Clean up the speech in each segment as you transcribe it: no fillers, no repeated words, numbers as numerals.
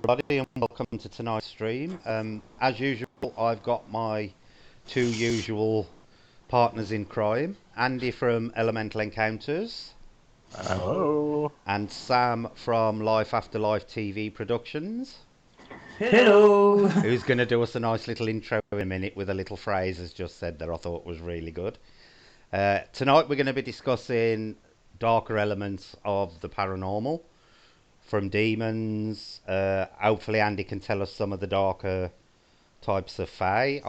everybody, and welcome to tonight's stream. As usual, I've got my two usual partners in crime, Andy from Elemental Encounters. Hello. And Sam from Life After Life TV Productions. Hello. Who's going to do us a nice little intro in a minute with a little phrase as just said that I thought was really good. Tonight we're going to be discussing darker elements of the paranormal. From demons, hopefully Andy can tell us some of the darker types of fae.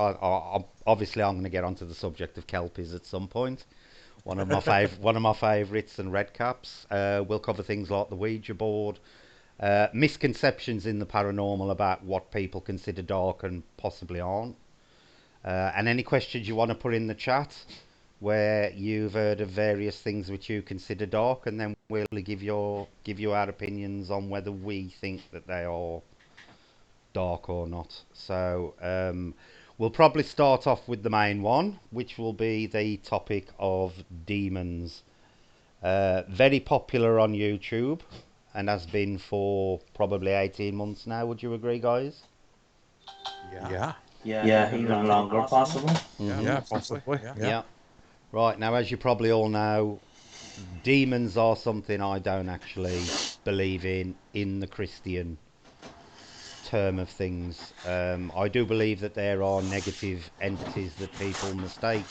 Obviously, I'm going to get onto the subject of kelpies at some point. One of my favourites, and redcaps. We'll cover things like the Ouija board, misconceptions in the paranormal about what people consider dark and possibly aren't, and any questions you want to put in the chat where you've heard of various things which you consider dark, and then we'll give you our opinions on whether we think that they are dark or not. So we'll probably start off with the main one, which will be the topic of demons. Very popular on YouTube and has been for probably 18 months now. Would you agree, guys? Yeah, even longer, possible. Mm-hmm. Yeah, possibly. Yeah. Right, now as you probably all know, demons are something I don't actually believe in the Christian term of things. I do believe that there are negative entities that people mistake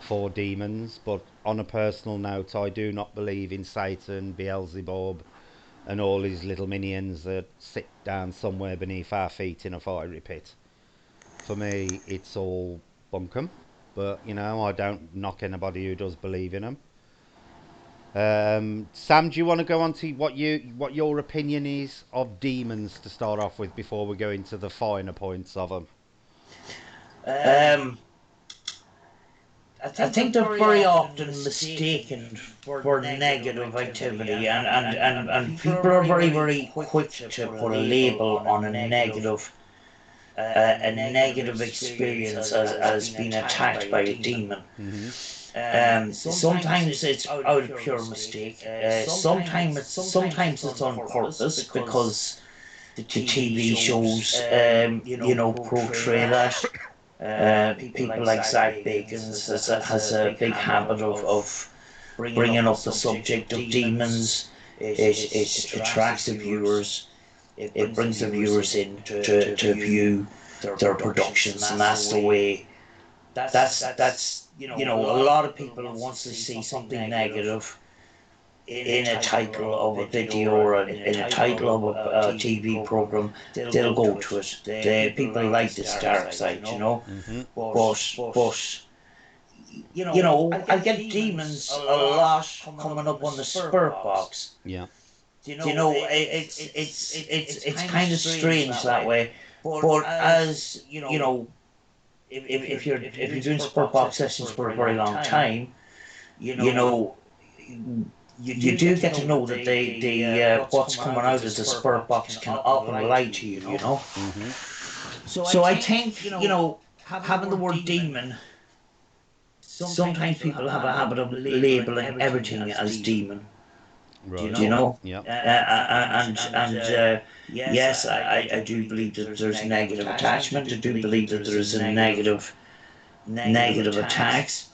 for demons, but on a personal note, I do not believe in Satan, Beelzebub, and all his little minions that sit down somewhere beneath our feet in a fiery pit. For me, it's all bunkum. But, you know, I don't knock anybody who does believe in them. Sam, do you want to go on to what your opinion is of demons to start off with before we go into the finer points of them? I think they're very often mistaken for negative activity, and people are very, very quick to put a label on a negative experience as being attacked by a demon. Mm-hmm. Sometimes it's out of pure mistake. Sometimes it's on purpose because the TV shows, portray that. People like Zach Bacon has a big habit of bringing up the subject of demons. It attracts the viewers. It brings the viewers in to view their productions, and that's the way. That's a lot of people, once they see something negative in a title of a video or in a title of a TV program, they'll go to it. People like this dark side, you know. Mm-hmm. But I get demons a lot coming up on the spirit box. Yeah. It's kind of strange that way. But as if you're doing spirit box sessions for a very long time, you do get to know that they what's coming out of the spirit box can often lie to you, you know. Mm-hmm. So I think having the word demon. Sometimes people have a habit of labeling everything as demon. Right. Yeah. Yeah. Yes, I do believe that there's negative attachment. I do believe that there's a negative attacks.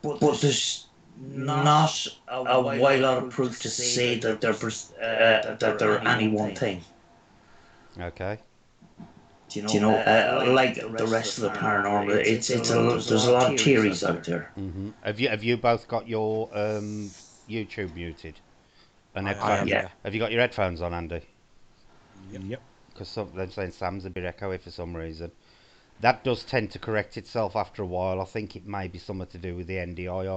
But there's not a wide lot of proof to say that they're any one thing. Okay. Like the rest of the paranormal, there's a lot of theories out there. Mm-hmm. Have you both got your YouTube muted? And headphones? Yeah. Have you got your headphones on, Andy? Yep. Because they're saying Sam's a bit echoey for some reason. That does tend to correct itself after a while. I think it may be something to do with the NDI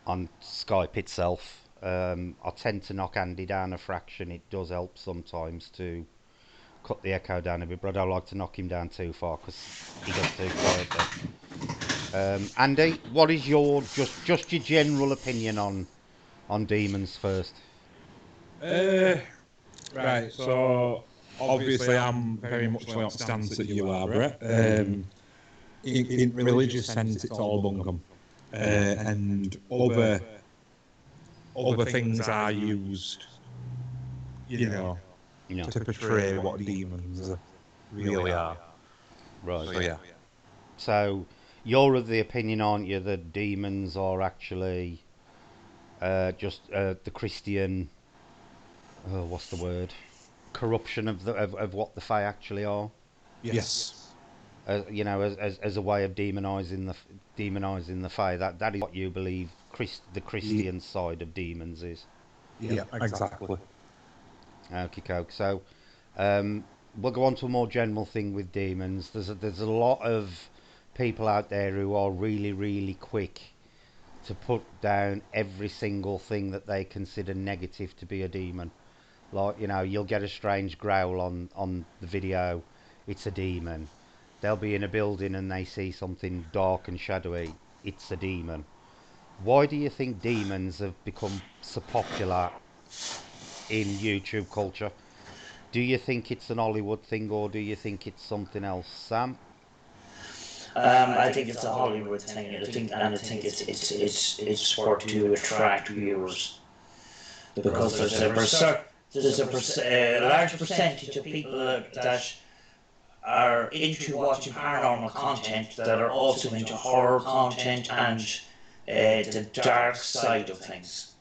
on Skype itself. I tend to knock Andy down a fraction. It does help sometimes to cut the echo down a bit, but I don't like to knock him down too far because he gets too quiet then. Andy, what is your just your general opinion on demons first? Right, so obviously I'm very much on the stance that you are, Brett. In religious sense, it's all bunkum. And other things are used you know, Yeah. to portray what demons really are. Right. So yeah, So you're of the opinion, aren't you, that demons are actually just the Christian, what's the word? Corruption of of what the Fae actually are. yes, You know, as a way of demonizing the Fae. That is what you believe the Ye- Christian side of demons is. yeah, exactly. Okay, coke. So we'll go on to a more general thing with demons. There's a lot of people out there who are really quick to put down every single thing that they consider negative to be a demon. Like, you know, you'll get a strange growl on the video, it's a demon. They'll be in a building and they see something dark and shadowy, it's a demon. Why do you think demons have become so popular in YouTube culture? Do you think it's an Hollywood thing or do you think it's something else, Sam? I think it's a Hollywood thing. I think it's for to attract viewers because there's a large percentage of people that are into watching paranormal content that are also into horror content and the dark side of things.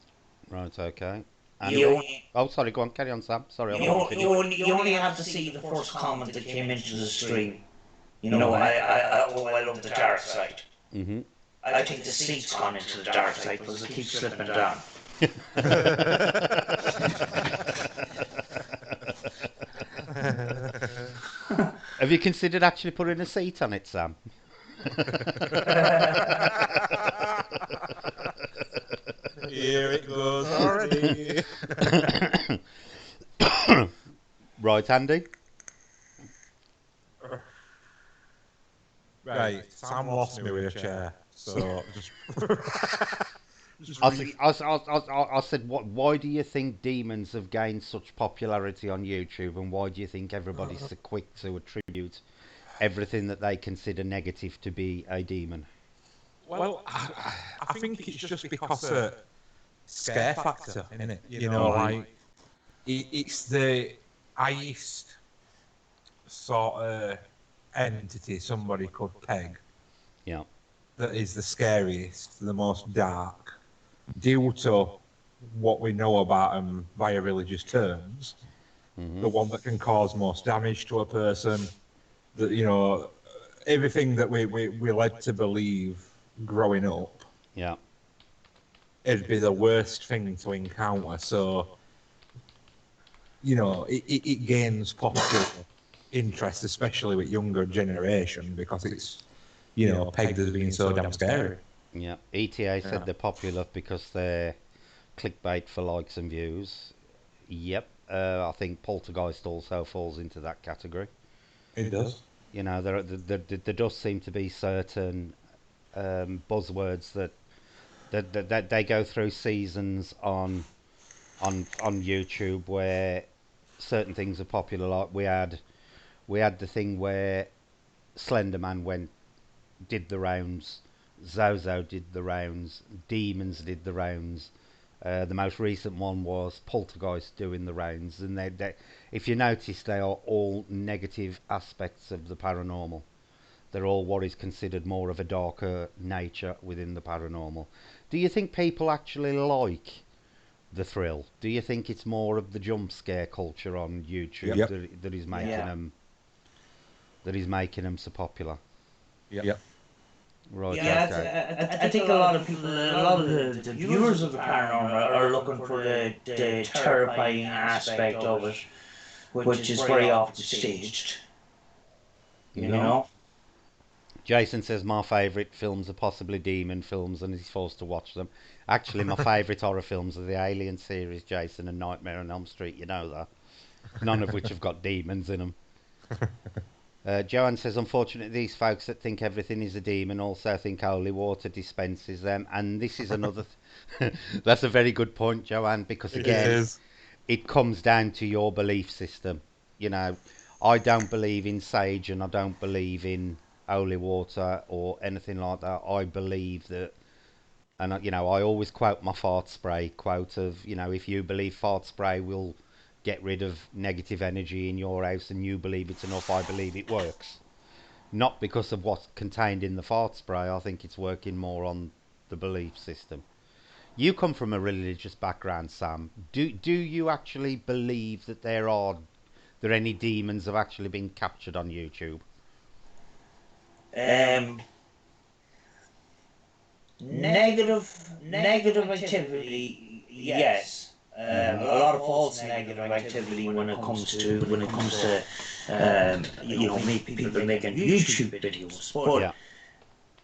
Right, okay. You Andy? only, Oh, sorry, go on, carry on, Sam. Sorry, I'll you, let you o- finish. you only have to see the first comment that came into the stream. You know, I love the dark side. Mm-hmm. I think the seat's gone into the dark side because it keeps slipping down. Have you considered actually putting a seat on it, Sam? Here it goes already. Right, Andy? Right, Sam lost me with a chair, so just I, re- th- I said, why do you think demons have gained such popularity on YouTube, and why do you think everybody's so quick to attribute everything that they consider negative to be a demon? Well, I think it's just because of scare factor, in it. You know, Mhm. like it's the highest sort of entity somebody could peg Yeah. that is the scariest, the most dark, due to what we know about them via religious terms. Hmm. The one that can cause most damage to a person. That, you know, everything that we led to believe growing up, Yeah. it'd be the worst thing to encounter. So, you know, it gains popular interest, especially with younger generation, because it's, you know, pegged as being so damn scary. Yeah. ETA said Yeah, they're popular because they're clickbait for likes and views. Yep. I think Poltergeist also falls into that category. it does. You know, there does seem to be certain buzzwords that they go through seasons on YouTube where certain things are popular. Like we had the thing where Slenderman did the rounds, Zozo did the rounds, Demons did the rounds. The most recent one was Poltergeist doing the rounds, and if you notice, they are all negative aspects of the paranormal. They're all what is considered more of a darker nature within the paranormal. Do you think people actually like the thrill? Do you think it's more of the jump scare culture on YouTube Yep. that is making Yeah. them so popular? Yep. Right. Yeah, Okay. I think a lot of the viewers of the paranormal are looking for the terrifying aspect of it, which is very often staged. You Mhm. know? Jason says my favourite films are possibly demon films, and he's forced to watch them. Actually, my favourite horror films are the Alien series, Jason, and Nightmare on Elm Street. You know that. None of which have got demons in them. Joanne says, unfortunately, these folks that think everything is a demon also think holy water dispenses them. And this is another. That's a very good point, Joanne, because It again, is. it comes down to your belief system. You know, I don't believe in sage and I don't believe in holy water or anything like that. I believe that, and you know, I always quote my fart spray quote of, you know, if you believe fart spray will get rid of negative energy in your house and you believe it's enough, I believe it works. Not because of what's contained in the fart spray. I think it's working more on the belief system. You come from a religious background, Sam. Do you actually believe that there any demons have actually been captured on YouTube? Negative activity, yes. A lot of false negative activity when it comes to people making YouTube videos. But Yeah.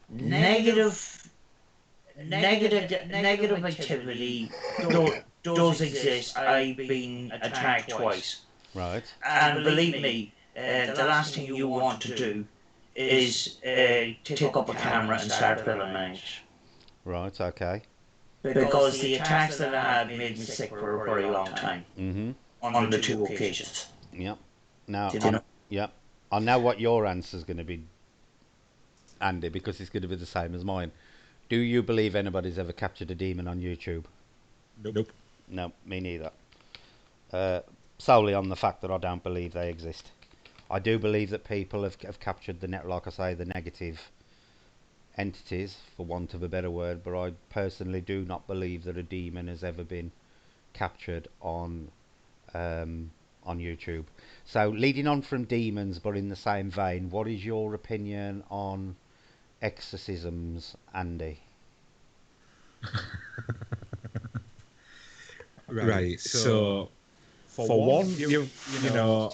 negative activity does exist. I've been attacked twice, Right. and believe me, the last thing you want to do is take up a camera and start filming it. Right. Okay. Because the attacks that I had made me sick for a very long time. Mhm. On the two occasions. Yep. Now. You know? Yep. I know what your answer's going to be, Andy, because it's going to be the same as mine. Do you believe anybody's ever captured a demon on YouTube? Nope. No, me neither. Solely on the fact that I don't believe they exist. I do believe that people have captured like I say, the negative entities, for want of a better word, but I personally do not believe that a demon has ever been captured on YouTube. So, leading on from demons, but in the same vein, what is your opinion on exorcisms, Andy? Right. So, for one, you know,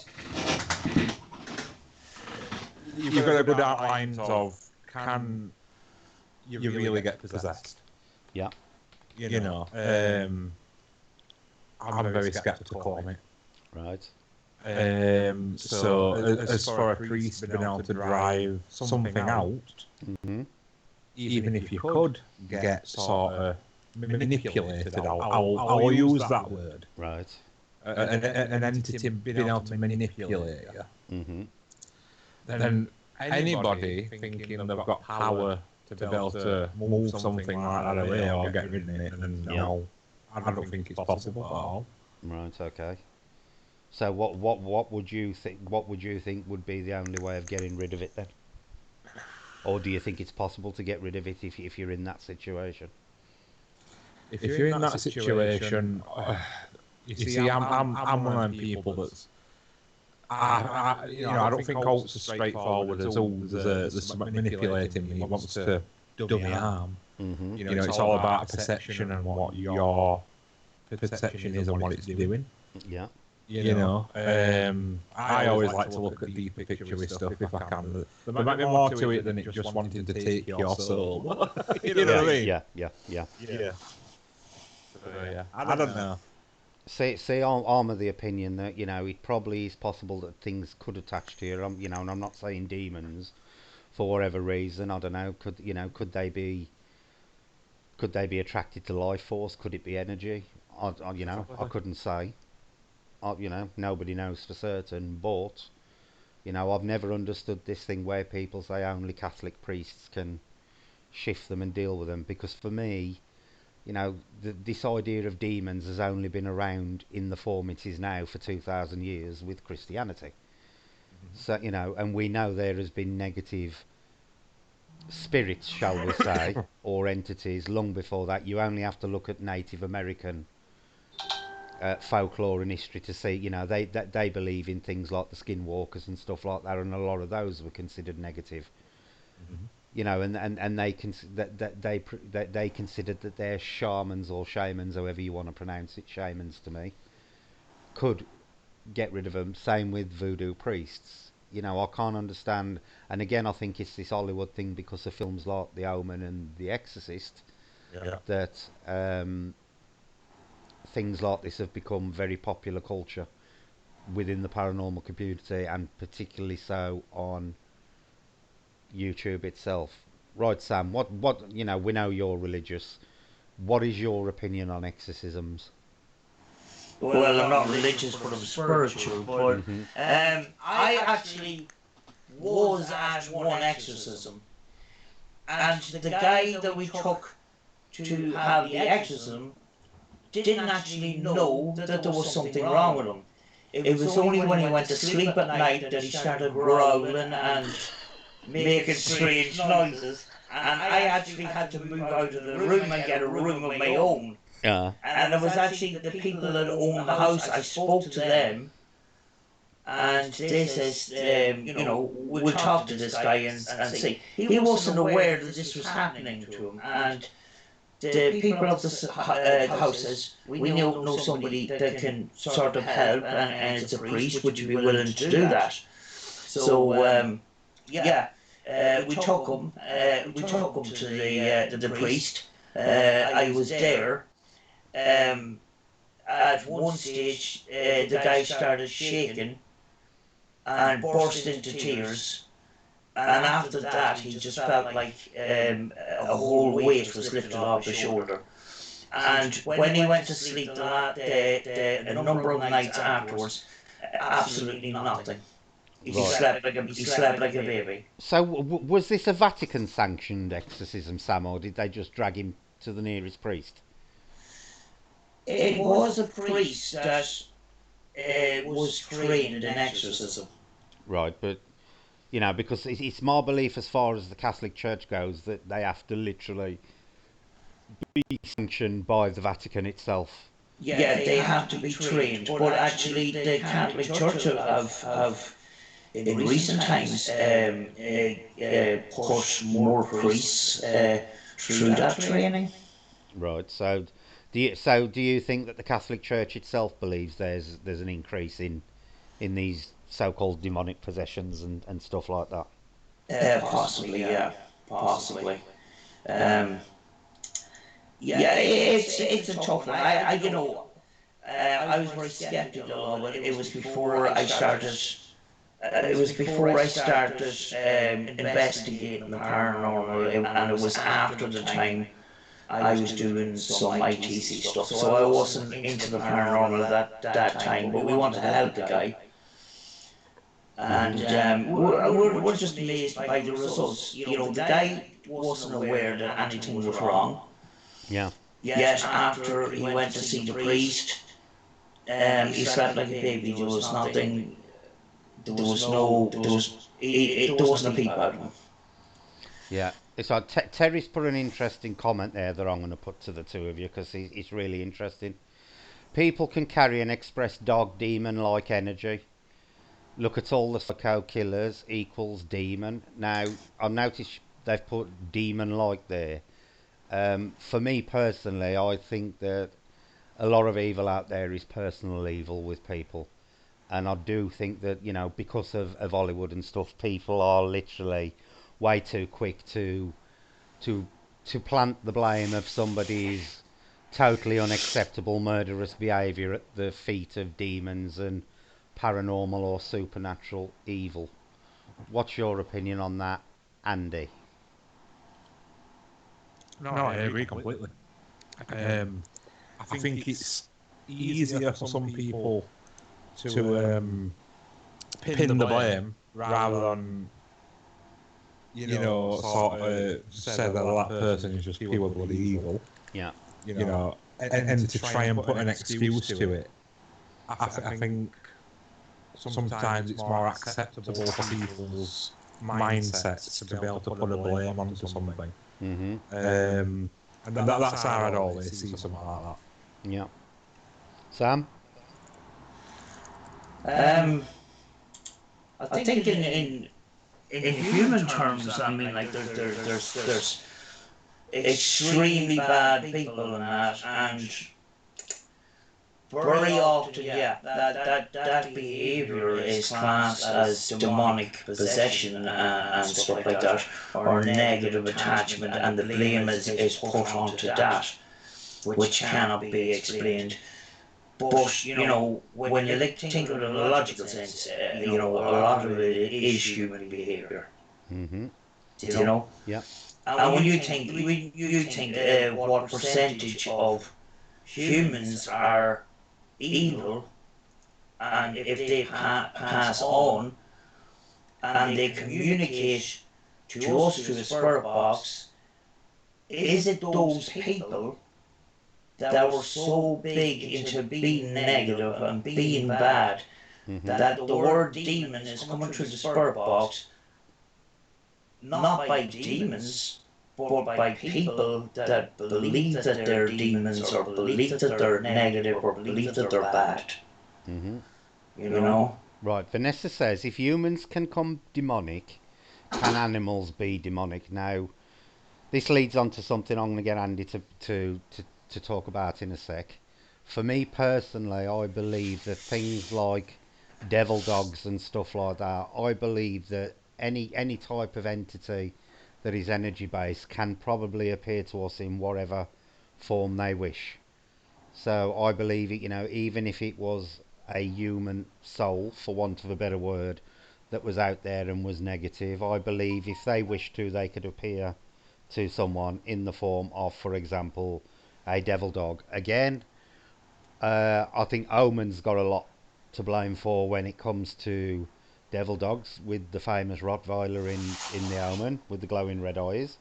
you've got a good outlines of can you really get possessed? Yeah. You know, I'm very skeptical on it. Right. So as for a priest being able to drive something out, Mm-hmm. even if you could get sort of manipulated, I'll use that word. Right. An entity being able to manipulate you. Mm-hmm. Then anybody thinking they've got power to be able to move something like that away or get rid of it, and no, I don't think it's possible at all. Right. Okay. So what would you think? What would you think would be the only way of getting rid of it then? Or do you think it's possible to get rid of it if you're in that situation? If you're in that situation, you see, I'm one of them people that's I don't think cults are straightforward as there's somebody manipulating me, wants to do me harm. Mm-hmm. You know, it's all about perception and what your perception is and what it's doing. Yeah. You know, I always like to look at deeper picture with stuff if I can. There might be more to it than it just wanting to take your soul. You know what I mean? Yeah. So, yeah. I don't know. See, I'm of the opinion that it probably is possible that things could attach to you. And I'm not saying demons for whatever reason. I don't know. Could they be attracted to life force? Could it be energy? I couldn't say. Nobody knows for certain. But I've never understood this thing where people say only Catholic priests can shift them and deal with them. Because for me, this idea of demons has only been around in the form it is now for 2,000 years with Christianity. Mm-hmm. So, and we know there has been negative spirits, shall we say, or entities long before that. You only have to look at Native American folklore and history to see, they believe in things like the skinwalkers and stuff like that, and a lot of those were considered negative. Mm-hmm. And they considered that their shamans or shamans, however you want to pronounce it, shamans to me, could get rid of them. Same with voodoo priests. I can't understand. And again, I think it's this Hollywood thing because of films like The Omen and The Exorcist, that things like this have become very popular culture within the paranormal community, and particularly so on YouTube itself. Right, Sam, what we know you're religious. What is your opinion on exorcisms? Well, I'm not religious, but I'm spiritual. But I actually was at one exorcism, and the guy that we took to have the exorcism didn't actually know that there was something wrong with him. it was only when he went to sleep at night that he started growling and making strange noises. And I actually had to move out of the room and get a room of my own. Yeah. And it was actually the people that owned the house. I spoke to them, and they says, we'll talk to this guy and say he wasn't aware that this was happening to him. And the people of the house says, we know somebody that can sort of help, and it's a priest. Would you be willing to do that? So we took him. We took him to the priest. I was there. At one stage, the guy started shaking and burst into tears. And after that, he just felt like a whole weight was lifted off his shoulder. And when he went to sleep a number of nights afterwards, absolutely nothing. He slept like a baby. So was this a Vatican-sanctioned exorcism, Sam, or did they just drag him to the nearest priest? It was a priest that was trained in exorcism. Right, but because it's my belief, as far as the Catholic Church goes, that they have to literally be sanctioned by the Vatican itself. Yeah, they have to be trained, but actually the Catholic Church have in recent times put more priests through that training. Right. So do you think that the Catholic Church itself believes there's an increase in these so-called demonic possessions and stuff like that? Possibly, yeah, possibly. It's a tough one. I was very skeptical of it. It was before I started. Investigating the paranormal, and it was after the time I was doing some ITC stuff. So I wasn't into the paranormal at that time, but we wanted to help the guy. And we're just amazed by the results. The guy wasn't aware that anything was wrong. Yeah. Yet after he went to see the priest, he slept like a baby. There was nothing. There wasn't a peep out of him. Yeah. It's like Terry's put an interesting comment there that I'm going to put to the two of you, because it's really interesting. People can carry and express dark demon-like energy. Look at all the psycho killers equals demon. Now, I've noticed they've put demon-like there. For me personally, I think that a lot of evil out there is personal evil with people. And I do think that, because of Hollywood and stuff, people are literally way too quick to plant the blame of somebody's totally unacceptable murderous behaviour at the feet of demons and paranormal or supernatural evil. What's your opinion on that, Andy? No, I agree completely. I think it's easier for some people to pin the blame rather than sort of say that that person is just pure bloody evil. Yeah. And to try and put an excuse to it. I think sometimes it's more acceptable for people's mindsets to be able to put a blame onto something. Mm-hmm. And that's how I'd always see something like that. Yeah. Sam? I think in human terms, I mean, like there's extremely bad people in that, and very often, that behaviour is classed as demonic possession and stuff like that, or negative attachment, and the blame is put onto that, which cannot be explained. But when you think of it in a logical sense, a lot of it is human behaviour. Mm-hmm. Yeah. And when you think what percentage of humans are evil, and if they pass on and they communicate to us through the spirit box, is it those people that were so big into being negative and being bad that the word demon is coming through the spirit box, not by demons, but by people that believe that they're demons, or believe that they're negative, or believe that they're bad. Mm-hmm. You know? Right. Vanessa says, if humans can come demonic, can animals be demonic? Now, this leads on to something I'm going to get Andy to talk about in a sec. For me personally, I believe that things like devil dogs and stuff like that, I believe that any type of entity that is energy based can probably appear to us in whatever form they wish. So I believe it, even if it was a human soul, for want of a better word, that was out there and was negative, I believe if they wished to, they could appear to someone in the form of, for example, a devil dog. Again, I think Omen's got a lot to blame for when it comes to devil dogs, with the famous Rottweiler in the Omen with the glowing red eyes.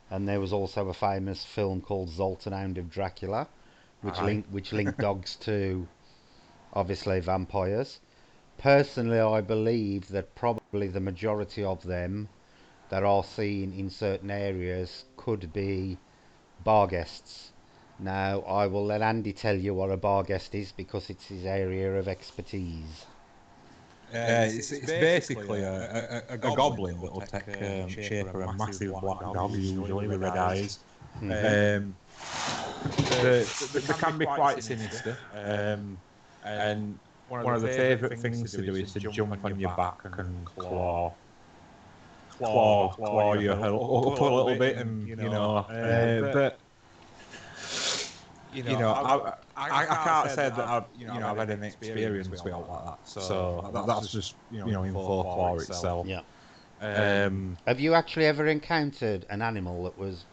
And there was also a famous film called Zoltan, Hound of Dracula, which linked dogs to obviously vampires. Personally, I believe that probably the majority of them that are seen in certain areas could be bar guests. Now, I will let Andy tell you what a bar guest is because it's his area of expertise. It's basically a goblin that will take shape of a massive black dog, usually with red eyes. Mm-hmm. They can be quite sinister, and one of the favourite things to do is to jump on your back and claw you up a little bit, and but I can't say that I've had an experience with it like that. So that's just in folklore itself. Yeah. Um, Have you actually ever encountered an animal that was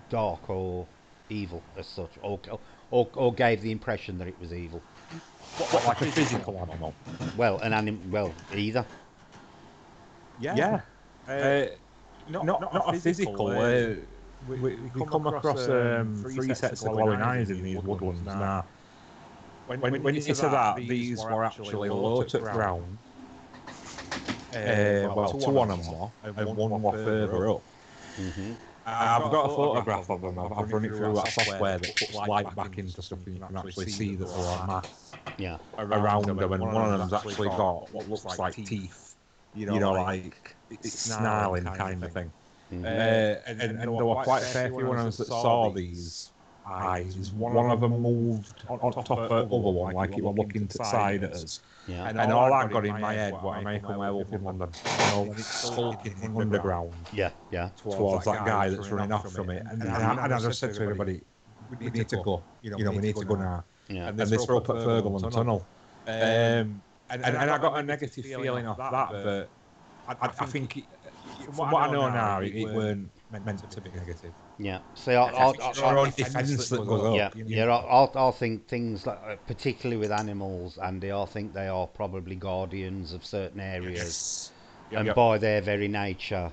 dark or evil as such, or gave the impression that it was evil? what, like a physical animal? Well, either. Yeah. Not a physical. We come across three sets of glowing eyes in these woodlands now. When you say that, these were actually low to the ground. Two on them more, and one more further up. Mm-hmm. I've got a photograph of them. I've run it through that software that puts light back into stuff, and you can actually see that there are mass around them, and one of them's actually got what looks like teeth. Like it's snarling kind of thing. Mm-hmm. And there were quite a fair few ones that saw these eyes. One of them moved on top of the other one, like it were looking to the side at us. Yeah. And all I got in my head, what American werewolf in London, skulking underground Yeah. towards that guy that's running off from it. And I just said to everybody, we need to go. We need to go now. Yeah. And this were up at Ferguson Tunnel. And I got a negative feeling off that, but I think, from what I know now, it weren't meant to be negative. Yeah. See, It's our own defence that goes up. I'll think things like, particularly with animals, Andy, I think they are probably guardians of certain areas, and by their very nature,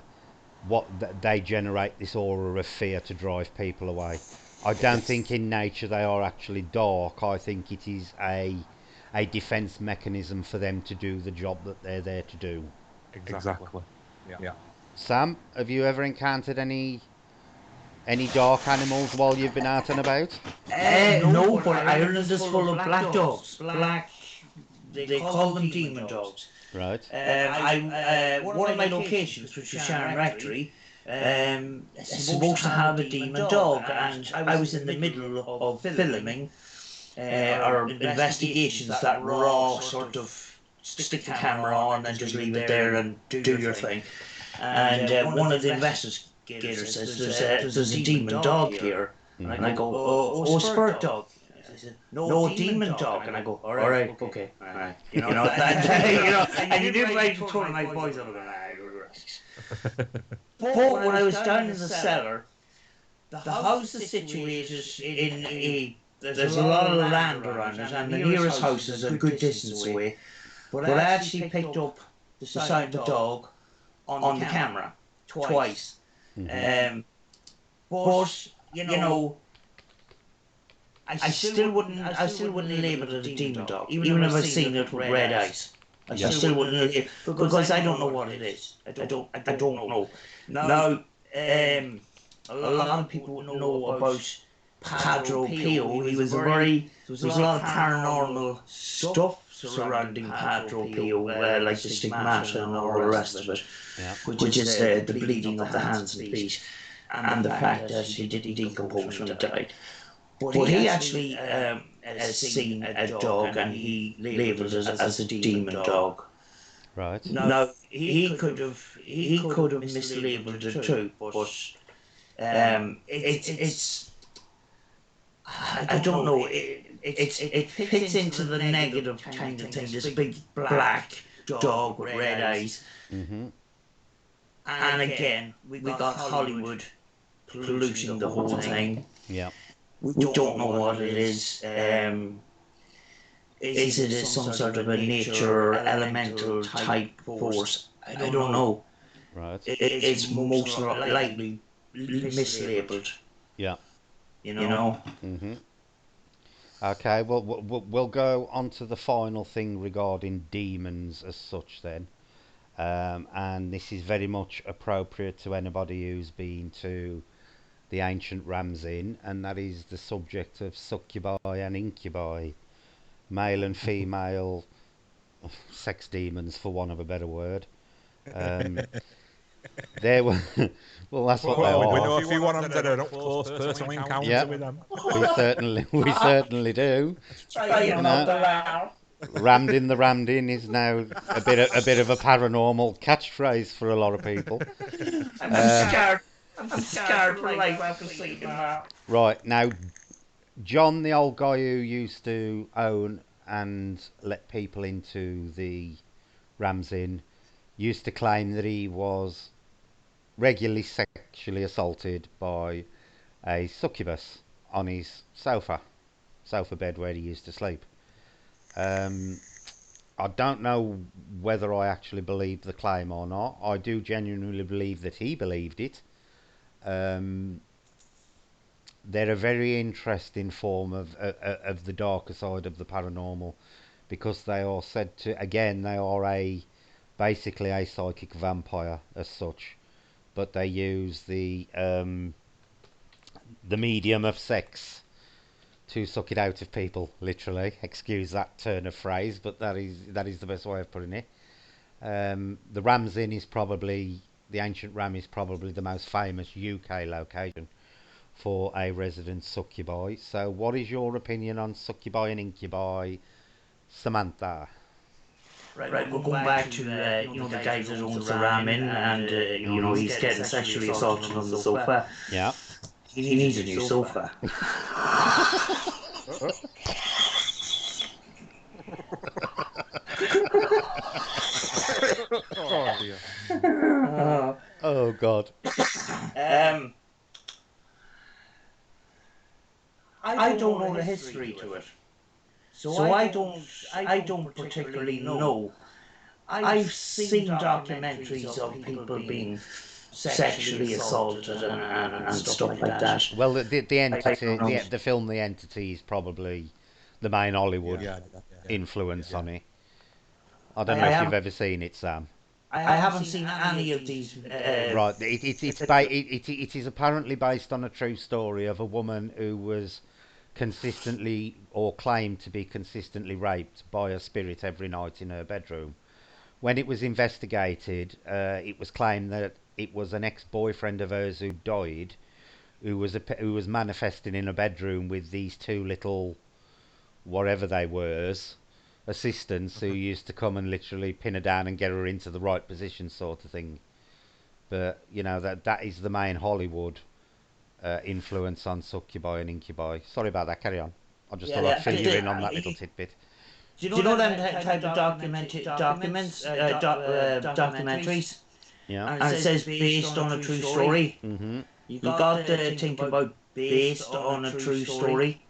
they generate this aura of fear to drive people away. I don't think in nature they are actually dark. I think it is a defence mechanism for them to do the job that they're there to do. Exactly. Yeah. Sam, have you ever encountered any dark animals while you've been out and about? No, but Ireland is full of black dogs. They call them demon dogs. Right. One of my locations, which is Sharon Rectory, is supposed to have a demon dog, and I was in the middle of filming our investigations that were all sort of stick the camera on and just leave it there and do your thing. And one of the investigators says, there's a demon dog here. And I go, oh, spirit dog. I said, no, demon dog. And I go, all right, okay, all right. And you didn't write to tone of my voice. I'm going, But when I was down in the cellar, the house is situated in there's a lot of land around it, and the nearest house is a good distance away. But I actually picked up the sound of the dog on the camera twice. Mm-hmm. But I still wouldn't label it a demon dog, even if I've seen it with red eyes. I still wouldn't, because I don't know what it is. I don't know. Now, a lot of people know about Padre Pio. He was there was a lot of paranormal stuff surrounding Padre Pio, like the stigmata and all the rest of it, Yeah. which is the bleeding of the hands and feet, and the fact that he didn't decompose when he died. But he actually has seen a dog, and he labelled it as a demon dog. Right. Now he could have mislabeled it too, but it's I don't know. It fits into the negative kind of thing. This big black dog with red eyes. Mm-hmm. And again, we got Hollywood polluting the whole thing. Yeah. We don't know what it is. Is it some sort of a nature or elemental type force? I don't know. Right. It's most likely mislabeled. Yeah. You know. Mm-hmm. Okay. Well, we'll go on to the final thing regarding demons as such then. And this is very much appropriate to anybody who's been to the ancient Ramsey, and that is the subject of succubi and incubi, male and female sex demons, for want of a better word. There were, well, that's what they Well, we are. know a few of them that are up close personal encounter Yeah. with them. We certainly do. You know, rammed in is now a bit of a paranormal catchphrase for a lot of people. I'm scared. I'm scared for life after seeing that. Right now, John, the old guy who used to own and let people into the Ramsey, used to claim that he was regularly sexually assaulted by a succubus on his sofa bed where he used to sleep. I don't know whether I actually believe the claim or not. I do genuinely believe that he believed it. They're a very interesting form of the darker side of the paranormal, because they are said to, again, they are basically a psychic vampire as such, but they use the medium of sex to suck it out of people, literally. Excuse that turn of phrase, but that is the best way of putting it. The Ram's Inn is probably, the ancient Ram is probably the most famous UK location for a resident succubi. So what is your opinion on succubi and incubi, Samantha? Right, we're going back to the guys that owns the Ram Inn, and he's getting sexually assaulted on the sofa. Yeah. He needs a new sofa. Oh dear. Oh God. I don't know the history to it, so I don't particularly know. I've seen documentaries of people being sexually assaulted and stuff like that. Well, the entity, I don't know. the film The Entity is probably the main Hollywood Yeah. influence on it. I don't I know if haven't- you've ever seen it, Sam. I haven't seen any of these. Right, it is apparently based on a true story of a woman who was consistently, or claimed to be consistently, raped by a spirit every night in her bedroom. When it was investigated, it was claimed that it was an ex-boyfriend of hers who died, who was manifesting in a bedroom with these two little, whatever they were, assistants who used to come and literally pin her down and get her into the right position, sort of thing. But that is the main Hollywood influence on succubi and incubi. Sorry about that. Carry on. I just thought I'd fill you in on that little tidbit. Do you know them type of documentaries? Yeah. And it says based on a true story. Mm-hmm. You got to think about based on a true story.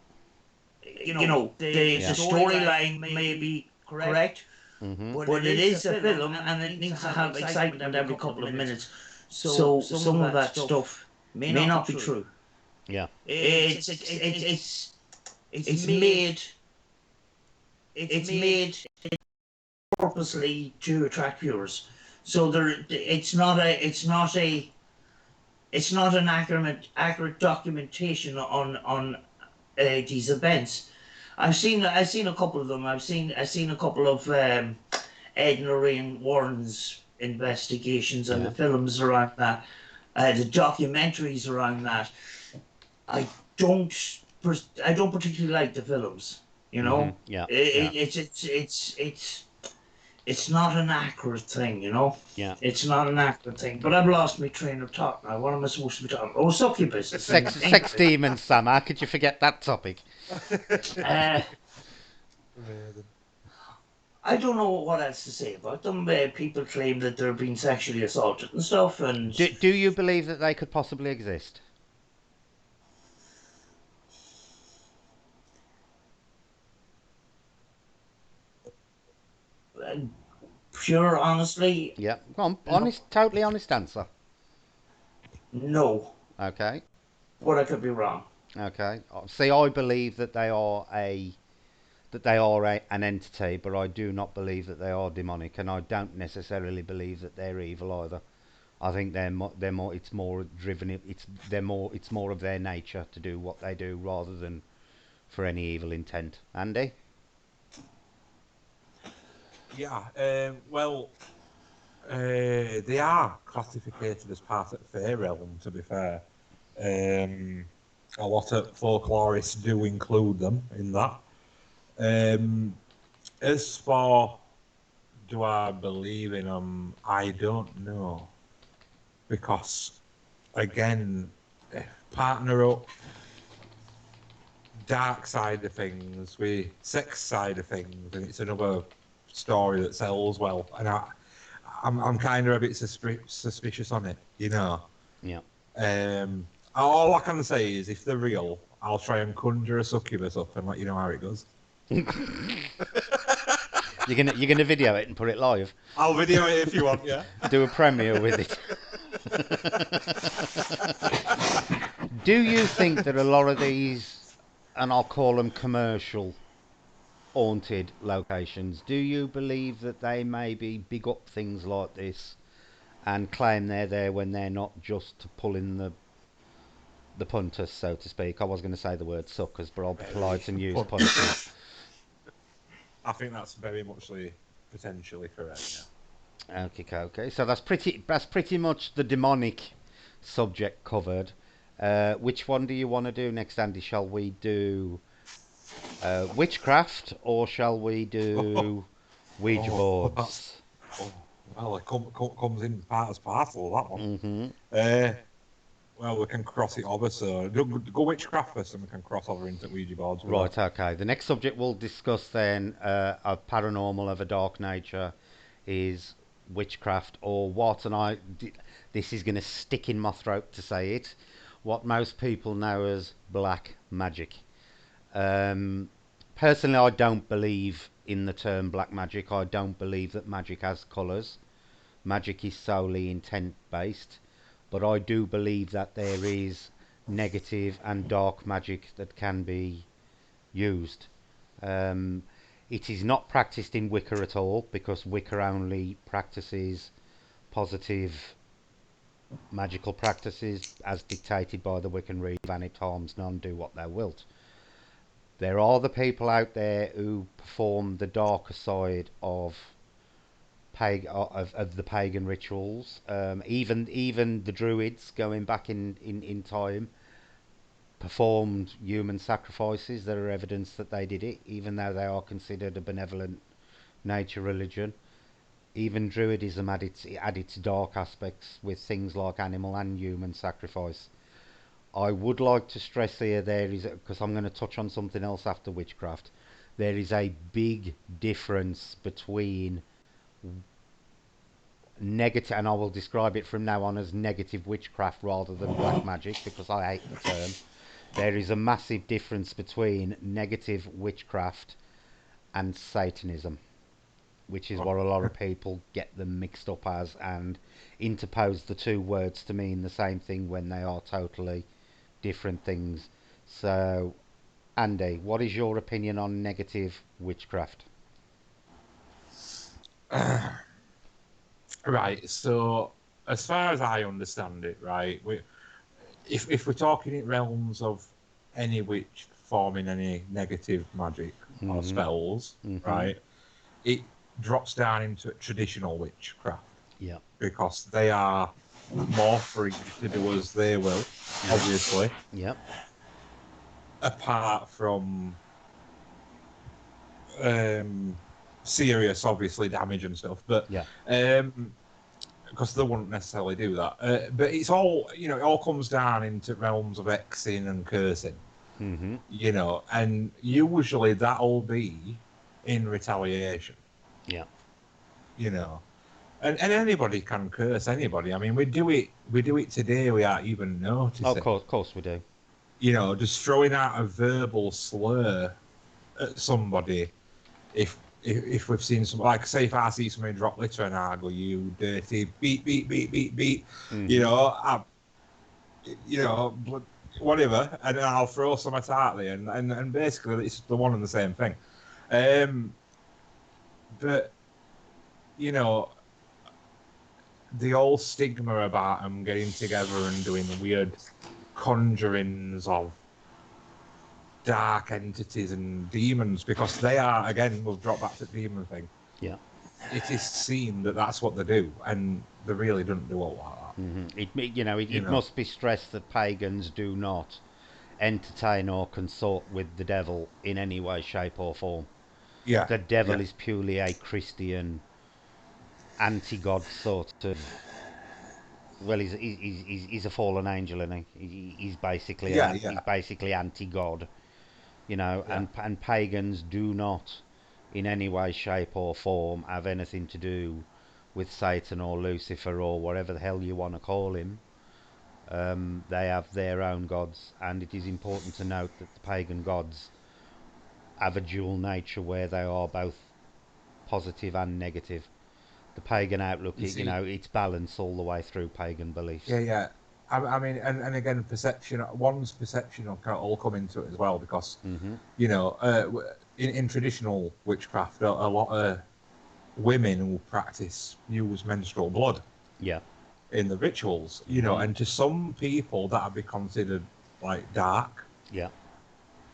The storyline may be correct, Mm-hmm. but it is a film, and it needs to have excitement every couple of minutes. So some of that stuff may not be true. Yeah. It's made purposely to attract viewers. So it's not an accurate documentation on these events. I've seen a couple of them. I've seen a couple of Ed and Lorraine Warren's investigations and the Yeah. films around that, the documentaries around that. I don't I don't particularly like the films. You know, Yeah. Yeah. it's not an accurate thing. You know, Yeah. it's not an accurate thing. But I've lost my train of thought now. What am I supposed to be talking? Oh, succubus and Sex demons, Sam. How could you forget that topic? Uh, Amazing. I don't know what else to say about them. People claim that they're being sexually assaulted and stuff, and Do you believe that they could possibly exist? uh, pure honestly, Yeah. Go on, no, honest, totally honest answer. no. Okay. But I could be wrong. Okay. See, I believe that they are an entity, but I do not believe that they are demonic, and I don't necessarily believe that they're evil either. I think they're more. It's more driven. It's more of their nature to do what they do rather than for any evil intent. Andy. Yeah, well, they are classified as part of the fae realm, to be fair. A lot of folklorists do include them in that. Um, as for do I believe in them, I don't know. Because, again, partner up dark side of things with sex side of things, and it's another story that sells well. And I'm kind of a bit suspicious on it, you know. Yeah. All I can say is if they're real, I'll try and conjure a succubus up and let you know how it goes. You're gonna video it and put it live. I'll video it if you want, yeah. Do a premiere with it. Do you think that a lot of these, and I'll call them commercial haunted locations, do you believe that they maybe big up things like this and claim they're there when they're not, just to pull in the punters, so to speak? I was going to say the word suckers, but I'll be polite and use punters. I think that's very much potentially correct. Yeah. Okay. So that's pretty much the demonic subject covered. Which one do you want to do next, Andy? Shall we do witchcraft, or shall we do Ouija boards? Well, it comes in part as parcel, that one. Hmm. Well, we can cross it over, so go witchcraft first and we can cross over into Ouija boards. Right, okay. The next subject we'll discuss then, of paranormal of a dark nature, is witchcraft, or what, and this is going to stick in my throat to say it, what most people know as black magic. Um, Personally, I don't believe in the term black magic. I don't believe that magic has colours. Magic is solely intent based, but I do believe that there is negative and dark magic that can be used. Um, it is not practiced in Wicca at all, because Wicca only practices positive magical practices as dictated by the Wiccan Reeve, and it harms none, do what thou wilt. There are the people out there who perform the darker side of of the pagan rituals. Even the Druids, going back in time, performed human sacrifices. There are evidence that they did it, even though they are considered a benevolent nature religion. Even Druidism had its dark aspects with things like animal and human sacrifice. I would like to stress here, there is, because I'm going to touch on something else after witchcraft, there is a big difference between negative, and I will describe it from now on as negative witchcraft rather than black magic, because I hate the term. There is a massive difference between negative witchcraft and Satanism, which is what a lot of people get them mixed up as, and interpose the two words to mean the same thing when they are totally different things. So, Andy, what is your opinion on negative witchcraft? Right. So, as far as I understand it, right, if we're talking in realms of any witch performing any negative magic or Mm-hmm. spells, Mm-hmm. right, it drops down into traditional witchcraft Yeah. because they are more free to do as they will, obviously, Yep. apart from serious, obviously, damage and stuff. But Yeah. because they wouldn't necessarily do that. But it's all, it all comes down into realms of hexing and cursing, Mm-hmm. and usually that'll be in retaliation, Yeah. you know. And anybody can curse anybody. I mean, we do it today without even Oh, noticing. of course we do. Just throwing out a verbal slur at somebody. If we've seen some, like, say, if I see somebody drop litter and I go, "You dirty beep beep beep beep beep," you Mm-hmm. know, I, whatever, and I'll throw some at Hartley, and basically it's the one and the same thing. But you know, the whole stigma about them getting together and doing weird conjurings of dark entities and demons, because they are, again, we'll drop back to the demon thing. Yeah. It is seen that that's what they do, and they really don't do all like that. Mm-hmm. You It know, must be stressed that pagans do not entertain or consort with the devil in any way, shape, or form. yeah, The devil yeah, is purely a Christian anti-God sort of. Well, he's a fallen angel, and he's basically yeah, he's yeah, basically anti-God, you know. yeah. And pagans do not, in any way, shape, or form, have anything to do with Satan or Lucifer or whatever the hell you want to call him. They have their own gods, and it is important to note that the pagan gods have a dual nature where they are both positive and negative. The pagan outlook, You see, it's balanced all the way through pagan beliefs. yeah, yeah. I mean, and again, one's perception can all come into it as well, because Hmm. in traditional witchcraft, a lot of women who practice use menstrual blood Yeah. in the rituals, Hmm. and to some people that would be considered like dark. Yeah.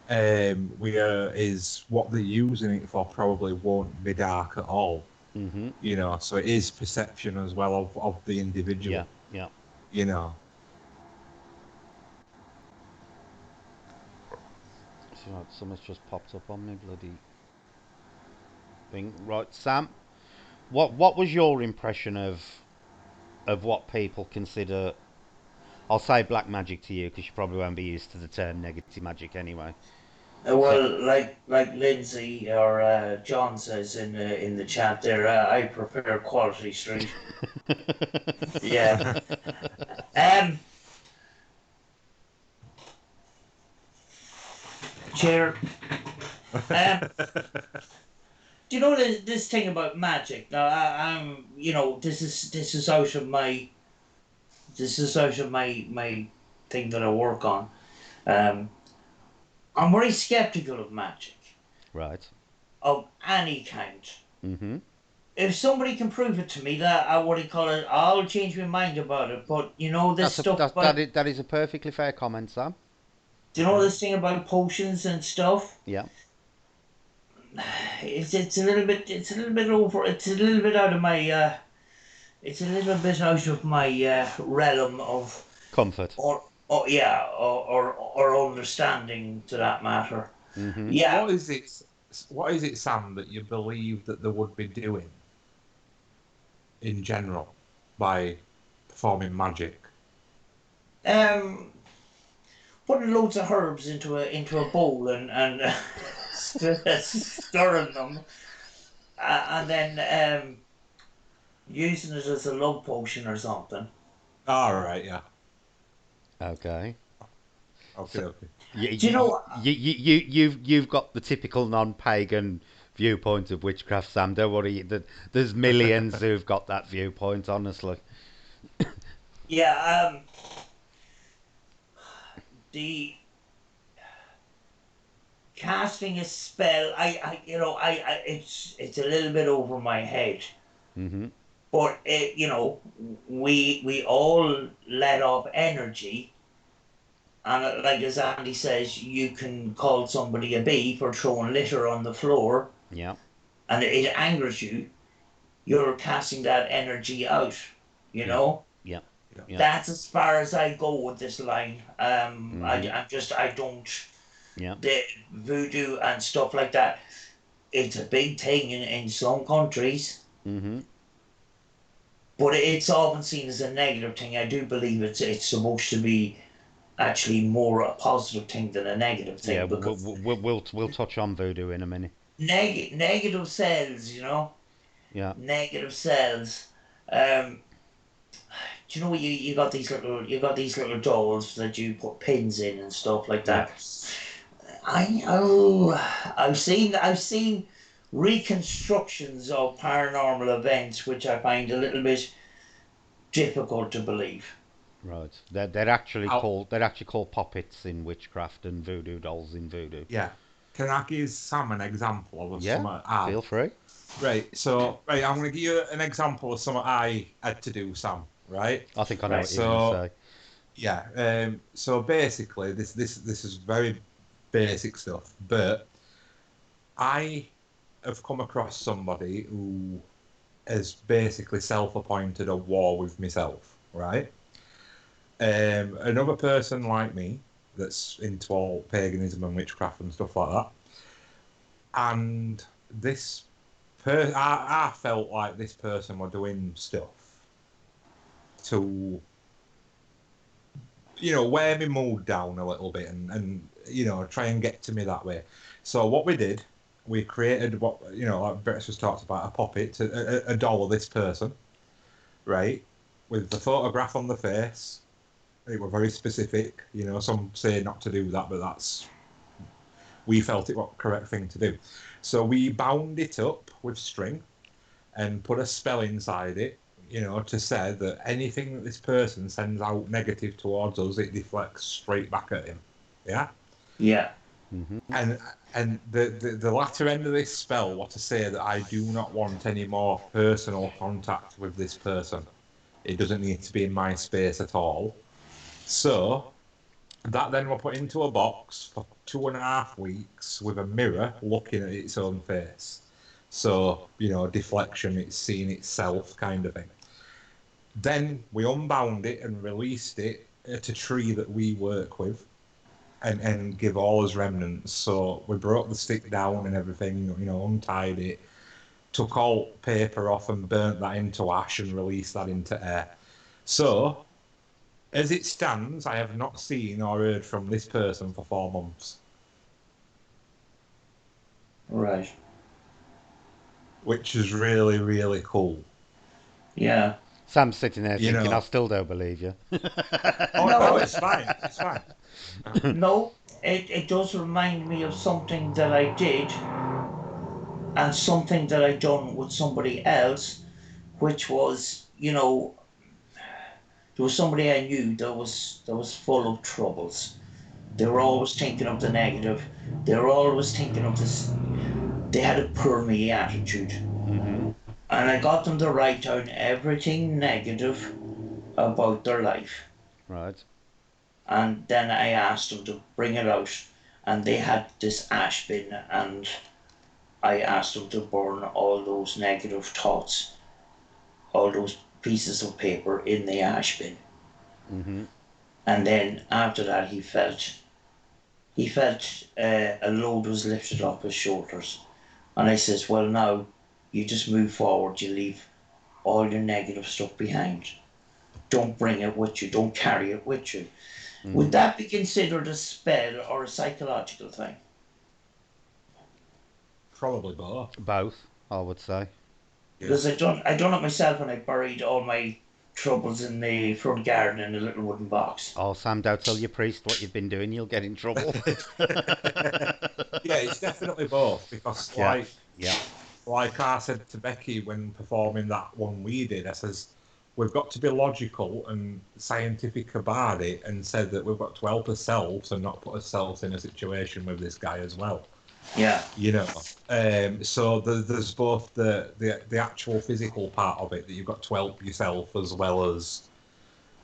Where is what they're using it for probably won't be dark at all. Hmm. So it is perception as well of the Yeah. individual. Yeah. You know, So right, something's just popped up on me, bloody thing. Right, Sam. What was your impression of what people consider? I'll say black magic to you because you probably won't be used to the term negative magic anyway. So, Well, like Lindsay or John says in the chat there, I prefer Quality Street. Yeah. Um. Chair. Um. Do you know this thing about magic? Now, I'm. This is out of my thing that I work on. Um. I'm very skeptical of magic right. of any kind. Hmm. If somebody can prove it to me, that I what do you call it, I'll change my mind about it. But this stuff about That is a perfectly fair comment, Sam. do you know this thing about potions and stuff? Yeah. It's a little bit over. It's a little bit out of my. It's a little bit out of my realm of Comfort. or yeah or understanding to that matter. Hmm. Yeah. what is it? What is it, Sam, that you believe that they would be doing in general by performing magic? Um. Putting loads of herbs into a bowl and stirring them, and then using it as a love potion or something. All right, yeah, Okay. okay, So okay. Do you know? you've got the typical non-pagan viewpoint of witchcraft, Sam. Don't worry. There's millions who've got that viewpoint. Honestly. Yeah. The casting a spell. I it's a little bit over my head. Mm-hmm. But we all let off energy, and like as Andy says, you can call somebody a bee for throwing litter on the floor, Yeah. and it angers you. You're casting that energy out. You Yeah. know. Yeah. Yeah. That's as far as I go with this line. Mm-hmm. I don't Yeah. the voodoo and stuff like that. It's a big thing in some countries, Mm-hmm. but it's often seen as a negative thing. I do believe it's supposed to be actually more a positive thing than a negative Yeah. thing, because We'll touch on voodoo in a minute. negative cells, Yeah. negative cells. Um, do you know you got these little dolls that you put pins in and stuff like Yeah. that. I've seen reconstructions of paranormal events which I find a little bit difficult to believe. Right. I'll, They're actually called puppets in witchcraft and voodoo dolls in voodoo. yeah. Can I give Sam an example of Yeah. something I Feel free. Right, so I'm going to give you an example of something I had to do, Sam. Right, I think I know Right. what you're going to so say. yeah, so basically, this is very basic stuff, but I have come across somebody who has basically self-appointed a war with myself. Right, another person like me that's into all paganism and witchcraft and stuff like that, and this I felt like this person were doing stuff to wear me mood down a little bit and try and get to me that way. So what we did, we created what like Brett's just talked about, a puppet, a doll of this person, right, with the photograph on the face. It were very specific. Some say not to do that, but we felt it was the correct thing to do. So we bound it up with string and put a spell inside it, to say that anything that this person sends out negative towards us, it deflects straight back at him. Yeah. Yeah. Mm-hmm. And the latter end of this spell was to say that I do not want any more personal contact with this person. It doesn't need to be in my space at all. So that then were put into a box for 2.5 weeks with a mirror looking at its own face. So, deflection, it's seeing itself kind of thing. Then we unbound it and released it at a tree that we work with and give all as remnants. So we broke the stick down and everything, untied it, took all paper off and burnt that into ash and released that into air. So, as it stands, I have not seen or heard from this person for 4 months, Right. which is really, really cool. Yeah. Sam's sitting there You thinking, I know, still don't believe you. oh no, No, it's fine, it's fine. no. It does remind me of something that I did and something that I done with somebody else, which was, there was somebody I knew that was full of troubles. They were always thinking of the negative. They were always thinking of this. They had a poor me attitude. Mm-hmm. And I got them to write down everything negative about their life. Right. And then I asked them to bring it out. And they had this ash bin, and I asked them to burn all those negative thoughts, all those pieces of paper in the ash bin. Mm-hmm. And then after that, he felt a load was lifted off his shoulders. And I says, well, now you just move forward. You leave all your negative stuff behind. Don't bring it with you. Don't carry it with you. Would Mm-hmm. that be considered a spell or a psychological thing? Probably both. Both, I would say. Yeah. Because I done it myself, and I buried all my troubles in the front garden in a little wooden box. Oh, Sam, don't tell your priest what you've been doing. You'll get in trouble. Yeah, it's definitely both because, Yeah. like, Yeah. like I said to Becky when performing that one we did, I says we've got to be logical and scientific about it, and said that we've got to help ourselves and not put ourselves in a situation with this guy as well. Yeah. you know. So there's both the actual physical part of it that you've got to help yourself, as well as,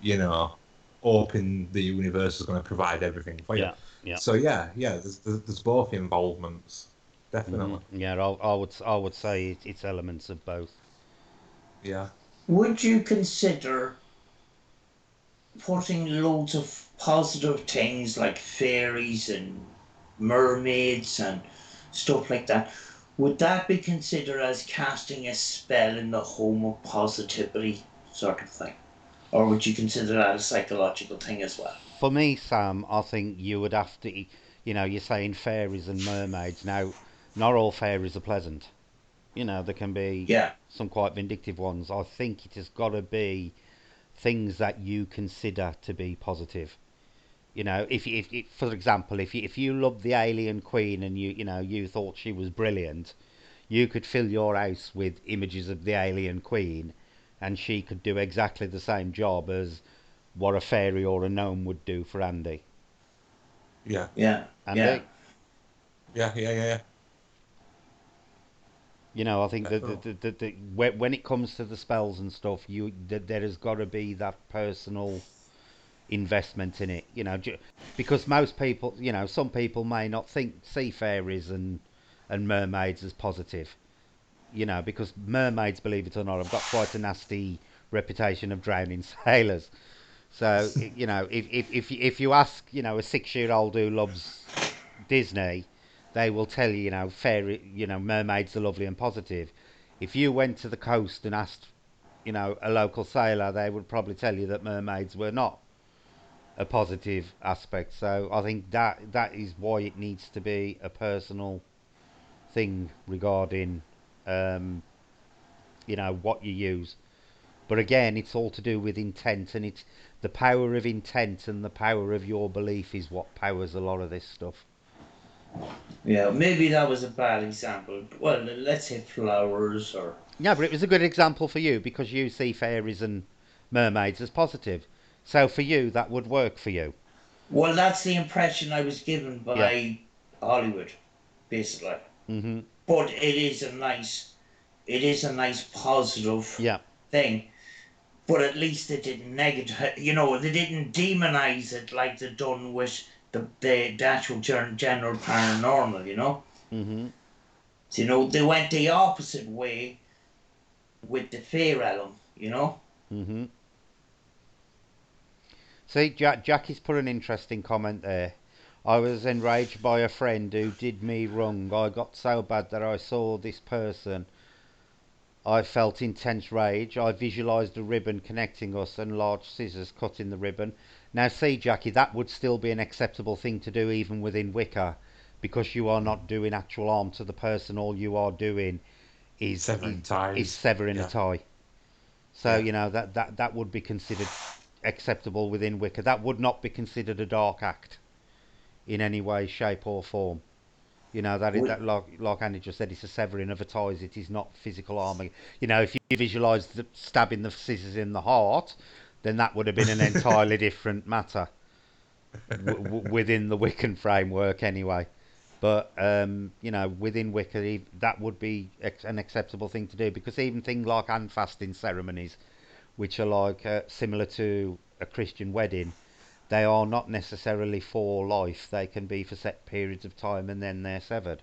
you know, hoping the universe is going to provide everything for you. Yeah, yeah. So yeah, there's both involvements, Hmm. definitely. Yeah, I would say it's elements of both. Yeah. Would you consider putting loads of positive things like fairies and mermaids and stuff like that? Would that be considered as casting a spell in the home of positivity, sort of thing? Or would you consider that a psychological thing as well? For me, Sam, I think you would have to, you're saying fairies and mermaids. Now, not all fairies are pleasant. There can be Yeah, some quite vindictive ones. I think it has got to be things that you consider to be positive. If for example, if you loved the alien queen and you thought she was brilliant, you could fill your house with images of the alien queen, and she could do exactly the same job as what a fairy or a gnome would do for Andy. Yeah. yeah, yeah, Andy, Yeah. I think that Definitely. when it comes to the spells and stuff, there has got to be that personal investment in it. Because most people, some people may not see fairies and mermaids as positive. Because mermaids, believe it or not, have got quite a nasty reputation of drowning sailors. So, if you ask, a 6-year old who loves Disney, they will tell you, mermaids are lovely and positive. If you went to the coast and asked, a local sailor, they would probably tell you that mermaids were not a positive aspect. So I think that is why it needs to be a personal thing regarding, um, what you use. But again, it's all to do with intent, and it's the power of intent and the power of your belief is what powers a lot of this stuff. yeah. Maybe that was a bad example. Well, let's say flowers or. Yeah, but it was a good example for you because you see fairies and mermaids as positive. So for you, that would work for you. Well, that's the impression I was given Yeah. by Hollywood, basically. Mhm. But it is a nice positive Yeah. thing. But at least they didn't negative, they didn't demonize it like they done with the actual general paranormal. Mhm. So, they went the opposite way with the fear element. Mhm. See, Jackie's put an interesting comment there. I was enraged by a friend who did me wrong. I got so bad that I saw this person. I felt intense rage. I visualised a ribbon connecting us and large scissors cutting the ribbon. Now, see, Jackie, that would still be an acceptable thing to do even within Wicca, because you are not doing actual harm to the person. All you are doing is is, Severing is ties. severing a Yeah. tie. So Yeah. that would be considered acceptable within Wicca. That would not be considered a dark act in any way, shape, or form. That like Andy just said, it's a severing of a ties. It is not physical harming. If you visualise stabbing the scissors in the heart, then that would have been an entirely different matter within the Wiccan framework, anyway. But within Wicca, that would be an acceptable thing to do because even things like hand fasting ceremonies, which are like similar to a Christian wedding, they are not necessarily for life. They can be for set periods of time and then they're severed.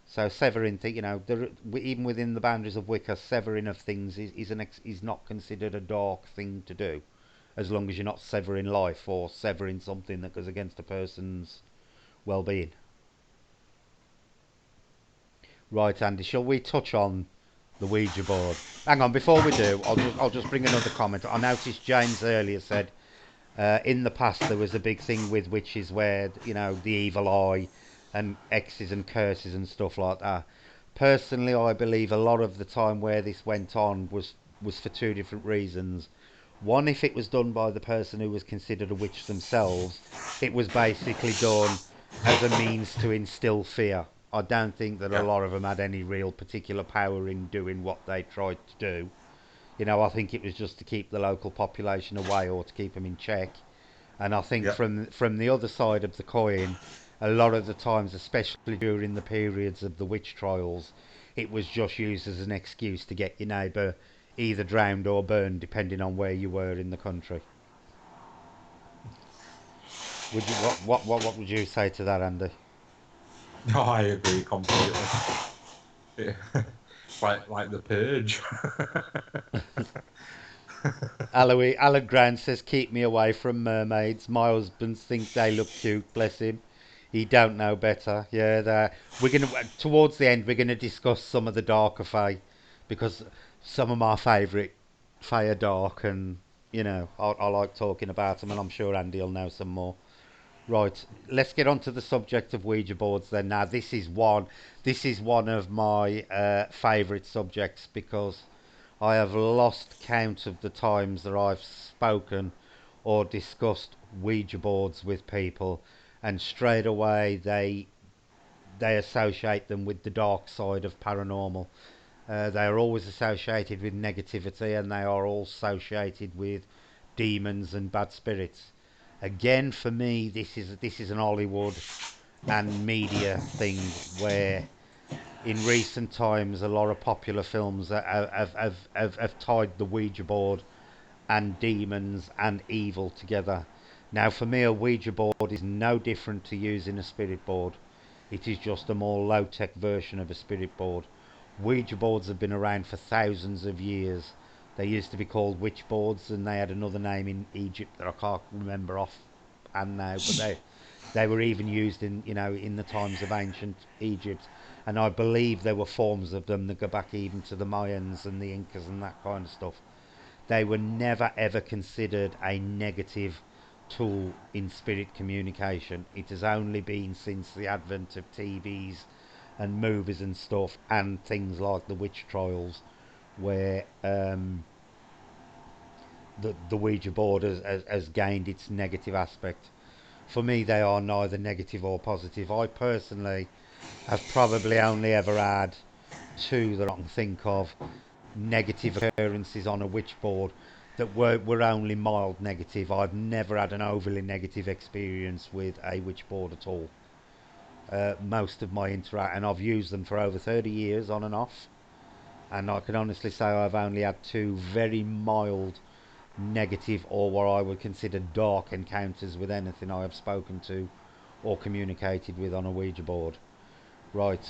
So severing, even within the boundaries of Wicca, severing of things is not considered a dark thing to do, as long as you're not severing life or severing something that goes against a person's well-being. Right, Andy, shall we touch on the Ouija board? Hang on, before we do, I'll just bring another comment. I noticed James earlier said in the past there was a big thing with witches where the evil eye and X's and curses and stuff like that. Personally, I believe a lot of the time where this went on was for two different reasons. One, if it was done by the person who was considered a witch themselves, it was basically done as a means to instill fear. I don't think that a Yeah. lot of them had any real particular power in doing what they tried to do. I think it was just to keep the local population away or to keep them in check. And I think Yeah. from the other side of the coin, A lot of the times, especially during the periods of the witch trials, it was just used as an excuse to get your neighbour either drowned or burned, depending on where you were in the country. Would you what would you say to that, Andy? No, I agree completely. Yeah. Like the purge. Alan Grant says, "Keep me away from mermaids. My husband thinks they look cute. Bless him. He don't know better." Yeah, we're gonna towards the end. We're gonna discuss some of the darker fae because some of my favourite fae are dark, and I like talking about them, and I'm sure Andy will know some more. Right, let's get on to the subject of Ouija boards then. Now, this is one of my favourite subjects because I have lost count of the times that I've spoken or discussed Ouija boards with people, and straight away they associate them with the dark side of paranormal. They are always associated with negativity, and they are all associated with demons and bad spirits. Again, for me, this is an Hollywood and media thing where in recent times a lot of popular films have tied the Ouija board and demons and evil together. Now, for me, a Ouija board is no different to using a spirit board. It is just a more low tech version of a spirit board. Ouija boards have been around for thousands of years. They used to be called witch boards, and they had another name in Egypt that I can't remember off and now, but they were even used in the times of ancient Egypt, and I believe there were forms of them that go back even to the Mayans and the Incas and that kind of stuff. They were never ever considered a negative tool in spirit communication. It has only been since the advent of TVs and movies and stuff and things like the witch trials where the Ouija board has gained its negative aspect. For me, they are neither negative or positive. I personally have probably only ever had two that I can think of negative occurrences on a witch board that were only mild negative. I've never had an overly negative experience with a witch board at all. Most of my interact, and I've used them for over 30 years on and off, and I can honestly say I've only had two very mild negative or what I would consider dark encounters with anything I have spoken to or communicated with on a Ouija board. Right,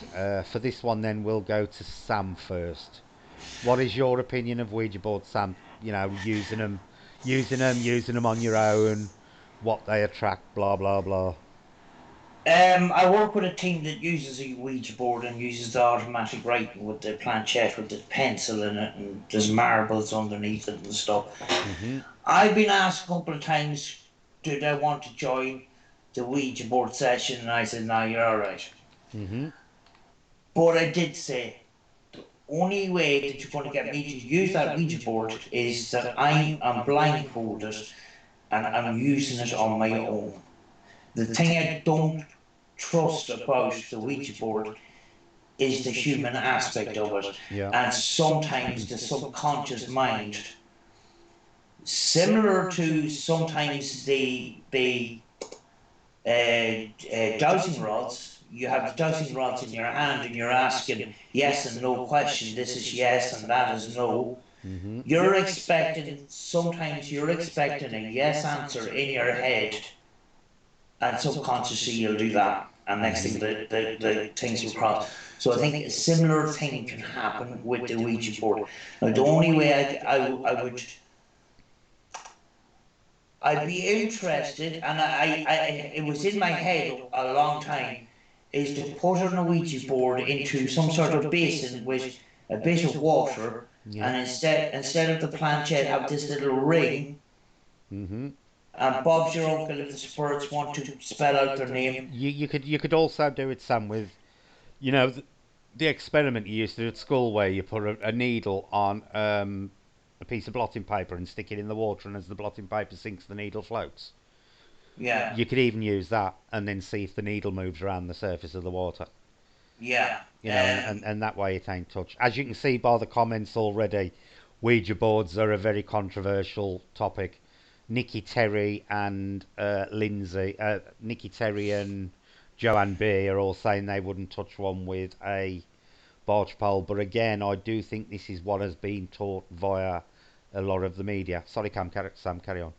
for this one then we'll go to Sam first. What is your opinion of Ouija boards, Sam? Using them on your own, what they attract, blah blah blah. I work with a team that uses a Ouija board and uses the automatic writing with the planchette with the pencil in it, and there's marbles underneath it and stuff. Mhm. I've been asked a couple of times, did I want to join the Ouija board session, and I said, no, you're all right. Mhm. But I did say, only way that you're going to get me to use that Ouija board is that I am blindfolded and I'm using it on my own. The thing I don't trust about the Ouija board is the human aspect of it, Yeah. and sometimes the subconscious mind, similar to sometimes the dowsing rods. You have the dowsing rods in your hand and you're asking yes and no question. This is yes and that is no. Mhm. Sometimes you're expecting a yes answer in your head, and subconsciously you'll do that. And next thing, the things will cross. So I think a similar thing can happen with the Ouija board. Now, the only way I'd be interested, and it was in my head a long time, is to put an Ouija board into some sort of basin with a bit of water, Yeah. and instead of the planchette, have this little ring. Mhm. And Bob's your uncle if the spirits want to spell out their name. You could also do it, Sam, with you know the experiment you used to do at school where you put a needle on a piece of blotting paper and stick it in the water, and as the blotting paper sinks, the needle floats. Yeah, You could even use that and then see if the needle moves around the surface of the water. yeah. And that way it ain't touched. As you can see by the comments already, Ouija boards are a very controversial topic. Nikki Terry and Joanne B are all saying they wouldn't touch one with a barge pole. But again, I do think this is what has been taught via a lot of the media. Sorry, Sam, carry on.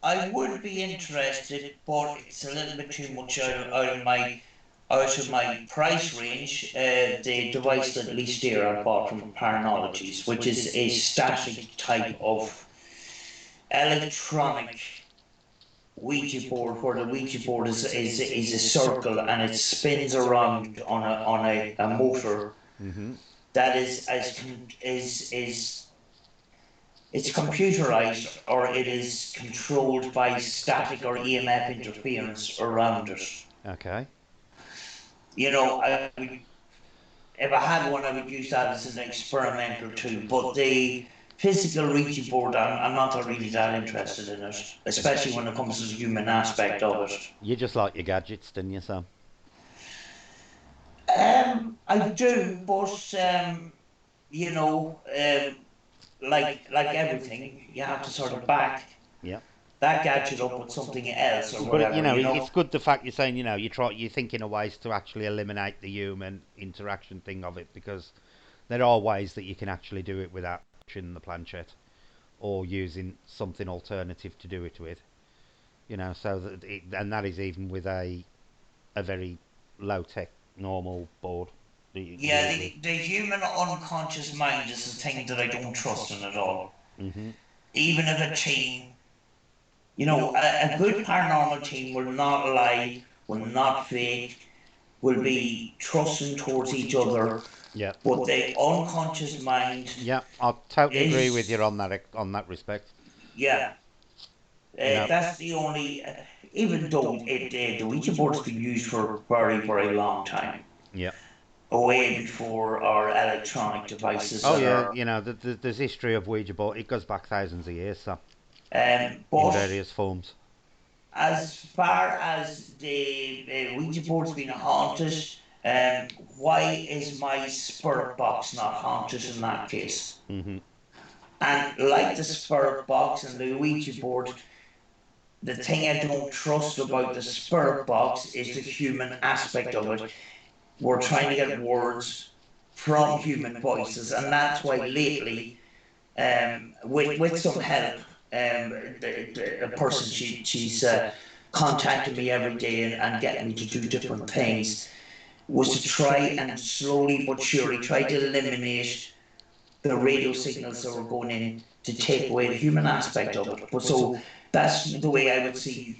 I would be interested, but it's a little bit too much out of my price range. The device that least dear I bought from Paranologies, which is a static type of electronic Ouija board, where the Ouija board is a circle and it spins around on a motor Hmm. that is it's computerized, or it is controlled by static or EMF interference around it. Okay. You know, if I had one, I would use that as an experimental tool. But the physical Ouija board, I'm not really that interested in it, especially when it comes to the human aspect of it. You just like your gadgets, didn't you, Sam? I do, but you know, like everything, you have to sort of back Yeah. that gadget up with something else or But whatever. You it's know. good the fact you're saying you're thinking of ways to actually eliminate the human interaction thing of it, because there are ways that you can actually do it without touching the planchette or using something alternative to do it with. So and that is even with a very low tech normal board that you can do Yeah, it with. the human unconscious mind is the thing that I don't trust in at all. Hmm. Even if a team, a good paranormal team will not lie, will not fake, will be trusting towards each other. Yeah. But the unconscious mind Yeah, I totally agree with you is, on that respect. yeah, You know. that's the only. Even though the Ouija board's been used for a very, very long time, Yeah. way before our electronic devices Oh that yeah, are. there's history of Ouija board. It goes back thousands of years, so in But various forms. as far as the Ouija board's been haunted, um, why is my spirit box not haunted in that case? Hmm. And like the spirit box and the Ouija board, the thing I don't trust about the spirit box is the human aspect of it. We're trying to get words from human voices, and that's why lately, with some help, a person she's contacting me every day and getting me to do different things, was to try and slowly but surely try to eliminate the radio signals that were going in to take away the human aspect of it. But so that's the way I would see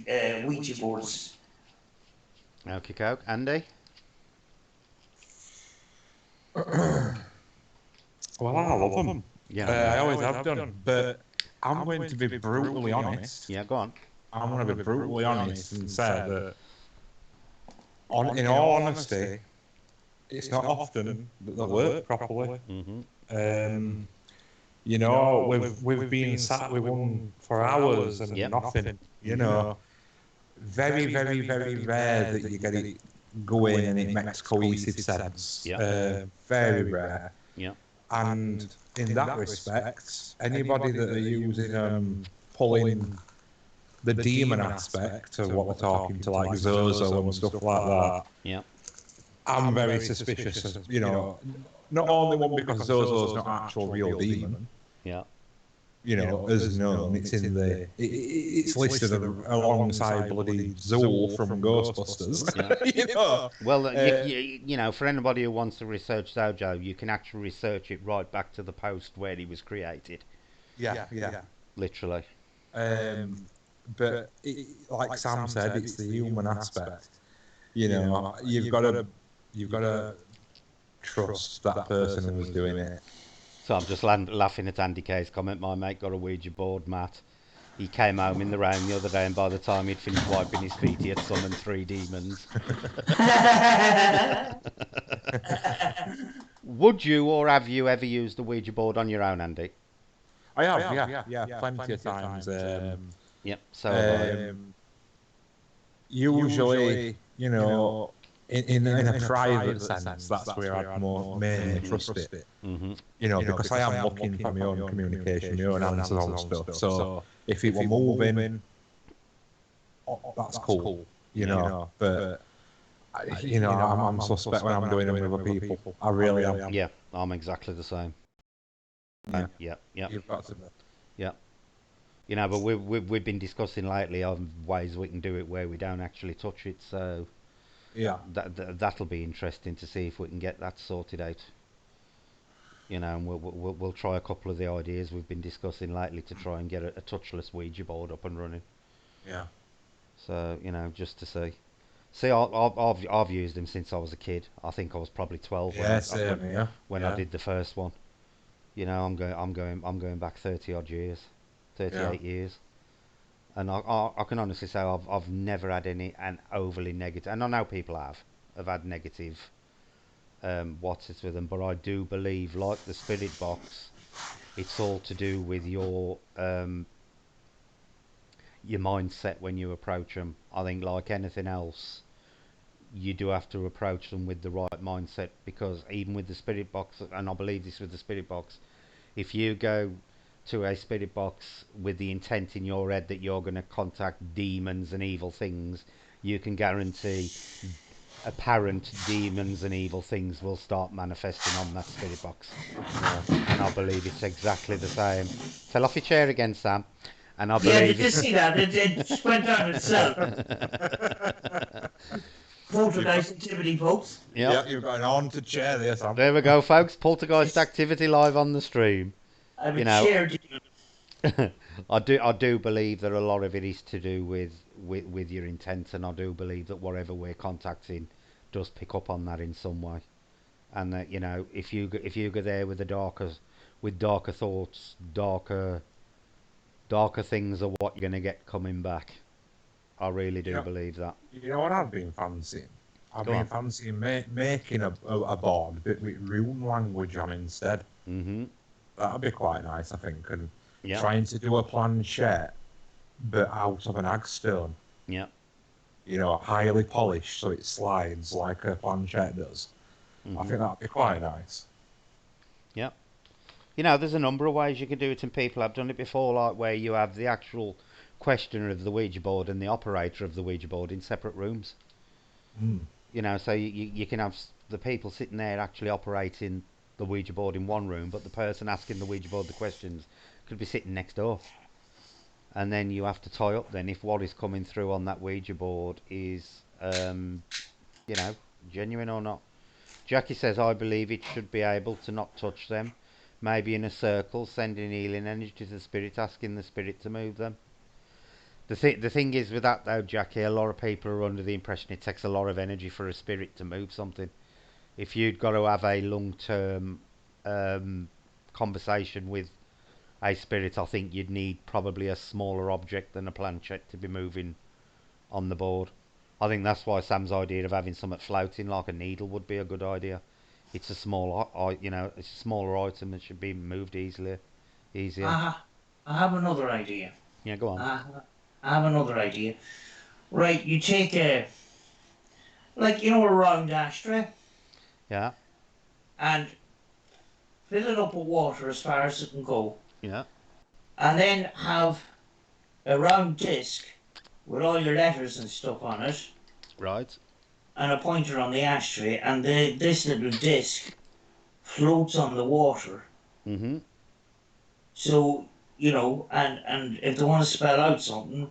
Ouija boards. Okay, Coke. Andy? Well, I love them. Yeah, I always have done. But I'm going to be brutally honest. yeah, go on. I'm going to be brutally honest and say that, in all honesty, it's not often that they work properly. Hmm. We've been sat with one for hours and Yep. nothing. Very, very, very rare that you get it going and it makes cohesive sense. Yeah. Very rare. Yeah. And in that respect, anybody that are using pulling the demon aspect of what we're talking to, like Zozo and stuff like that, Yeah. I'm very suspicious of, not only one because Zozo's not actual real demon, Yeah. as known, it's in it's listed alongside bloody Zool from Ghostbusters. Yeah. Well, for anybody who wants to research Zojo, you can actually research it right back to the post where he was created. Yeah. Literally. But like Sam said, it's the human aspect. You've got to trust that person who was doing it. So I'm just laughing at Andy K's comment. My mate got a Ouija board, Matt. He came home in the rain the other day, and by the time he'd finished wiping his feet, he had summoned 3 demons. Would you or have you ever used the Ouija board on your own, Andy? I have, yeah, plenty of times. Yep, so have Usually, in a private sense, that's where I'd mainly trust it. Mm-hmm. Because I am looking for my own communication, my own answers on stuff. So if it were moving, that's cool. you know. But I'm suspect when I'm doing them with other people. I really am. Yeah, I'm exactly the same. Yeah, Yeah. you've got to. Yeah. You know, but we've been discussing lately on ways we can do it where we don't actually touch it. So Yeah, that'll be interesting to see if we can get that sorted out. You know, and we'll try a couple of the ideas we've been discussing lately to try and get a touchless Ouija board up and running. yeah, So you know, just to see. See, I've used them since I was a kid. I think I was probably 12 yeah. Same, yeah, when I yeah, did the first one. You know, I'm going back 30 odd years, yeah. 38 years, and I can honestly say I've never had an overly negative, and I know people have had negative what's it with them, but I do believe, like the spirit box, it's all to do with your mindset when you approach them. I think like anything else, you do have to approach them with the right mindset, because even with the spirit box, and I believe this with the spirit box, if you go to a spirit box with the intent in your head that you're going to contact demons and evil things, you can guarantee apparent demons and evil things will start manifesting on that spirit box. Yeah. And I believe it's exactly the same. Fell off your chair again, Sam. And I Yeah, did believe you it's. see that? It just went down itself. You've got, Poltergeist activity, folks. Yep. yeah, you've got an haunted chair there, Sam. There we go, folks. Poltergeist activity live on the stream. I have a You know, chair. I do believe that a lot of it is to do with your intent, and I do believe that whatever we're contacting does pick up on that in some way. And that, you know, if you go there with darker thoughts, darker things are what you're gonna get coming back. I really You do know, believe that. you know what I've been fancying? I've Go been on. fancying making a board but with rune language on instead. Mhm. That'd be quite nice, I think. And Yeah. trying to do a planchette but out of an agstone. Yeah. Highly polished so it slides like a planchette does. I Mhm. think that'd be quite nice. Yeah. You know, there's a number of ways you can do it, and people have done it before, like where you have the actual questioner of the Ouija board and the operator of the Ouija board in separate rooms. Mm. You know, so you can have the people sitting there actually operating the Ouija board in one room, but the person asking the Ouija board the questions could be sitting next door. And then you have to tie up then if what is coming through on that Ouija board is, you know, genuine or not. Jackie says, I believe it should be able to not touch them. Maybe in a circle, sending healing energy to the spirit, asking the spirit to move them. The thing is with that though, Jackie, a lot of people are under the impression it takes a lot of energy for a spirit to move something. If you'd got to have a long term um, conversation with a spirit, I think you'd need probably a smaller object than a planchette to be moving on the board. I think that's why Sam's idea of having something floating like a needle would be a good idea. It's a it's a smaller item that should be moved easier. I, I have another idea. Yeah, go on. I, I have another idea. Right, you take a round ashtray Yeah, and fill it up with water as far as it can go, yeah, and then have a round disc with all your letters and stuff on it, right. and a pointer on the ashtray, and this little disc floats on the water. Mhm. So, and if they want to spell out something,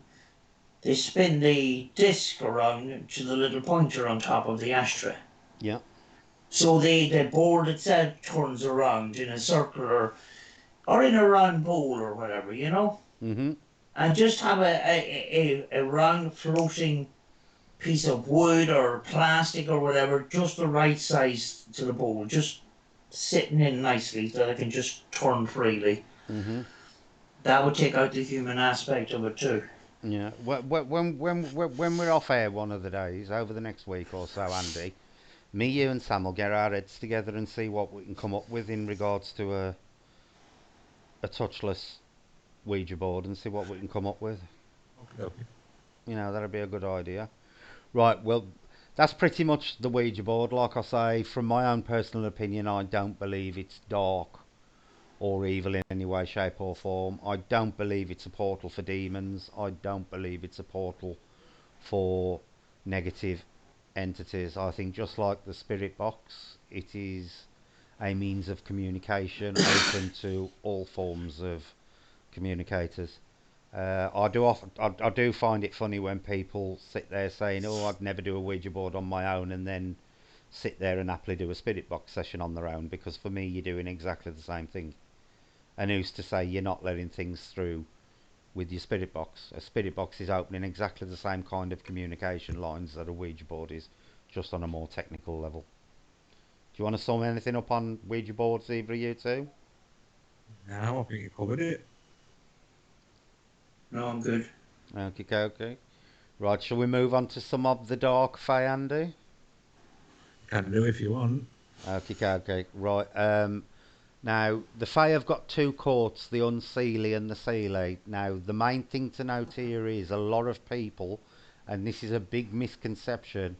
they spin the disc around to the little pointer on top of the ashtray. Yeah. So the board itself turns around in a circle or in a round bowl or whatever. Mhm. And just have a round floating piece of wood or plastic or whatever, just the right size to the bowl, just sitting in nicely so that it can just turn freely. Mhm. That would take out the human aspect of it too. Yeah. When we're off air one of the days over the next week or so, Andy, me, you, and Sam will get our heads together and see what we can come up with in regards to a touchless Ouija board and see what we can come up with. Okay, okay. You know, that'd be a good idea. Right, well, that's pretty much the Ouija board. Like I say, from my own personal opinion, I don't believe it's dark or evil in any way, shape, or form. I don't believe it's a portal for demons. I don't believe it's a portal for negative entities. I think just like the spirit box, it is a means of communication open to all forms of communicators. I do find it funny when people sit there saying, "Oh, I'd never do a Ouija board on my own," and then sit there and happily do a spirit box session on their own. Because for me, you're doing exactly the same thing. And who's to say you're not letting things through with your spirit box? A spirit box is opening exactly the same kind of communication lines that a Ouija board is, just on a more technical level. Do you want to sum anything up on Ouija boards, either of you two? No, I think you covered it. No, I'm good. Okay, okay. Right, shall we move on to some of the dark fae, Andy? Can do if you want. Okay, okay. Right. Now, the fae have got two courts, the unseelie and the seelie. Now, the main thing to note here is a lot of people, and this is a big misconception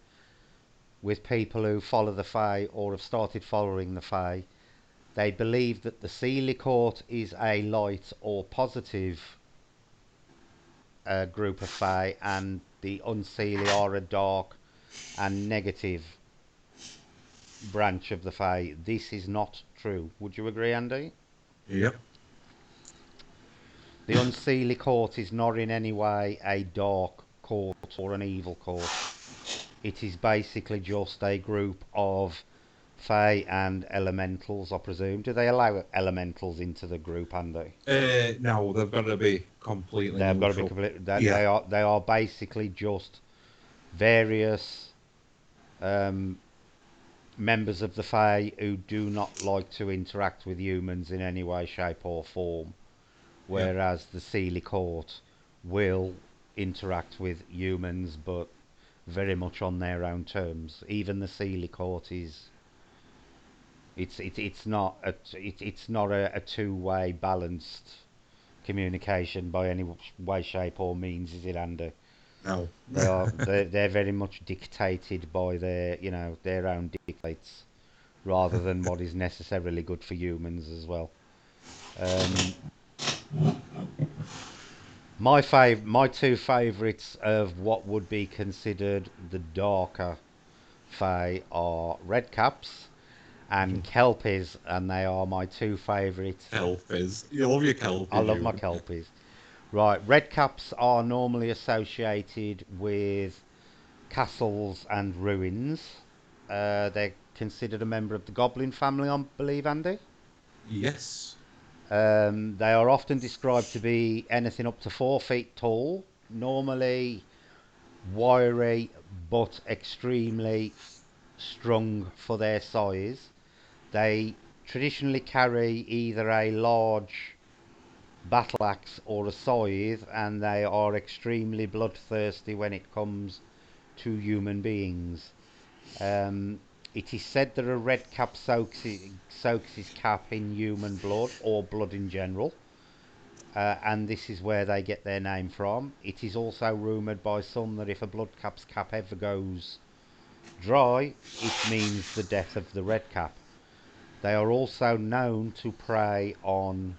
with people who follow the fae or have started following the fae. They believe that the seelie court is a light or positive group of fae, and the unseelie are a dark and negative branch of the fae. This is not true. Would you agree, Andy? Yep. The unseelie court is not in any way a dark court or an evil court. It is basically just a group of fae and elementals, I presume. Do they allow elementals into the group, Andy? No, they've got to be completely They've got to be neutral. complete. Yeah. They are basically just various members of the fae who do not like to interact with humans in any way, shape, or form. Yeah. Whereas the Seelie Court will interact with humans, but very much on their own terms. Even the Seelie Court is it's not a two-way balanced communication by any way, shape, or means, is it, Andy? No. They're very much dictated by their own dictates rather than what is necessarily good for humans as well. Um, my two favourites of what would be considered the darker fae are redcaps and kelpies, and they are my two favourite. Kelpies. You love your kelpies. I love my kelpies. Right, redcaps are normally associated with castles and ruins. They're considered a member of the goblin family, I believe, Andy. Yes. They are often described to be anything up to 4 feet tall, normally wiry but extremely strong for their size. They traditionally carry either a large battle axe or a scythe, and they are extremely bloodthirsty when it comes to human beings. Um, it is said that a red cap soaks his cap in human blood or blood in general, and this is where they get their name from. It is also rumoured by some that if a blood cap's cap ever goes dry, it means the death of the red cap. They are also known to prey on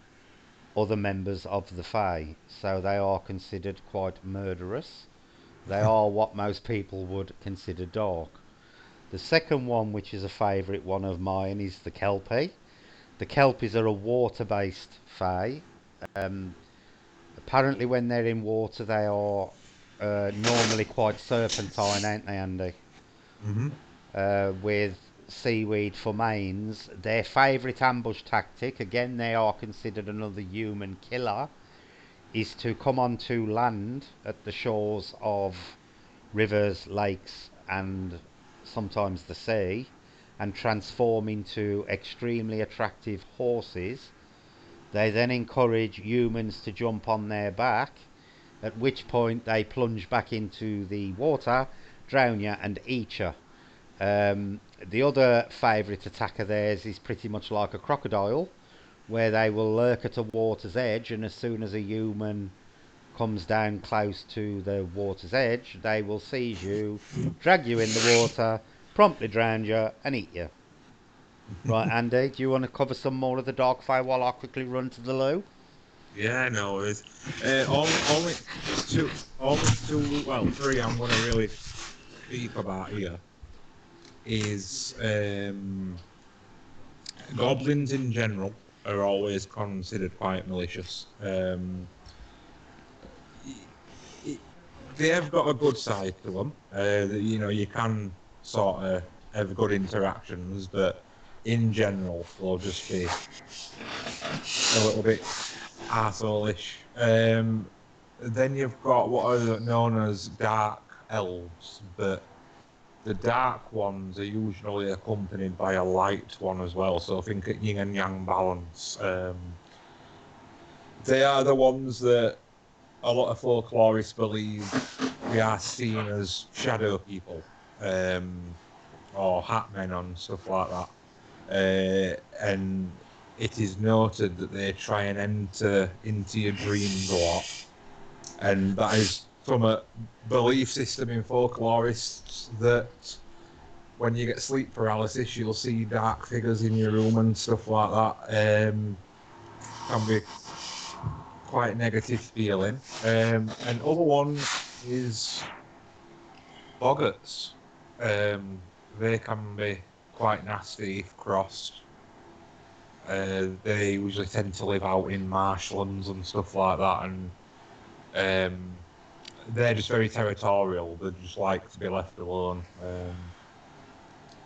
other members of the Fae, so they are considered quite murderous. They are what most people would consider dark. The second one, which is a favourite one of mine, is the Kelpie. The Kelpies are a water-based Fae. Um, Apparently, when they're in water, they are normally quite serpentine, ain't they, Andy? Mm-hmm. With seaweed for mains. Their favourite ambush tactic, again, they are considered another human killer, is to come onto land at the shores of rivers, lakes, and sometimes the sea, and transform into extremely attractive horses. They then encourage humans to jump on their back, at which point they plunge back into the water, drown you, and eat you. The other favourite attack of theirs is pretty much like a crocodile, where they will lurk at a water's edge, and as soon as a human comes down close to the water's edge, they will seize you, drag you in the water, promptly drown you, and eat you. Right, Andy, do you want to cover some more of the dark fire while I quickly run to the loo? Yeah, no, it's only two, well, three. I'm gonna really speak about here is goblins in general are always considered quite malicious. They have got a good side to them. You know, you can sort of have good interactions, but in general, they'll just be a little bit arsehole-ish. Then you've got what are known as dark elves, but the dark ones are usually accompanied by a light one as well. So think yin and yang balance. They are the ones that a lot of folklorists believe we are seen as shadow people, or hat men and stuff like that. And it is noted that they try and enter into your dreams a lot. And that is from a belief system in folklorists that when you get sleep paralysis, you'll see dark figures in your room and stuff like that. Can be quite negative feeling. And other one is boggarts. They can be quite nasty if crossed. They usually tend to live out in marshlands and stuff like that, and they're just very territorial. They just like to be left alone.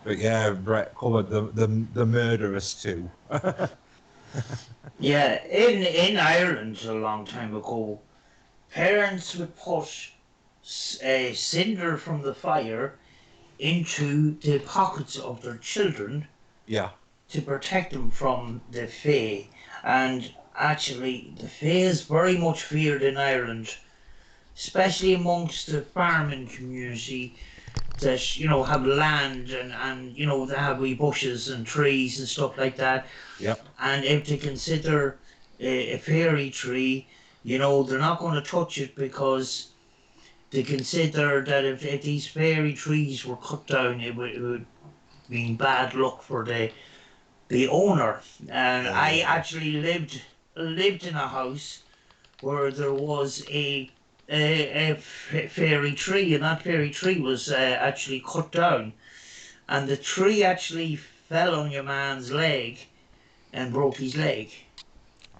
But yeah, Brett covered the murderers too. Yeah, in Ireland a long time ago, parents would put a cinder from the fire into the pockets of their children Yeah. to protect them from the Fae. And actually, the Fae is very much feared in Ireland, especially amongst the farming community that, you know, have land and you know, they have wee bushes and trees and stuff like that. Yep. And if they consider a fairy tree, you know, they're not going to touch it because they consider that if these fairy trees were cut down, it would mean bad luck for the owner. And I actually lived in a house where there was a fairy tree, and that fairy tree was actually cut down, and the tree actually fell on your man's leg and broke his leg.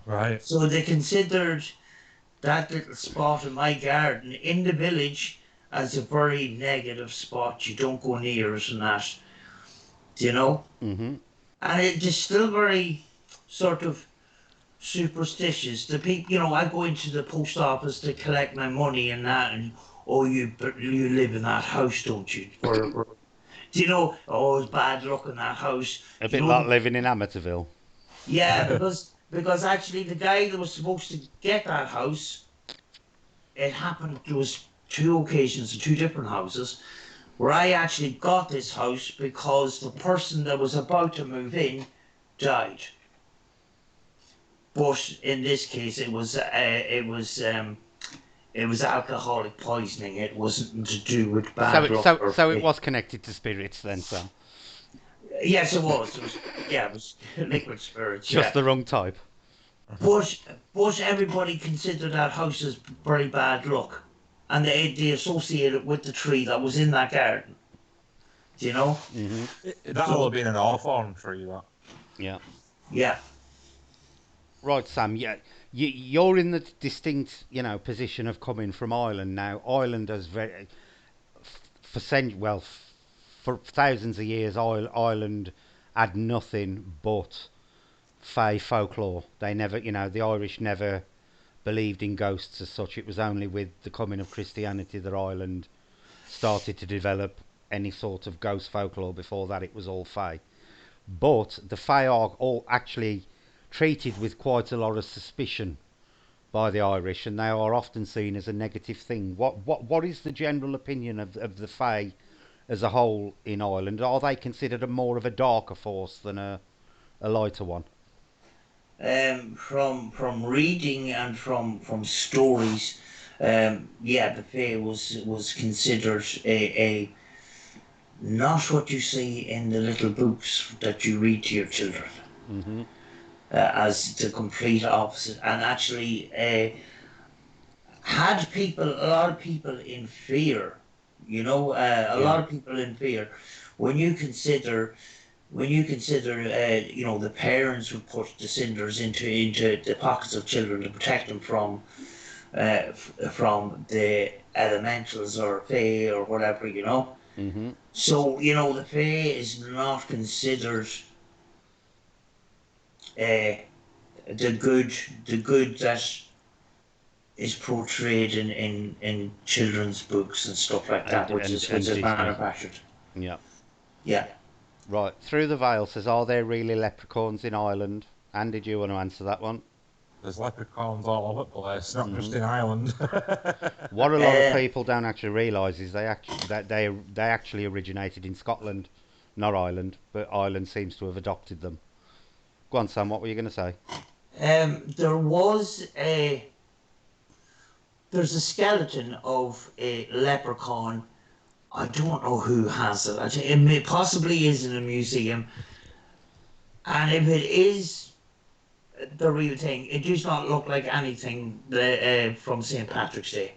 Right. So they considered that little spot in my garden in the village as a very negative spot. You don't go near it and that, you know? Mm-hmm. And it is still very sort of superstitious. The people, you know, I go into the post office to collect my money and that, and oh, you live in that house, don't you? Do you know? Oh, it's bad luck in that house. A You bit know, like living in Amateurville. yeah, because actually the guy that was supposed to get that house, it happened. There was two occasions in two different houses where I actually got this house because the person that was about to move in died. But in this case, it was alcoholic poisoning. It wasn't to do with bad luck. So it was connected to spirits then, so Yes, it was. It was liquid spirits. just Yeah. the wrong type. But everybody considered that house as very bad luck, and they associate it with the tree that was in that garden. Do you know? Mm-hmm. That'll have been an hawthorn tree, that. Yeah. Yeah. Right, Sam. Yeah, you're in the distinct, position of coming from Ireland now. Ireland has for thousands of years, Ireland had nothing but Fey folklore. They never, the Irish never believed in ghosts as such. It was only with the coming of Christianity that Ireland started to develop any sort of ghost folklore. Before that, it was all Fey. But the Fey are all actually treated with quite a lot of suspicion by the Irish, and they are often seen as a negative thing. What is the general opinion of the Fey as a whole in Ireland? Are they considered more of a darker force than a lighter one? From reading and from stories, yeah, the Fae was considered a not what you see in the little books that you read to your children. Mm-hmm. As the complete opposite, and actually had a lot of people in fear You know, a Yeah. lot of people in fear. When you consider, you know, the parents who put the cinders into the pockets of children to protect them from the elementals or fae or whatever, you know. Mhm. So you know, the fae is not considered uh, the good, the good that is portrayed in children's books and stuff like And that, which and is and Disney. manufactured. Yeah. Yeah. Right. Through the veil says, are there really leprechauns in Ireland? And did you want to answer that one? There's leprechauns all over the place, not just Mhm. in Ireland. What a lot of Uh, people don't actually realise is they actually originated in Scotland, not Ireland, but Ireland seems to have adopted them. Go on, Sam. What were you going to say? there was a there's a skeleton of a leprechaun. I don't know who has it. I think possibly is in a museum. And if it is the real thing, it does not look like anything from St. Patrick's Day.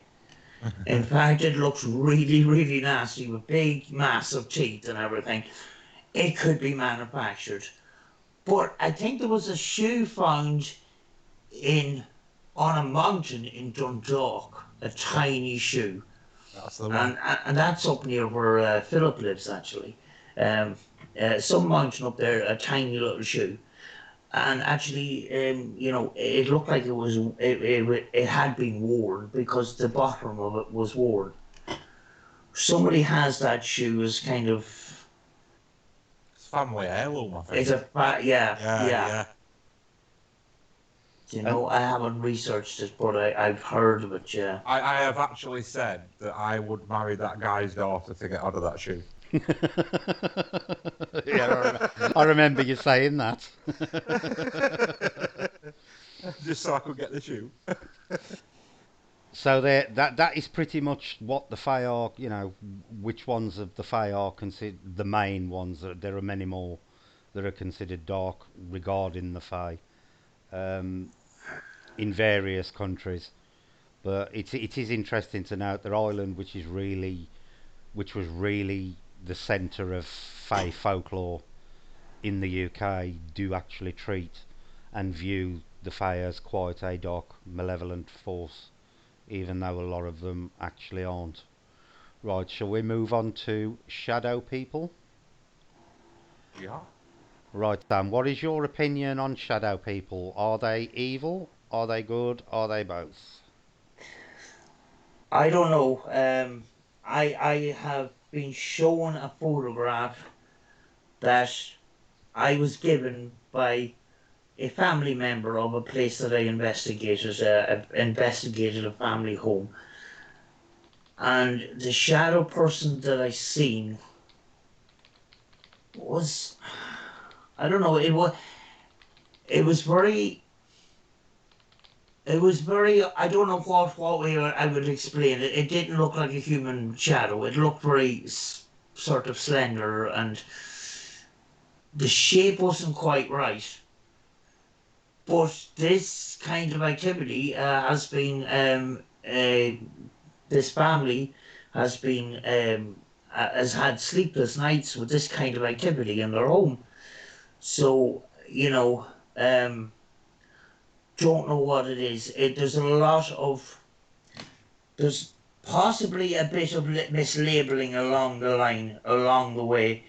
In fact, it looks really, really nasty with big, massive teeth and everything. It could be manufactured. But I think there was a shoe found in on a mountain in Dundalk, a tiny shoe. That's the one. And that's up near where Philip lives, actually. Um, some mountain up there, a tiny little shoe. And actually, you know, it looked like it had been worn because the bottom of it was worn. Somebody has that shoe as kind of It's family heirloom, I it's think. yeah, Yeah, yeah. yeah. You And know, I haven't researched it, but I've heard of it. Yeah. I have actually said that I would marry that guy's daughter to get out of that shoe. yeah, I remember you saying that. Just so I could get the shoe. So that is pretty much what the Fae are. You know, which ones of the Fae are considered the main ones. There are many more that are considered dark regarding the Fae um, in various countries. But it is interesting to note that Ireland, which was really the centre of Fae folklore in the UK, do actually treat and view the Fae as quite a dark, malevolent force, even though a lot of them actually aren't. Right, shall we move on to shadow people? Yeah. Right, Dan, what is your opinion on shadow people? Are they evil? Are they good? Are they both? I don't know. I have been shown a photograph that I was given by a family member of a place that I investigated. Investigated a family home, and the shadow person that I seen was, I don't know. It was very. It was very. I don't know what way I would explain it. It didn't look like a human shadow. It looked very sort of slender, and the shape wasn't quite right. But this kind of activity has been this family has been has had sleepless nights with this kind of activity in their home. So you know, don't know what it is. There's a lot of there's possibly a bit of mislabeling along the line, along the way.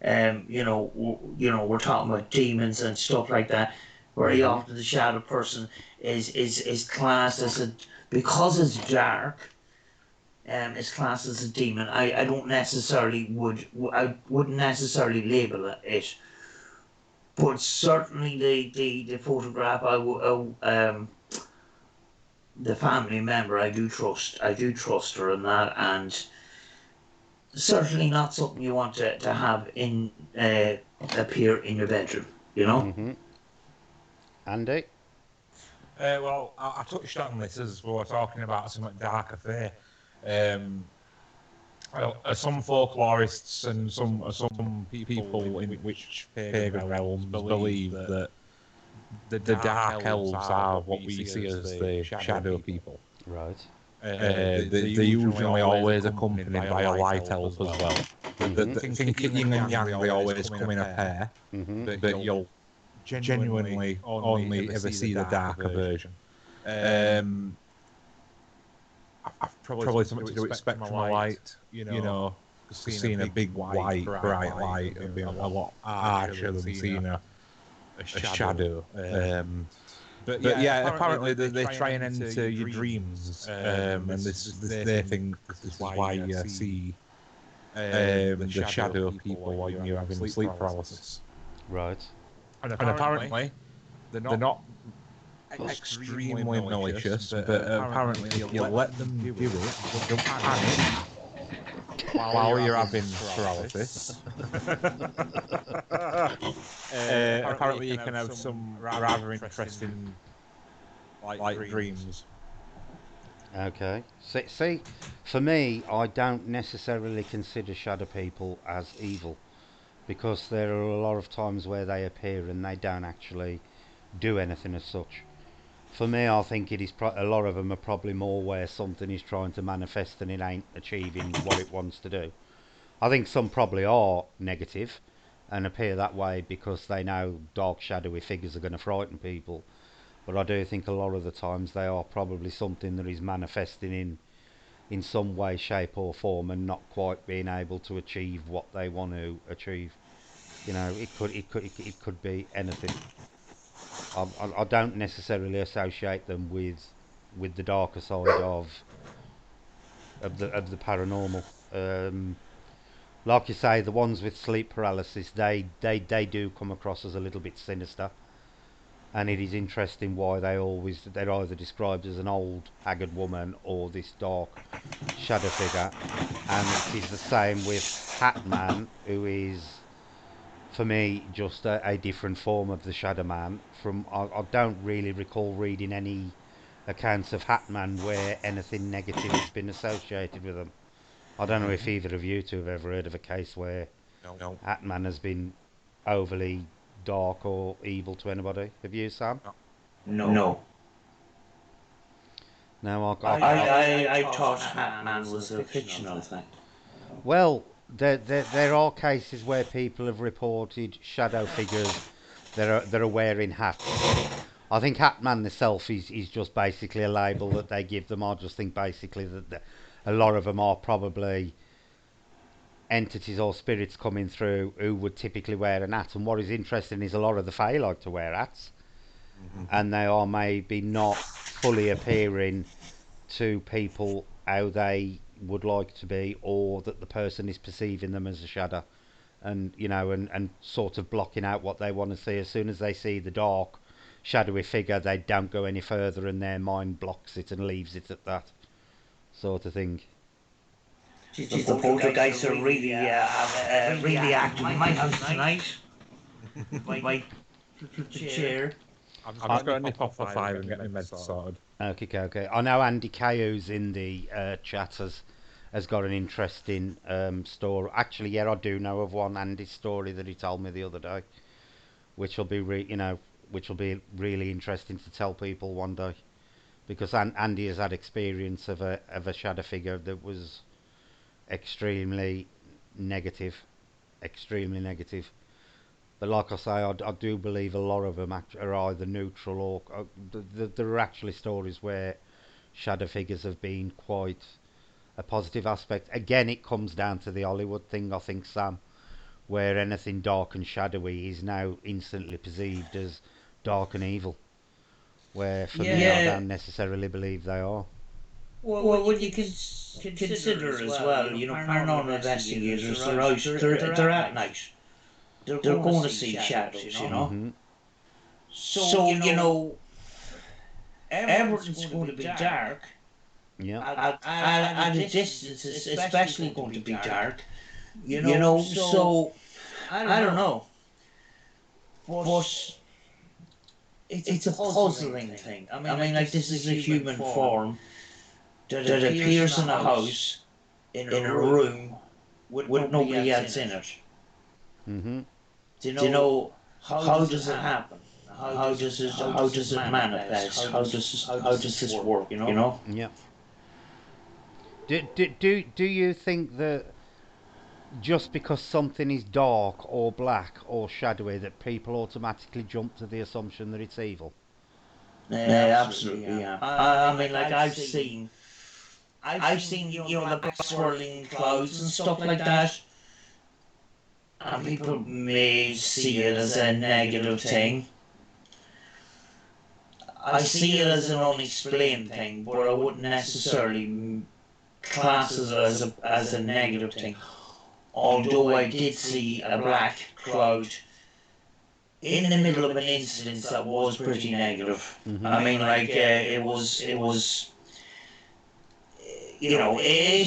You know, we're talking about demons and stuff like that. Very Mm-hmm. often, the shadow person is classed as a because it's dark. Is classed as a demon. I don't necessarily I wouldn't necessarily label it, but certainly the photograph the family member I do trust her in that, and certainly not something you want to have in appear in your bedroom, you know. Mm-hmm. Andy? Well, I touched on this as we were talking about something darker fair. Some folklorists and some people in which pagan realms believe that the dark elves are what we see as the shadow people. Right. They're usually always accompanied by a light elf as well. Think yin and yang, they always come in a pair, but you'll genuinely only ever see the darker version. Probably something to expect from a light, seeing a big white bright light would be a lot harsher than seeing a shadow. But yeah, apparently they try and enter your dreams, and they think this is why you see the shadow people when you're having sleep paralysis. Right. And apparently they're not extremely malicious, but apparently if you let them do it, don't panic while you're having paralysis. Apparently you can have some rather interesting like dreams. Okay. See, for me, I don't necessarily consider shadow people as evil, because there are a lot of times where they appear and they don't actually do anything as such. For me, I think it is a lot of them are probably more where something is trying to manifest and it ain't achieving what it wants to do. I think some probably are negative and appear that way because they know dark, shadowy figures are going to frighten people. But I do think a lot of the times they are probably something that is manifesting in some way, shape, or form and not quite being able to achieve what they want to achieve. It could be anything. I don't necessarily associate them with the darker side of the paranormal. Like you say, the ones with sleep paralysis, they do come across as a little bit sinister, and it is interesting why they're either described as an old haggard woman or this dark shadow figure, and it is the same with Hat Man, who is for me just a different form of the Shadow Man. I don't really recall reading any accounts of Hat Man where anything negative has been associated with them. I don't know if either of you two have ever heard of a case where No. Hat Man has been overly dark or evil to anybody. Have you, Sam? No. No, I thought Hat-Man was a fictional thing. well, there are cases where people have reported shadow figures that are wearing hats. I think Hatman itself is just basically a label that they give them. I just think basically that a lot of them are probably entities or spirits coming through who would typically wear an hat. And what is interesting is a lot of the Fae like to wear hats, and they are maybe not fully appearing to people how they would like to be, or that the person is perceiving them as a shadow, and sort of blocking out what they want to see. As soon as they see the dark shadowy figure, they don't go any further, and their mind blocks it and leaves it at that sort of thing. Geez, the poltergeists are really active in my house tonight. My chair. I'm just going to nip off the fire and get my meds sorted. Okay. I know Andy K, who's in the chat, has got an interesting story. Actually, yeah, I do know of one Andy's story that he told me the other day, which will be which will be really interesting to tell people one day, because Andy has had experience of a shadow figure that was extremely negative, extremely negative. But like I say, I do believe a lot of them are either neutral or there are actually stories where shadow figures have been quite a positive aspect. Again, it comes down to the Hollywood thing, I think, Sam, where anything dark and shadowy is now instantly perceived as dark and evil. Where for me, I don't necessarily believe they are. Well, when you consider as well, paranormal investigators, they're at night. They're going to see shadows. So, everything's going to be dark. Yeah. At a distance, it's especially going to be dark. So, I don't know. But it's a puzzling thing. I mean, like, this is a human form that appears in a house, in a room, with nobody else in it. Mm-hmm. Do you know how does it happen? How does it manifest? How does this work? Yeah. Do you think that just because something is dark or black or shadowy that people automatically jump to the assumption that it's evil? Yeah, absolutely, yeah. I mean, like I've seen, the black swirling clouds and stuff like that, and people may see it as a negative thing. I see it as an unexplained thing, but I wouldn't necessarily class it as a negative thing. Although I did see a black cloud in the middle of an incident that was pretty negative. I mean, like it was, it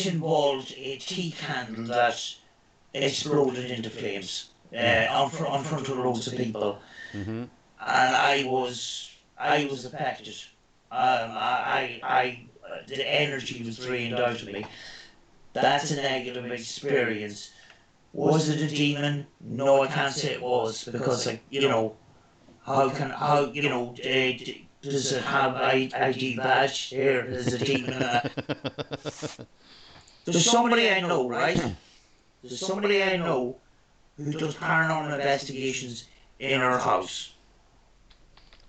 involved a tea candle that exploded into flames on front of loads of people, Mm-hmm. and I was affected. The energy was drained out of me. That's a negative experience. Was it a demon? No, I can't say it was, because, like, does it have ID badge? Here, there's a demon. There's somebody I know, right? There's somebody I know who does paranormal investigations in her house.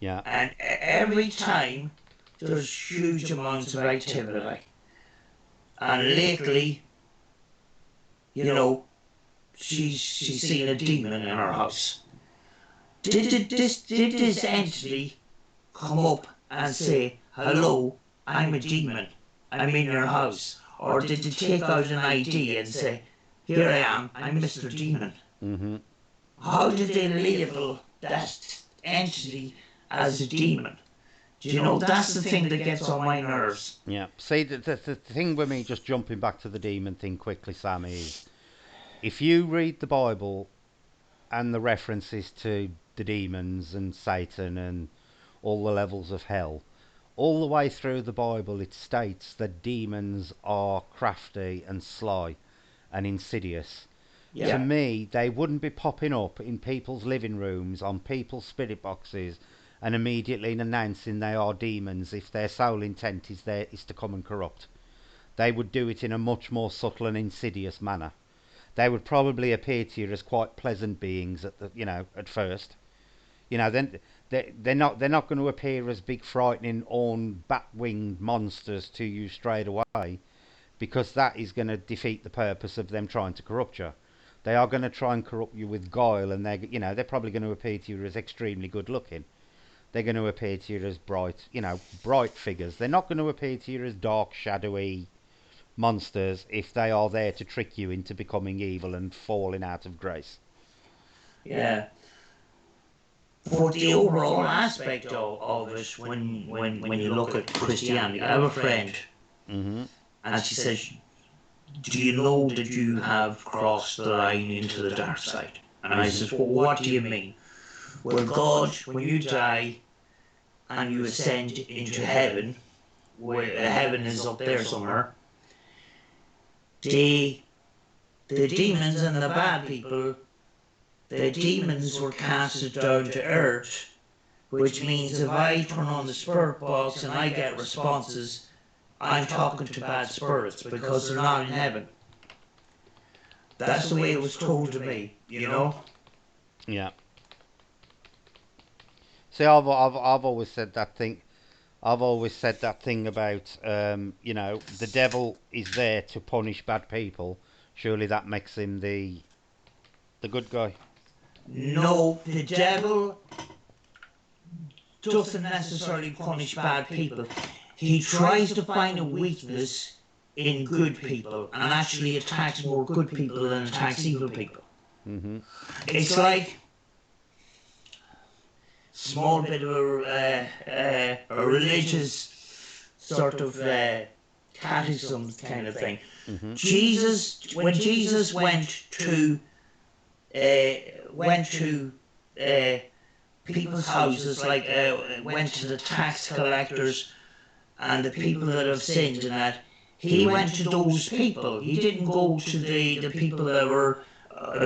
Yeah. And every time there's huge amounts of activity. And lately, she's seen a demon in her house. Did this entity come up and say, "Hello, I'm a demon. I'm in your house"? Or did it take out an ID and say, "Here I am, I'm Mr. Demon"? Mm-hmm. How did they label that entity as a demon? That's the thing that gets on my nerves. Yeah. See, the thing with me, just jumping back to the demon thing quickly, Sam, is if you read the Bible and the references to the demons and Satan and all the levels of hell, all the way through the Bible it states that demons are crafty and sly and insidious. Yeah. To me, they wouldn't be popping up in people's living rooms, on people's spirit boxes, and immediately announcing they are demons if their sole intent is to come and corrupt. They would do it in a much more subtle and insidious manner. They would probably appear to you as quite pleasant beings at first. Then they're not going to appear as big, frightening, horned, bat-winged monsters to you straight away, because that is going to defeat the purpose of them trying to corrupt you. They are going to try and corrupt you with guile, and they're probably going to appear to you as extremely good looking. They're going to appear to you as bright figures. They're not going to appear to you as dark, shadowy monsters if they are there to trick you into becoming evil and falling out of grace. Yeah. But the overall aspect of it, when you look at Christianity, I have a friend, Mm-hmm. and she says, "Do you know that you have crossed the line into the dark side?" And I says, "Well, what do you mean?" "Well, God, when you die and you ascend into heaven, where heaven is up there somewhere, the demons and the bad people, the demons were casted down to earth, which means if I turn on the spirit box and I get responses, I'm talking to bad spirits because they're not in heaven." That's the way it was told to me, Yeah. See, I've always said that thing. I've always said that thing about the devil is there to punish bad people. Surely that makes him the good guy. No, the devil doesn't necessarily punish bad people. He tries to find a weakness in good people and actually attacks more good people than attacks evil people. Mm-hmm. It's like small bit of a religious sort of catechism kind of thing. Mm-hmm. When Jesus went to people's houses, like went to the tax collectors and the people that have sinned and that, he went to those people. He didn't go to the people that were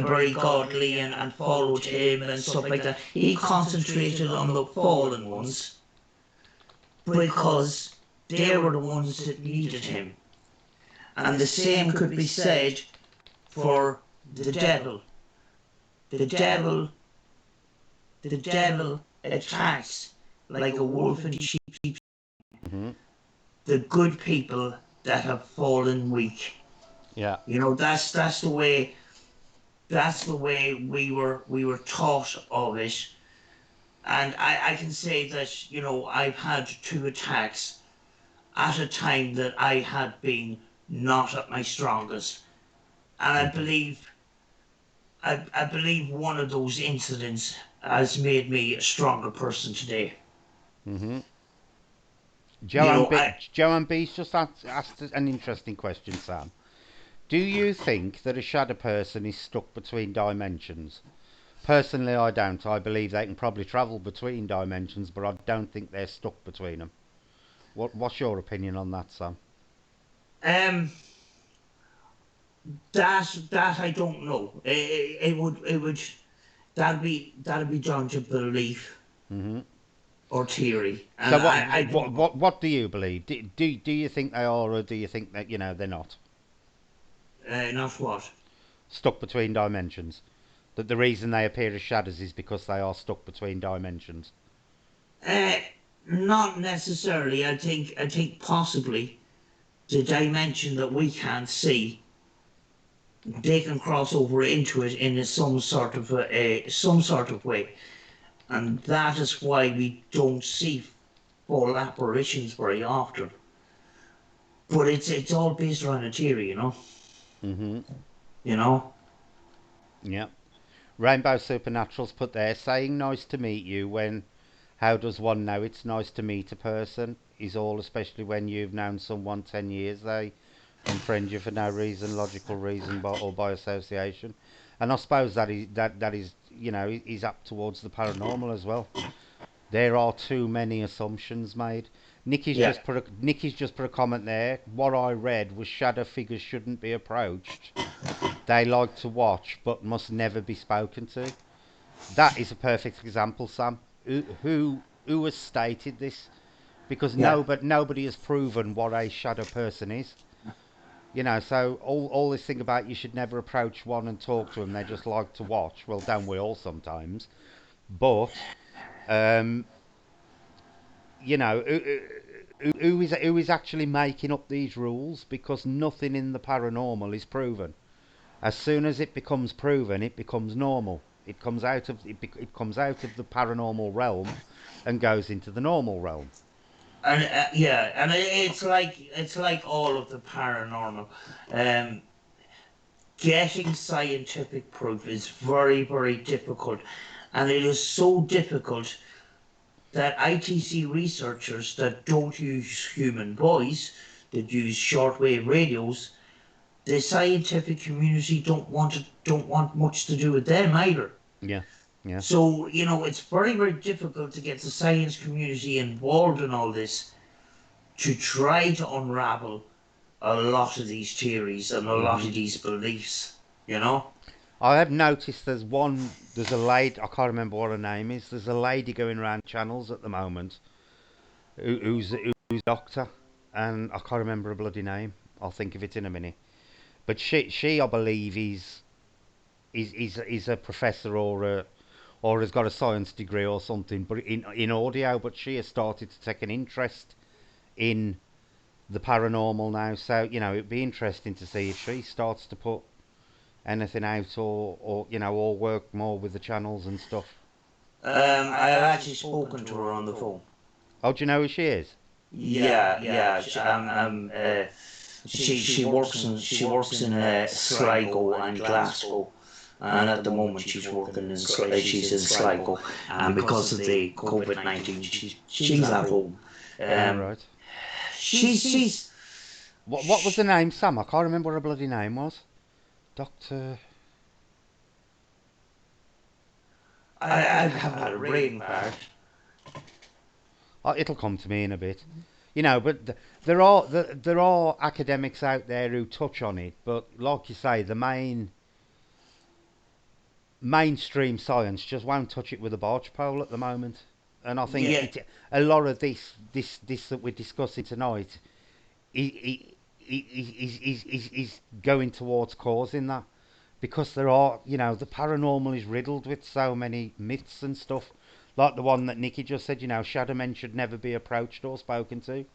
very godly and followed him and stuff like that. He concentrated on the fallen ones because they were the ones that needed him. And the same could be said for the devil. The devil, the devil attacks like a wolf in sheep's. Hmm. The good people that have fallen weak. Yeah. You know, that's the way we were taught of it. And I can say that, you know, I've had 2 attacks at a time that I had been not at my strongest. And I believe one of those incidents has made me a stronger person today. Hmm. You know, Joanne B's just asked an interesting question, Sam. Do you think that a shadow person is stuck between dimensions? Personally, I don't. I believe they can probably travel between dimensions, but I don't think they're stuck between them. What's your opinion on that, Sam? um, that I don't know. It would that'd be down to belief Hmm. or theory, So and I don't know. what do you believe? Do you think they are, or do you think that they're not Not what. stuck between dimensions? That the reason they appear as shadows is because they are stuck between dimensions. Uh, Not necessarily. I think possibly the dimension that we can't see, they can cross over into it in some sort of way, and that is why we don't see full apparitions very often. But it's all based around a theory, you know. Hmm. You know. Yeah. Rainbow Supernaturals put there saying nice to meet you when how does one know it's nice to meet a person is all, especially when you've known someone 10 years they unfriend you for no reason, logical reason, or by association. And I suppose that is is up towards the paranormal as well. There are too many assumptions made. Yeah. Nikki's just put a comment there. What I read was shadow figures shouldn't be approached. They like to watch but must never be spoken to. That is a perfect example, Sam. Who has stated this? Because Yeah. nobody has proven what a shadow person is. So all this thing about you should never approach one and talk to them, they just like to watch. Well, don't we all sometimes? But um, you know, who is actually making up these rules? Because nothing in the paranormal is proven. As soon as it becomes proven, it becomes normal. It comes out of the paranormal realm and goes into the normal realm. And yeah, and it's like all of the paranormal. Um, Getting scientific proof is very, very difficult, and it is so difficult that ITC researchers that don't use human voice, that use shortwave radios, the scientific community don't want much to do with them either. Yeah, yeah. So, you know, it's very, very difficult to get the science community involved in all this to try to unravel a lot of these theories and a lot Hmm. of these beliefs, you know? I have noticed there's a lady, I can't remember what her name is. There's a lady going around channels at the moment who's a doctor, and I can't remember her bloody name. I'll think of it in a minute. But she I believe is a professor or has got a science degree or something, but in audio. But she has started to take an interest in the paranormal now. So it'd be interesting to see if she starts to put anything out or work more with the channels and stuff. I have actually spoken to her on the phone. Oh, do you know who she is? Yeah, yeah. She works in Sligo and Glasgow, and at the moment she's in Sligo, and because of the COVID-19, she's at home. All Um, right. she's What was the name, Sam? I can't remember what her bloody name was. Doctor. I haven't got a rating card. Oh, it'll come to me in a bit. But there are academics out there who touch on it, but like you say, the mainstream science just won't touch it with a barge pole at the moment. And I think Yeah, a lot of this that we're discussing tonight, it he's going towards causing that. Because there are, the paranormal is riddled with so many myths and stuff. Like the one that Nikki just said, shadow men should never be approached or spoken to.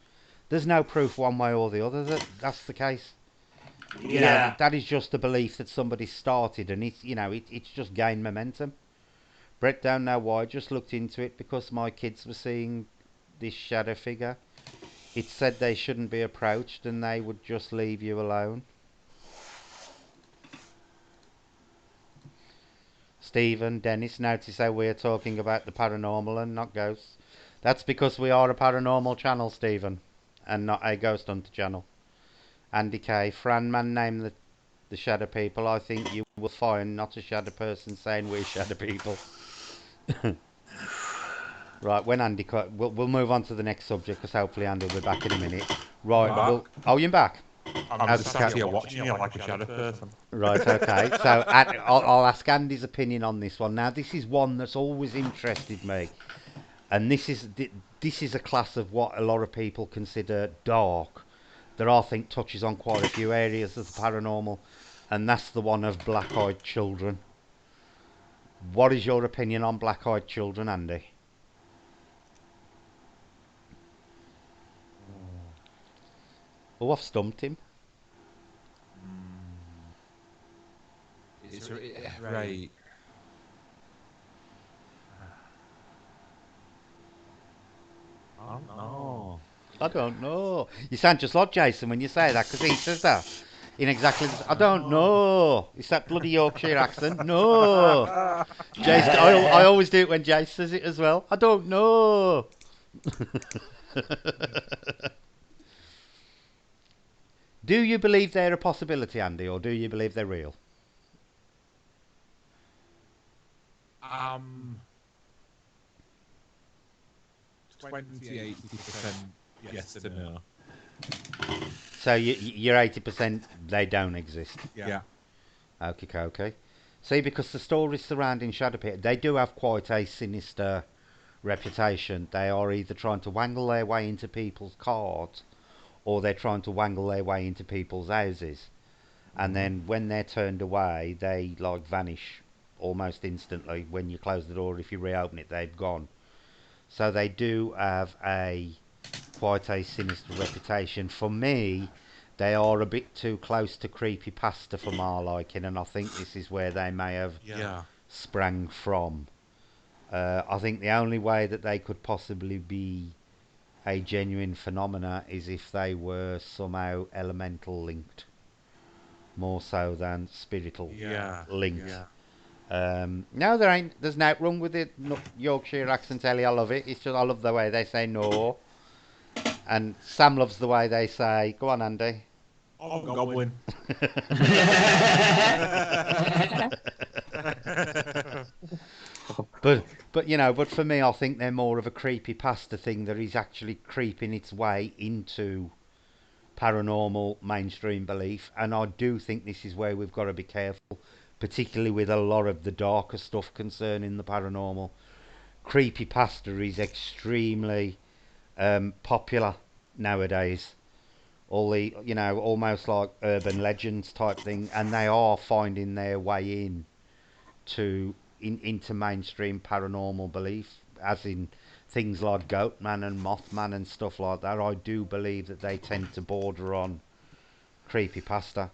There's no proof one way or the other that that's the case. Yeah. That is just a belief that somebody started, and it's just gained momentum. Brett don't know why. Just looked into it because my kids were seeing this shadow figure. It said they shouldn't be approached, and they would just leave you alone. Stephen, Dennis, notice how we're talking about the paranormal and not ghosts. That's because we are a paranormal channel, Stephen, and not a ghost hunter channel. Andy K. Fran, man, name the shadow people. I think you will find not a shadow person saying we're shadow people. Right, when Andy cut, we'll move on to the next subject because hopefully Andy will be back in a minute. Right, oh, you're back. I'm just sat here watching you like a shadow person. Right, okay. So I'll ask Andy's opinion on this one. Now, this is one that's always interested me, and this is a class of what a lot of people consider dark, that I think touches on quite a few areas of the paranormal, and that's the one of black-eyed children. What is your opinion on black-eyed children, Andy? Oh, I've stumped him. It's right. I don't know. I don't know. You sound just like Jason when you say that, because he says that in exactly I don't know. It's that bloody Yorkshire accent. No. Jason, I always do it when Jason says it as well. I don't know. Do you believe they're a possibility, Andy, or do you believe they're real? 80% yes to no. So you're 80% they don't exist. Yeah. Okay. See, because the stories surrounding Shadow Pit, they do have quite a sinister reputation. They are either trying to wangle their way into people's cars, or they're trying to wangle their way into people's houses. And then when they're turned away, they like vanish almost instantly. When you close the door, if you reopen it, they've gone. So they do have quite a sinister reputation. For me, they are a bit too close to creepypasta for my liking, and I think this is where they may have sprang from. I think the only way that they could possibly be a genuine phenomena is if they were somehow elemental linked, more so than spiritual linked. No, there ain't. There's nothing wrong with it. No, Yorkshire accent, Ellie. I love it. It's just I love the way they say no, and Sam loves the way they say. Go on, Andy. Oh, goblin. But for me, I think they're more of a creepypasta thing that is actually creeping its way into paranormal mainstream belief, and I do think this is where we've got to be careful, particularly with a lot of the darker stuff concerning the paranormal. Creepypasta is extremely popular nowadays. All the, almost like urban legends type thing, and they are finding their way into mainstream paranormal belief, as in things like Goatman and Mothman and stuff like that. I do believe that they tend to border on creepypasta,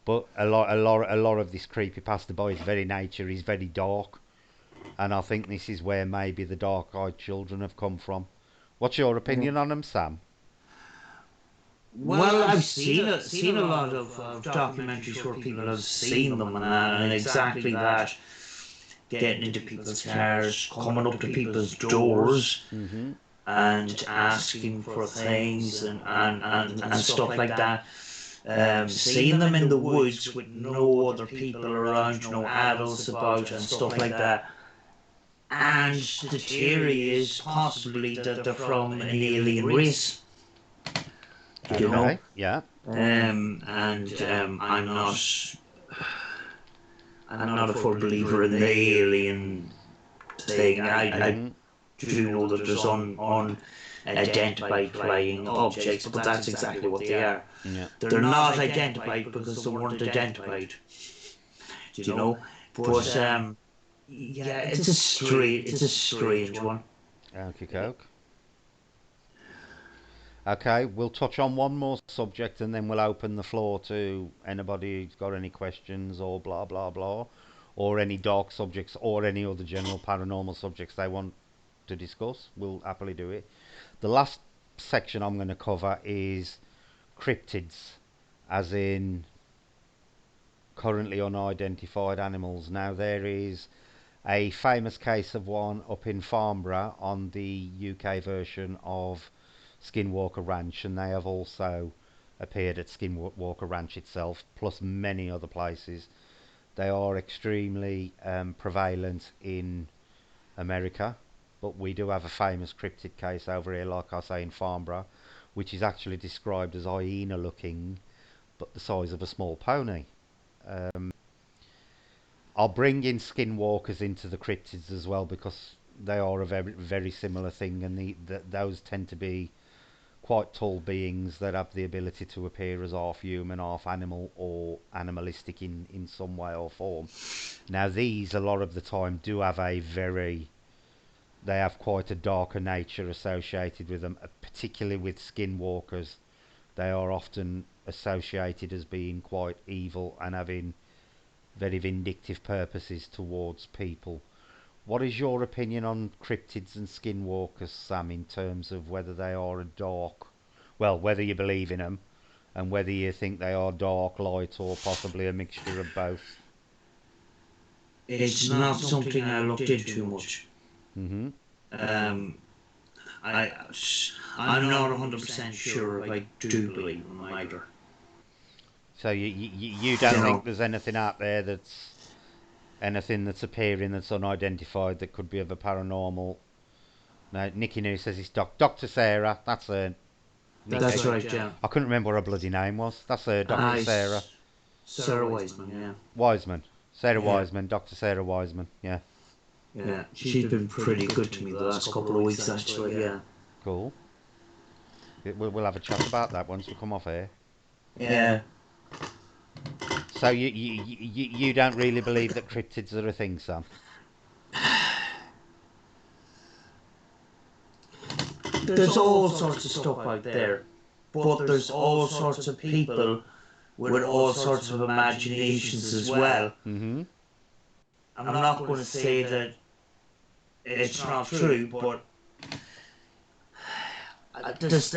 but a lot of this creepypasta by its very nature is very dark, and I think this is where maybe the dark-eyed children have come from. What's your opinion on them, Sam? Well, I've seen a lot of documentaries where people have seen them and exactly that. Getting into people's cars, coming up to people's doors, and asking for things and stuff like that. Seeing them in the woods with no other people around, no adults about and stuff like that. And the theory is possibly that they're from an alien race. You know? Yeah. I'm not a full believer in the alien thing. do know that there's unidentified flying objects, but that's exactly what they are. Yeah. They're not identified because they weren't identified. You know, but yeah, it's a strange one. Okay, coke. Okay, we'll touch on one more subject and then we'll open the floor to anybody who's got any questions or blah blah blah, or any dark subjects or any other general paranormal subjects they want to discuss. We'll happily do it. The last section I'm going to cover is cryptids, as in currently unidentified animals. Now, there is a famous case of one up in Farnborough on the UK version of Skinwalker Ranch, and they have also appeared at Skinwalker Ranch itself, plus many other places. They are extremely prevalent in America, but we do have a famous cryptid case over here, like I say, in Farnborough, which is actually described as hyena looking, but the size of a small pony. I'll bring in skinwalkers into the cryptids as well, because they are a very similar thing, and those tend to be quite tall beings that have the ability to appear as half human, half animal, or animalistic in some way or form. Now, these a lot of the time do have they have quite a darker nature associated with them, particularly with skinwalkers. They are often associated as being quite evil and having very vindictive purposes towards people. What is your opinion on cryptids and skinwalkers, Sam, in terms of whether they are whether you believe in them, and whether you think they are dark, light, or possibly a mixture of both? It's not something I looked into much. Mm-hmm. I'm not 100% sure if I do believe in them either. So you don't think there's anything out there that's appearing that's unidentified that could be of a paranormal? No, Nicky New says it's Dr. Sarah. That's her. That's right, yeah. I couldn't remember what her bloody name was. That's her, Dr. Sarah. Sarah Wiseman, yeah. Wiseman. Sarah Wiseman. Dr. Sarah Wiseman, yeah. Yeah, she's been pretty good to me the last couple of weeks, actually, yeah. Cool. We'll have a chat about that once we come off here. Yeah. So you don't really believe that cryptids are a thing, Sam? There's all sorts of stuff out there, but there's all sorts of people with all sorts of imaginations as well. Mm-hmm. I'm not going to say that it's not true, but it's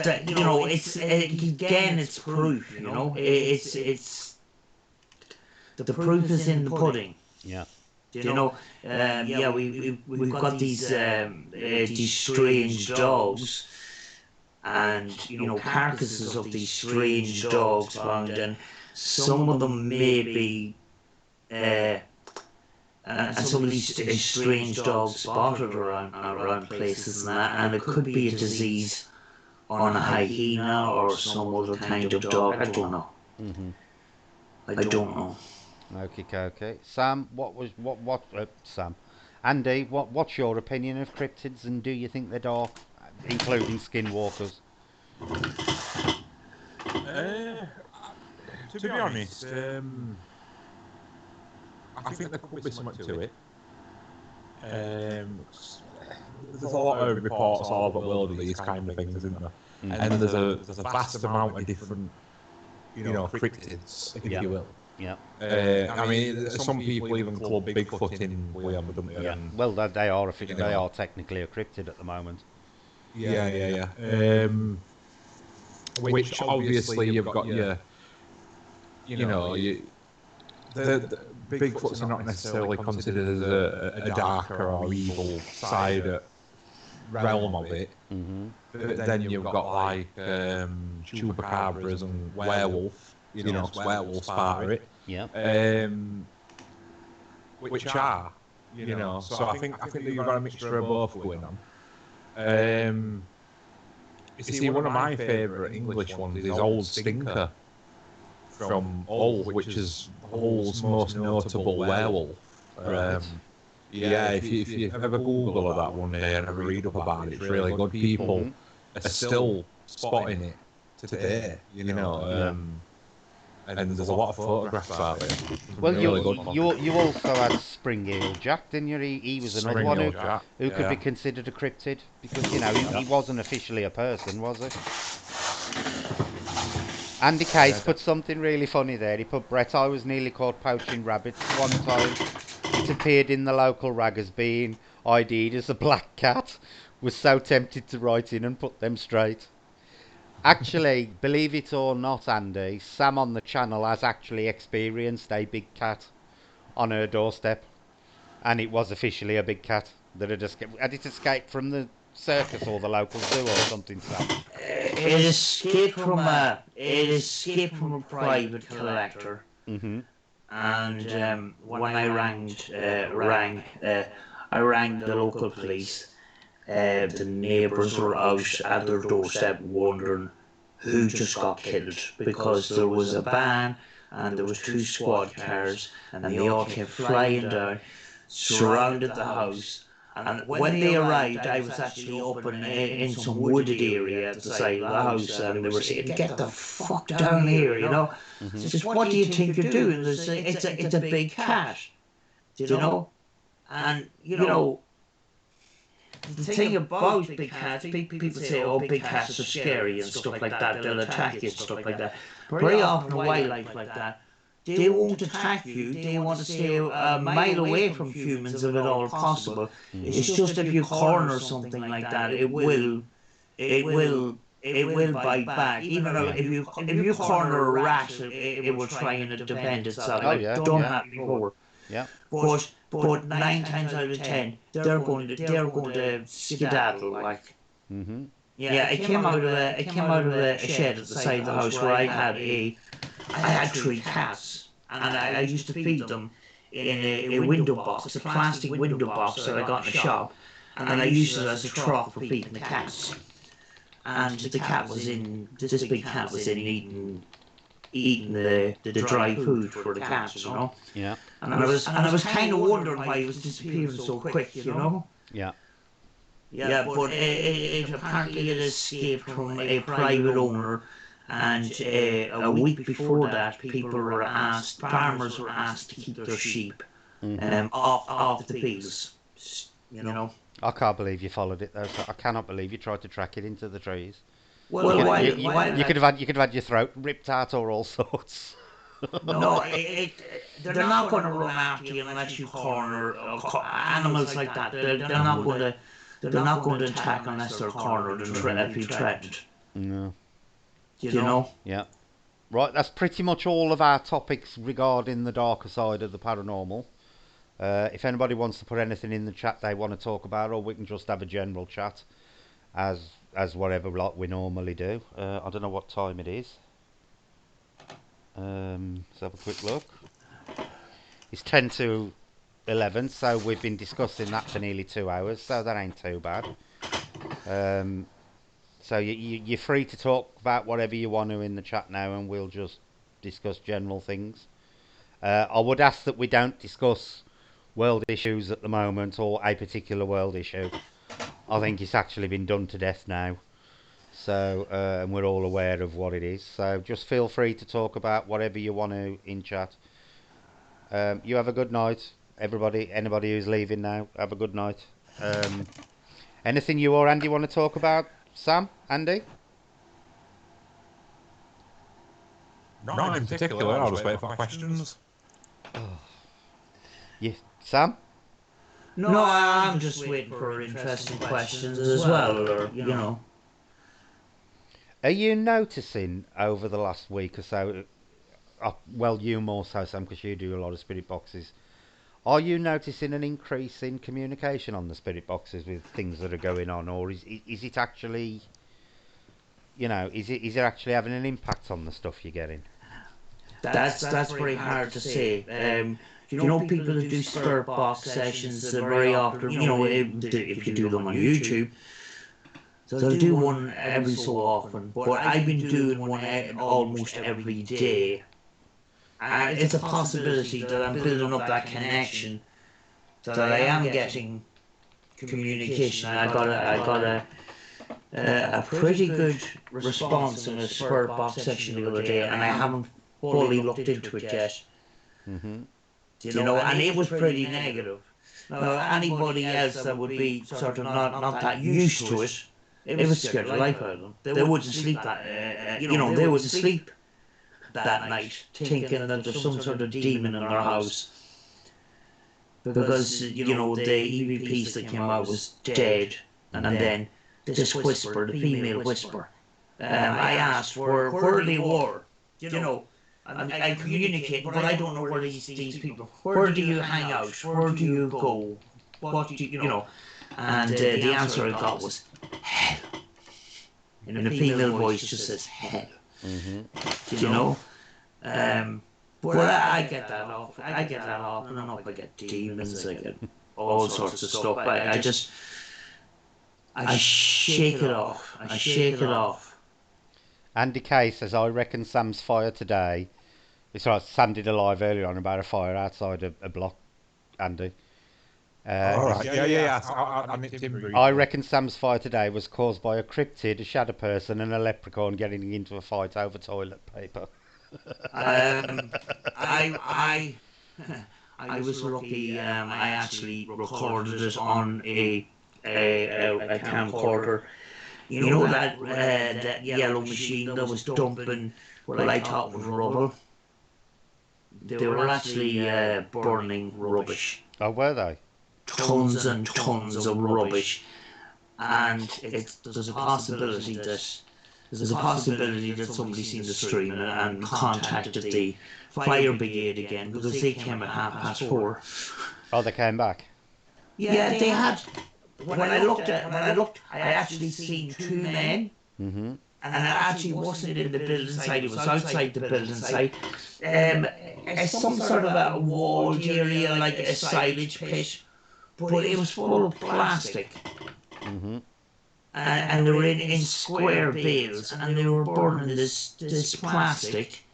proof. It's the proof is in the pudding. Yeah. We've got these strange dogs, and carcasses of these strange dogs found, and some of them may be and some of these strange dogs spotted around places and it could be a disease on a hyena or some other kind of dog. I don't know. Mm-hmm. I don't know. Okay. Sam, Sam, Andy, what's your opinion of cryptids, and do you think they're dark, including skinwalkers? To be honest, I think there could be something to it. There's a lot of reports all over the world of these kind of things, isn't there? Mm-hmm. And there's a vast amount of different, cryptids, if you will. Yeah. I mean, some people even club Bigfoot in with them, don't they? Yeah. Well, they are they are technically a cryptid at the moment. Yeah. Which obviously you've got the Bigfoot's not necessarily considered as a darker or evil side realm of it. Mm-hmm. But then you've got like chupacabras and werewolf, werewolf's part of it. Yeah. Which are, so I think that you've got a mixture of both going on. You see, one of my favourite English ones is Old Stinker from Hull, which is Hull's most notable werewolf. Right. Yeah, if you ever Google that one day and ever read up about it, it's really good. People are still spotting it today, and there's a lot of photographs out there. Well, Really good you also had Spring Heel Jack, didn't you? He was another one who could be considered a cryptid because he wasn't officially a person, was he? Andy Case put something really funny there. He put, Brett, I was nearly caught poaching rabbits one time. It appeared in the local rag as being ID'd as a black cat. Was so tempted to write in and put them straight. Actually, believe it or not, Andy, Sam on the channel has actually experienced a big cat on her doorstep. And it was officially a big cat that had it escaped from the circus or the local zoo or something, Sam? It escaped from a private collector. Mm-hmm. And when I rang the local police. The neighbours were out at their doorstep wondering who just got killed because there was a van and there was 2 squad cars and they all came flying down, surrounded the house. And when they arrived, I was actually up in some wooded area at the side of the house, and they were saying, "Get the fuck down here," Mm-hmm. Just, what do you think you're doing? It's a big cat, and the thing about big cats, people say, "Oh, big cats are scary and stuff like that. They'll attack you and stuff like that." Very often, wildlife like that, they won't attack you. They want to stay a mile away from humans if at all possible. It's just if you corner something like that, it will bite back. Even if you corner a rat, it will try and defend itself. I've done that before. Yeah. But 9 times out of 10, they're going to skedaddle like. Mm-hmm. Yeah, it came out of a shed at the side of the house where I had 3 cats, and I used to feed them in a window box, a plastic window box that I got in a shop, and I used it as a trough for feeding the cats. And this big cat was in eating the dry food for the cats, Yeah. And I was kind of wondering why he was disappearing so quick, Yeah. Yeah, but it apparently it escaped from a private owner, and a week before that, farmers were asked to keep their sheep off the fields, I can't believe you followed it though. So I cannot believe you tried to track it into the trees. Well, you could have had your throat ripped out or all sorts. No, they're not going to run after you unless you corner animals like that. They're not going to attack unless they're cornered and if you threatened. No. Yeah. Right, that's pretty much all of our topics regarding the darker side of the paranormal. If anybody wants to put anything in the chat they want to talk about, or we can just have a general chat as whatever like we normally do. I don't know what time it is. Let's have a quick look. It's 10 to 11, so we've been discussing that for nearly 2 hours, so that ain't too bad. So you're free to talk about whatever you want to in the chat now, and we'll just discuss general things. I would ask that we don't discuss world issues at the moment, or a particular world issue. I think it's actually been done to death now. So, and we're all aware of what it is. So just feel free to talk about whatever you want to in chat. You have a good night, everybody. Anybody who's leaving now, have a good night. Anything you or Andy want to talk about? Sam? Andy? Not in particular. I'll just wait for questions. Yeah, Sam? No, I'm just waiting for interesting questions as well, or. Are you noticing over the last week or so, well, you more so, Sam, because you do a lot of spirit boxes, are you noticing an increase in communication on the spirit boxes with things that are going on, or is it actually, is it actually having an impact on the stuff you're getting? That's very hard to say. People who do spirit box sessions, very often, if you do them on YouTube, they'll do one every so often, but I've been doing one almost every day. It's a possibility that I'm building up that connection that I am getting communication. I got a pretty good response in the spirit box section the other day, and I haven't fully looked into it yet. Mm-hmm. And it was pretty negative. Now, anybody else that would be sort of not that used to it, it was scared the life out of them. They wouldn't sleep they wouldn't sleep that night thinking that there's some sort of demon in their house. Because, the EVPs that came out was dead. And then this whisper, the female whisper. I asked where they were. I communicate, but I don't know where these people. Where do you hang out? Where do you go? What do you? And the answer I got was hell. And the female voice just says hell. Mm-hmm. But I get that off. I get that off and off. I get demons. I get all sorts of stuff. I shake it off. I shake it off. Andy Kay says, I reckon Sam's fire today. It's right, Sam did a live earlier on about a fire outside a block, Andy. All right. Yeah. I nipped him briefly. I reckon Sam's fire today was caused by a cryptid, a shadow person, and a leprechaun getting into a fight over toilet paper. I was lucky. I actually recorded it on a camcorder. That yellow machine that was dumping what I thought was rubble. They were actually burning rubbish. Oh, were they? Tons and tons of rubbish, and there's a possibility that somebody seen the stream and contacted the fire brigade again, because they came at 4:30. Oh, they came back. Yeah, they had. When I looked, I actually seen 2 men. Mm-hmm. And it actually wasn't in the building site, it was outside the building site. It's some sort of a walled area, like a silage pit, but it was full of plastic. Mm-hmm. And they were in square bales, and they were burning this plastic.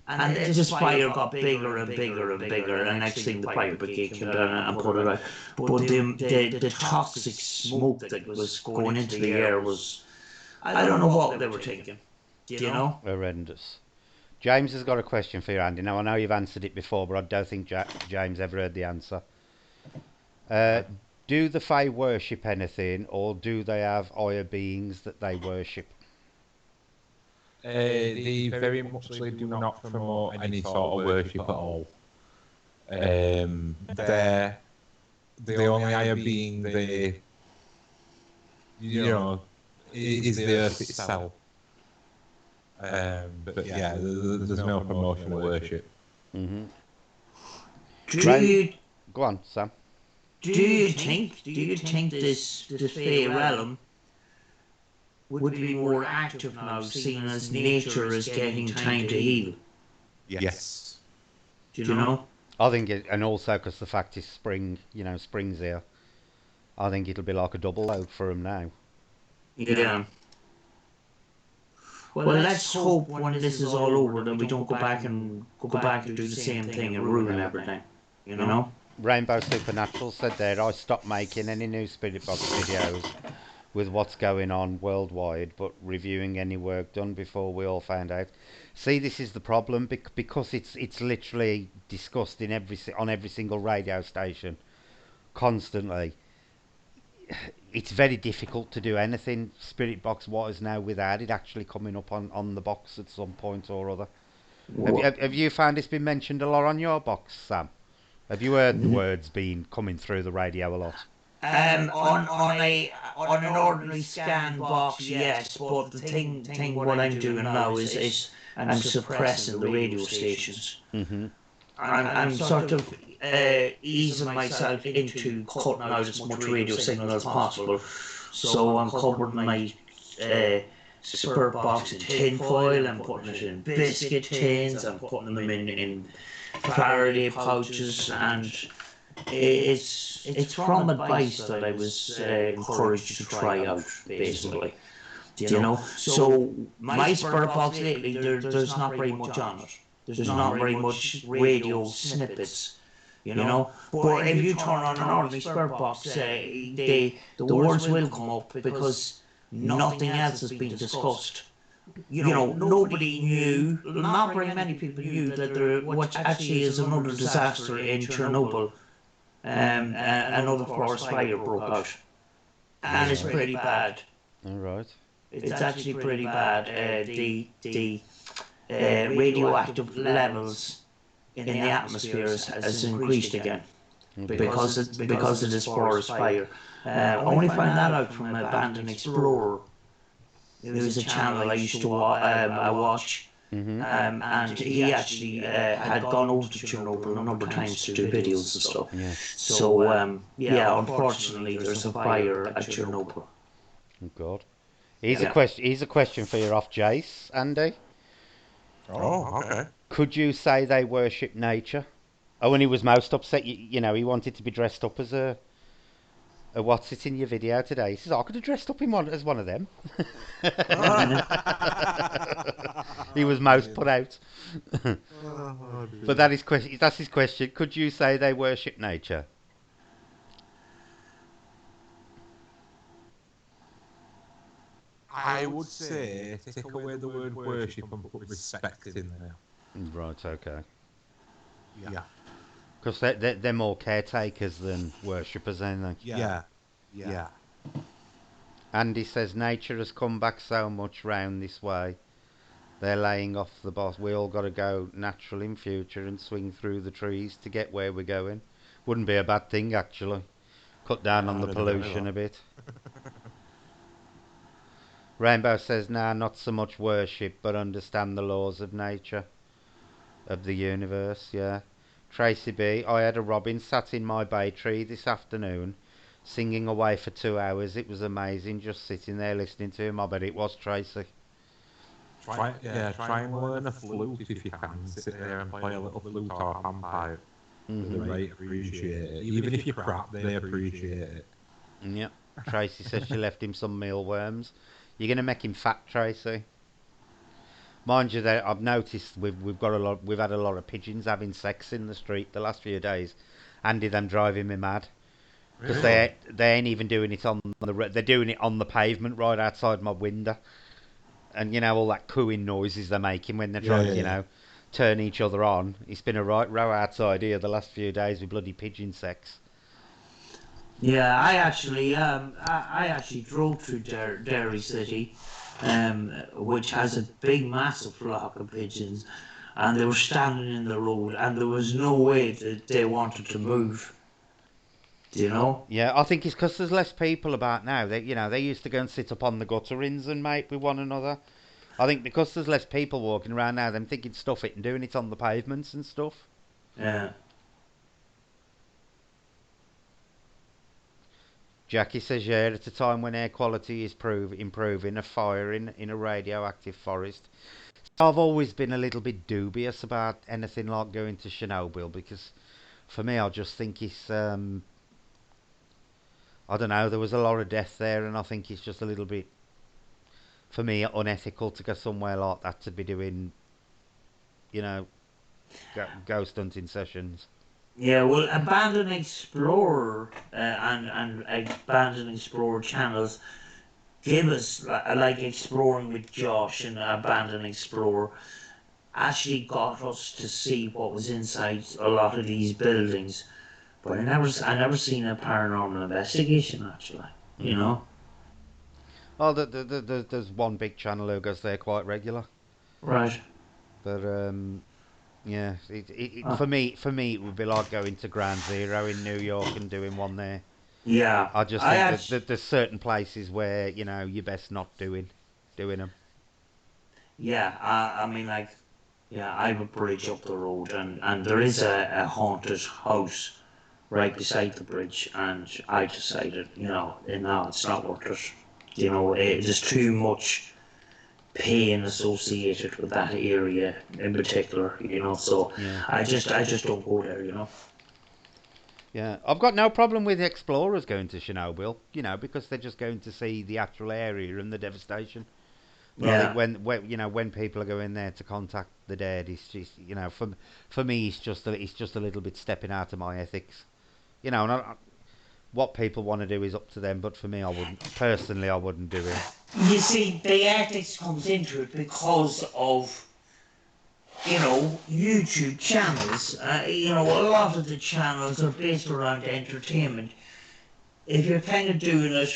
And this fire got bigger and bigger and bigger, and next thing the fire brigade came down and put it out. But the toxic smoke that was going into the air was, I don't know what they were thinking. Horrendous. James has got a question for you, Andy. Now, I know you've answered it before, but I don't think James ever heard the answer. Do the Fae worship anything, or do they have higher beings that they worship? They very much do not promote any sort of worship at all. They're the only higher being they, is the earth itself. But yeah, there's no promotion of worship. Mm-hmm. Go on, Sam. Do you think this Fae realm would be more active now, seeing as nature is getting time to heal? Yes. Do you know? I think and also because the fact is spring's here. I think it'll be like a double load for them now. Yeah. Well, let's hope when this is all over that we don't go back and do the same thing and ruin everything. Rainbow Supernatural said there, I stopped making any new Spirit Box videos with what's going on worldwide, but reviewing any work done before we all found out. See, this is the problem, because it's literally discussed on every single radio station constantly. It's very difficult to do anything Spirit Box wise now without it actually coming up on the box at some point or other. Have you found it's been mentioned a lot on your box, Sam? Have you heard the words coming through the radio a lot? On an ordinary scan box, yes, but the thing what I'm doing now is I'm suppressing the radio stations. Mm-hmm. I'm sort of easing myself into cutting out as much radio signal as possible. So I'm covering my spirit box in tin foil, I'm putting it in biscuit tins, I'm putting them in Faraday pouches, and it's from advice that I was encouraged to try out, basically. So my spirit box lately, there's not very much on it. There's not very much radio snippets. you know. But if you turn on an ordinary spirit box, the words will come up because nothing else has been discussed. Nobody knew, not very many people knew that there, what actually is another disaster in Chernobyl. Another forest fire broke out, and it's pretty bad. All right. It's actually pretty bad. The radioactive levels in the atmosphere has increased again because of this forest fire. I only found that out from Abandoned Explorer. It was a channel I used to I watch, and he actually had gone over to Chernobyl a number of times to do videos and stuff. Yeah. So unfortunately, there's a fire at Chernobyl. Oh God. Here's a question. Here's a question for you off Jace, Andy. Oh, okay. Could you say they worship nature? Oh, when he was most upset, you know, he wanted to be dressed up as a what's it in your video today? He says, I could have dressed up as one of them. He was most put out. But that is that's his question. Could you say they worship nature? I would say take away the word worship and put respect in there. Right, okay. Yeah. Because they're more caretakers than worshippers, ain't they? Yeah. Andy says nature has come back so much round this way. They're laying off the boss. We all got to go natural in future and swing through the trees to get where we're going. Wouldn't be a bad thing, actually. Cut down on the pollution a bit. Rainbow says, nah, not so much worship, but understand the laws of nature, of the universe, yeah. Tracy B, I had a robin sat in my bay tree this afternoon, singing away for 2 hours. It was amazing, just sitting there listening to him. I bet it was Tracy. Try and learn a flute if you can. Sit there and play a little flute or panpipe. They appreciate it. Even if you're crap, they appreciate it. Yep. Tracy says she left him some mealworms. You're gonna make him fat, Tracy. Mind you, that I've noticed we've had a lot of pigeons having sex in the street the last few days. Andy, them driving me mad because they ain't even doing it on they're doing it on the pavement right outside my window, and you know all that cooing noises they're making when they're trying to turn each other on. It's been a right row outside here the last few days with bloody pigeon sex. Yeah, I actually drove through Derry City, which has a big, massive flock of pigeons, and they were standing in the road, and there was no way that they wanted to move. Do you know? Yeah, I think it's because there's less people about now. They used to go and sit up on the gutterings and mate with one another. I think because there's less people walking around now, them thinking stuff it and doing it on the pavements and stuff. Yeah. Jackie says, yeah, at a time when air quality is improving, a fire in a radioactive forest. I've always been a little bit dubious about anything like going to Chernobyl because for me, I just think it's, I don't know, there was a lot of death there and I think it's just a little bit, for me, unethical to go somewhere like that to be doing, ghost hunting sessions. Yeah, well, Abandoned Explorer and Abandoned Explorer channels give us, like Exploring with Josh and Abandoned Explorer, actually got us to see what was inside a lot of these buildings. But I never seen a Paranormal Investigation, actually, you know? Oh, there's one big channel who goes there quite regular. Right. But, yeah, for me, it would be like going to Ground Zero in New York and doing one there. Yeah. I just think that there's certain places where you're best not doing them. Yeah, I mean, like, yeah, I have a bridge up the road, and there is a haunted house right beside the bridge, and I decided, no, it's not worth it. There's too much pain associated with that area in particular, so Yeah. I just don't go there, Yeah, I've got no problem with explorers going to Chernobyl, because they're just going to see the actual area and the devastation. But I think Yeah. when people are going there to contact the dead, it's just for me it's just a little bit stepping out of my ethics. And what people want to do is up to them. But for me, I wouldn't do it. You see, the ethics comes into it because of YouTube channels. A lot of the channels are based around entertainment. If you're kind of doing it,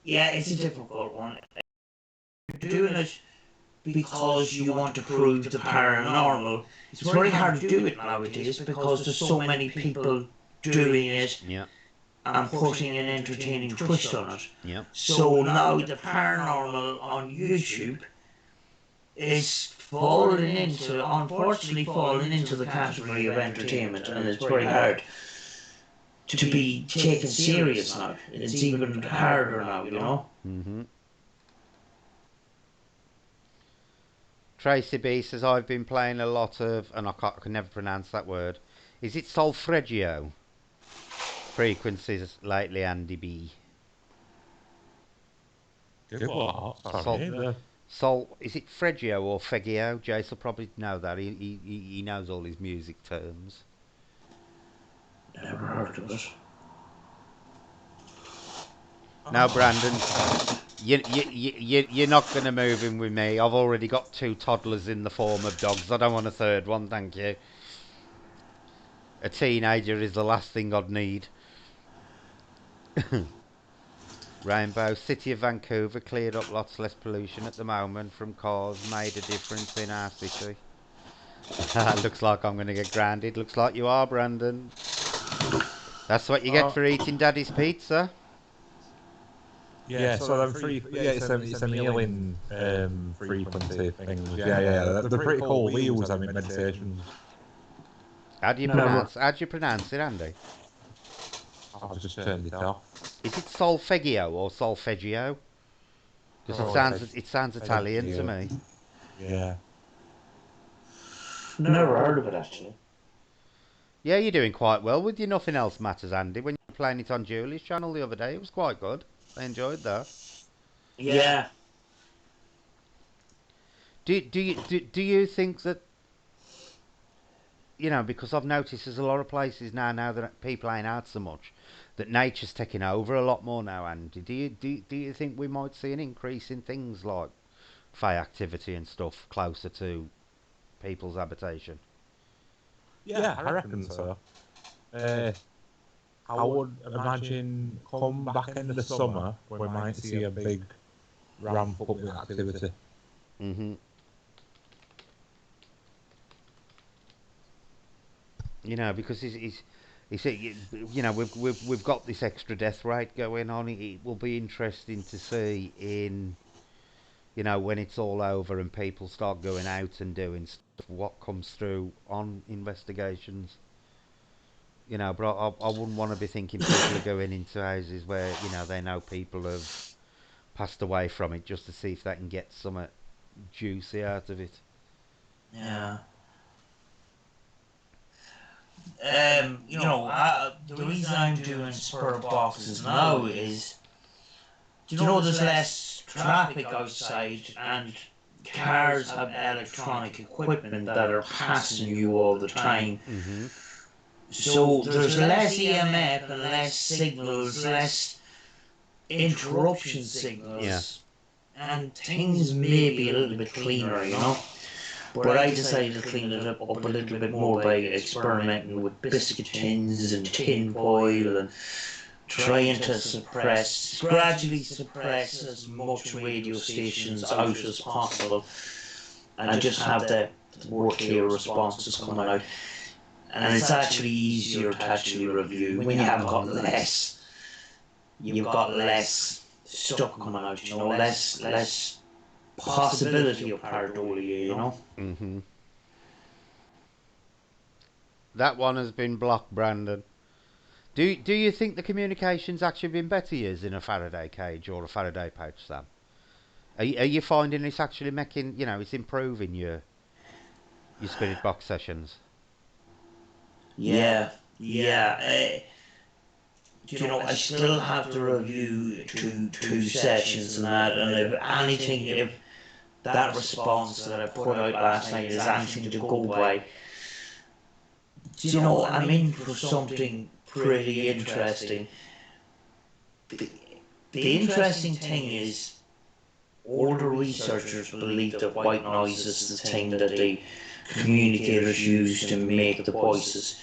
yeah, it's a difficult one. If you're doing it because you want to prove the paranormal, it's very hard to do it nowadays because there's so many people doing it Yeah, and putting an entertaining twist on it. yeah. So now the paranormal on YouTube is falling into, unfortunately, falling into the category of entertainment, and it's very hard to be taken serious now. It's even harder now. hmm Tracy B says I've been playing a lot of, and I can never pronounce that word. Is it solfeggio frequencies lately, Andy B? Good what? Sol, Sorry. is it Freggio or Feggio? Jace will probably know that. He knows all his music terms. Never heard of it. Now, Brandon, you're not going to move in with me. I've already got 2 toddlers in the form of dogs. I don't want a third one, thank you. A teenager is the last thing I'd need. Rainbow City of Vancouver cleared up lots less pollution at the moment from cars. Made a difference in our city. Looks like I'm going to get grounded. Looks like you are, Brandon. That's what you get for eating Daddy's pizza. Yeah, so them it's a healing frequency things. Yeah. They're pretty cool. We use them in meditations. How do you pronounce it, Andy? I've just turned it off. Is it solfeggio or solfeggio? Because it sounds Italian to me. Yeah. Never heard of it, actually. Yeah, you're doing quite well with your Nothing Else Matters, Andy. When you were playing it on Julie's channel the other day, it was quite good. I enjoyed that. Yeah. Do you think that, because I've noticed there's a lot of places now that people ain't out so much, that nature's taking over a lot more now, Andy. Do you think we might see an increase in things like fey activity and stuff closer to people's habitation? Yeah, I reckon so. I would imagine come back into the summer, we might see a big ramp up with activity. hmm Because we've got this extra death rate going on. It will be interesting to see when it's all over and people start going out and doing stuff, what comes through on investigations. But I wouldn't want to be thinking people are going into houses where they know people have passed away from it just to see if they can get some juicy out of it. Yeah. The reason I'm doing spur boxes now is, there's less traffic outside and cars have electronic equipment that are passing you all the time. hmm So there's less EMF and less signals, less interruption signals. Yeah. And things may be a little bit cleaner. But I decided to clean it up a little bit more by experimenting with biscuit tins and tin foil and trying to gradually suppress as much radio stations out as possible and just have the more clear responses coming out. And it's actually easier to actually review when you have got less. You've got less stuff coming out, less possibility of pareidolia, hmm That one has been blocked, Brandon. Do you think the communication's actually been better using a Faraday cage or a Faraday pouch, Sam? Are you finding it's actually making, it's improving your spirit box sessions? Yeah. I still have to review two sessions and that, and if that response that I put out last night is anything to go by, I'm in for something pretty interesting. The, the interesting thing is, all the researchers believe that white noise is the thing that the communicators use to make the voices.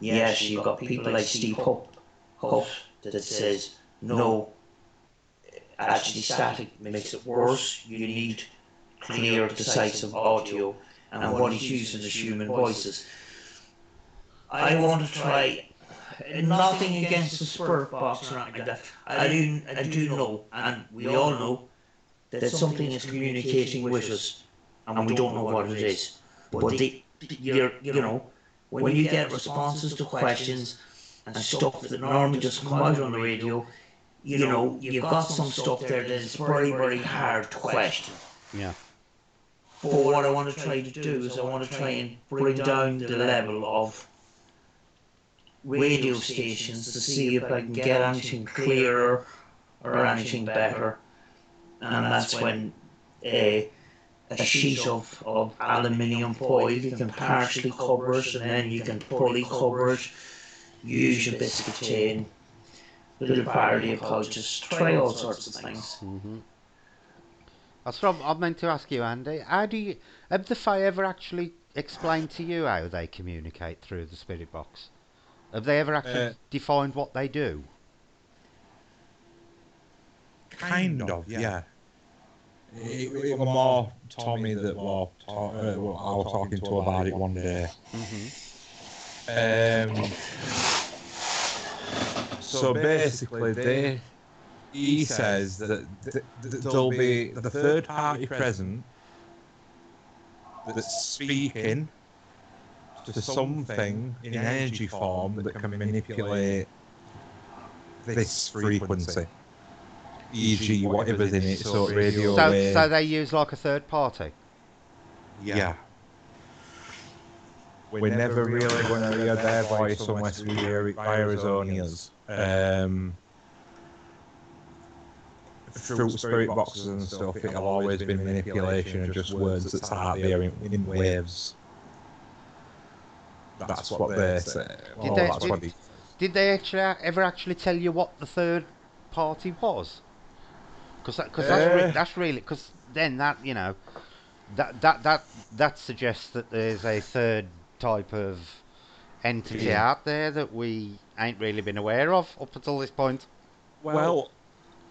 Yes, you've got people like Steve Huff that says, no, actually static makes it worse. You need clear, decisive audio, and what he's using is human voices. I want to try, nothing against the spirit box or anything like that. I do know, and we all know, that something is communicating with us, and we don't know what it is. But when you get responses to questions and stuff that normally just come out on the radio, you've got some stuff there that is very, very hard to question. Yeah. But what I want to try to do is I want to try and bring down the level of radio stations to see if I can get anything clearer or anything better. And that's when a sheet of aluminium foil, you can partially cover it and then you can fully cover it, use your biscuit tin, little party pouches, try all sorts of things. Mm-hmm. I meant to ask you, Andy. Have the Fae ever actually explained to you how they communicate through the spirit box? Have they ever actually defined what they do? Kind of, yeah. It was more Tommy that I was talking to about it one day. Mm-hmm. So basically, he says that there'll be the third party present that's speaking to something in energy form that can manipulate this frequency, e.g. whatever's in it, so radio waves. So they use like a third party? Yeah. We're never really going to hear their voice unless we hear it via his own ears. Through spirit boxes and stuff, it'll always be manipulation of just words that's out there in waves. That's what they say. Did they ever actually tell you what the third party was? Because that's really, because then that that suggests that there's a third type of entity out there that we ain't really been aware of up until this point. Well,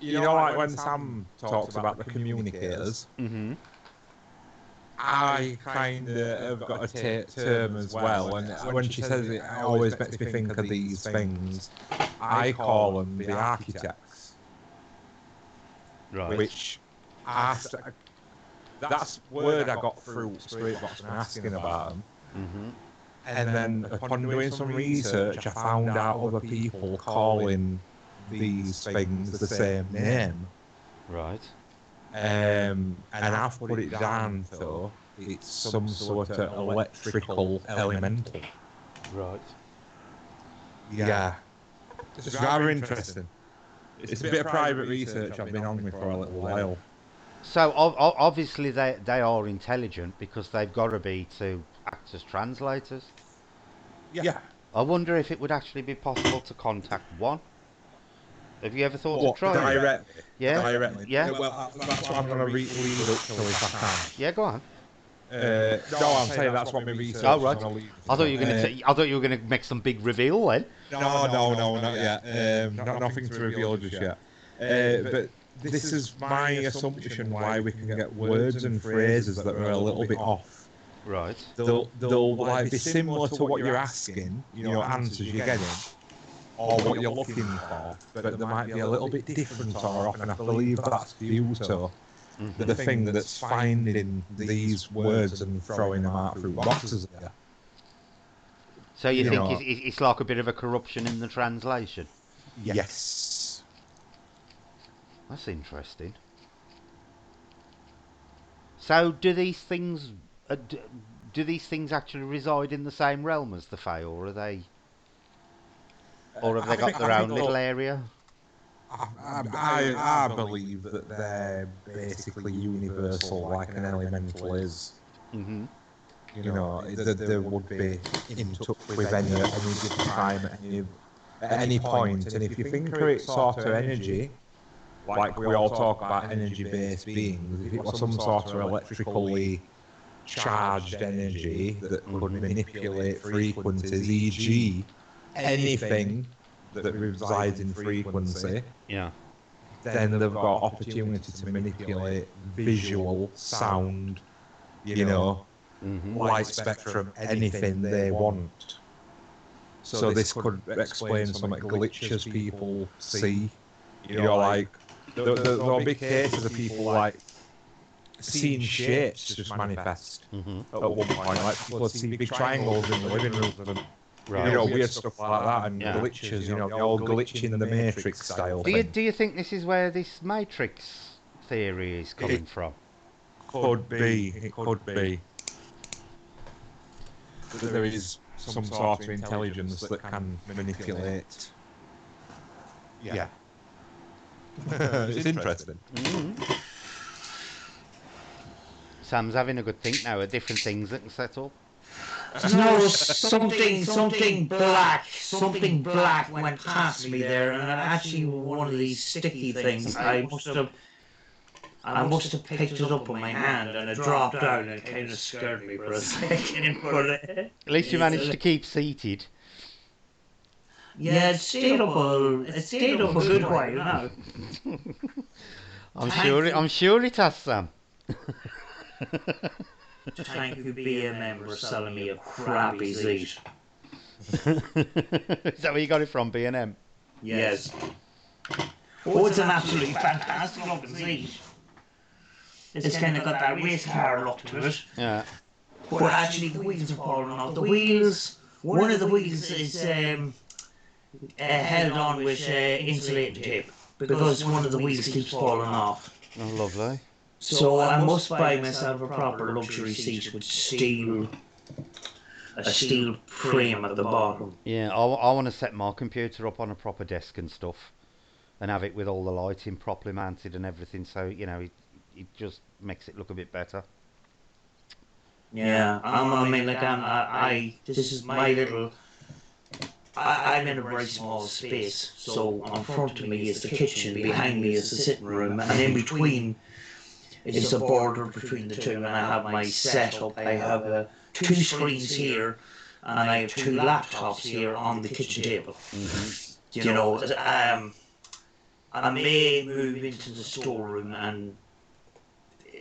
like when Sam talks about the communicators, Mm-hmm. I kind of have got a term as well, and when she says it, it always makes me think of these things. I call them the architects. Right. Which that's word I got through Spirit Box and asking about them. Mm-hmm. And then upon doing some research, I found out other people calling these things the same name. Right. And I've put it down, though, it's some sort of electrical elemental. Right. Yeah. It's rather interesting. It's a bit of private research I've been on with for a little while. So obviously they are intelligent because they've got to be to act as translators. Yeah. I wonder if it would actually be possible to contact one. Have you ever thought of trying? Directly? Yeah. Directly. Yeah. Well, that's what I'm going to lead up to if I can. Yeah, go on. No, I'm saying that's what my research Oh, right. is going to lead I thought you were going to. I thought you were going to make some big reveal then. No, not yet. Nothing to reveal just yet. But this is my assumption why we can get words and phrases that are a little bit off. Right. They'll like be similar to what you're asking, answers you're getting, or what you're looking for, but they might be a little bit different or off, and I believe that's Buto, the thing that's finding these words and throwing them out through boxes there. So you think it's like a bit of a corruption in the translation? Yes. That's interesting. So do these things actually reside in the same realm as the Fae, or are they? Or have they got their I own think little area? I believe that they're basically universal, like an elemental is. Mm-hmm. You know, that there would be in touch with any at any given time, at any point. And if you think of it sort of energy, like we all talk about energy-based beings, if it was some sort of electrically charged energy that could manipulate frequencies, e.g., anything that resides in frequency, Yeah. then they've got opportunity to manipulate visual, sound, you know, Mm-hmm. light spectrum, anything they want. So this could explain some glitches people see. You know, like there'll be cases of people like seeing shapes just manifest Mm-hmm. at one point. Like people see big triangles in the living room of them. Right. You know, weird stuff like that and Yeah. glitches. You know, the old glitching in the Matrix style Do thing. you think this is where this Matrix theory is coming from? Could be. It could be. That there is some sort of intelligence that can manipulate. Yeah. It's interesting. Mm-hmm. Sam's having a good think now at different things that can set up. No, something black went past me there, and actually one of these sticky things. I must have picked it up on my hand, and it dropped down, and it kind of scared me for a second. But At least you managed to keep seated. yeah, it stayed up a good while now. I'm sure it has, Sam. Thank you, BMM, for selling me a crappy seat. Is that where you got it from, B&M? Yes. Oh, it's an absolutely fantastic looking seat. It's kind of got that race car look to it. Yeah. But actually, the wheels are falling off. The wheels, one of the wheels is held on with insulating tape because one of the wheels keeps falling off. Oh, lovely. So I must buy myself a proper luxury seat with a steel frame at the bottom. Yeah, I want to set my computer up on a proper desk and stuff, and have it with all the lighting properly mounted and everything. So you know, it just makes it look a bit better. Yeah, this is my little. I'm in a very small space, so in front of me is the kitchen, behind me is the sitting room, and in between is the border between the two. And I have my setup. I have two screens here, and I have two laptops here on the kitchen table. Mm-hmm. You know, I may move into the storeroom, and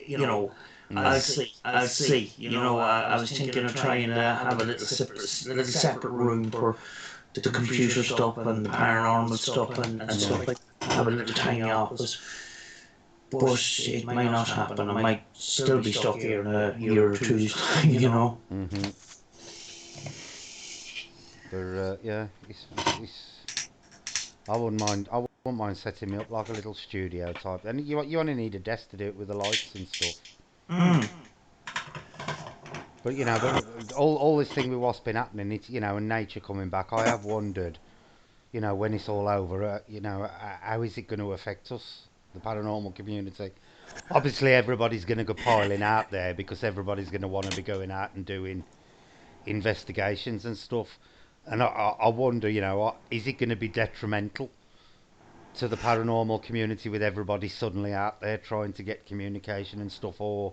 you know. I'll see. You know, I was thinking of trying to have a little separate room for the computer stuff and the paranormal stuff and stuff like that. Have a little tiny office. But it might not happen. I might still be stuck here in a year or two's time, you know. Mm-hmm. But yeah, I wouldn't mind setting me up like a little studio type. And you only need a desk to do it with the lights and stuff. Mm. But you know, but all this thing with what's been happening, it's you know, and nature coming back. I have wondered, you know, when it's all over, you know, how is it going to affect us, the paranormal community? Obviously, everybody's going to go piling out there because everybody's going to want to be going out and doing investigations and stuff. And I wonder, you know, is it going to be detrimental to the paranormal community with everybody suddenly out there trying to get communication and stuff, or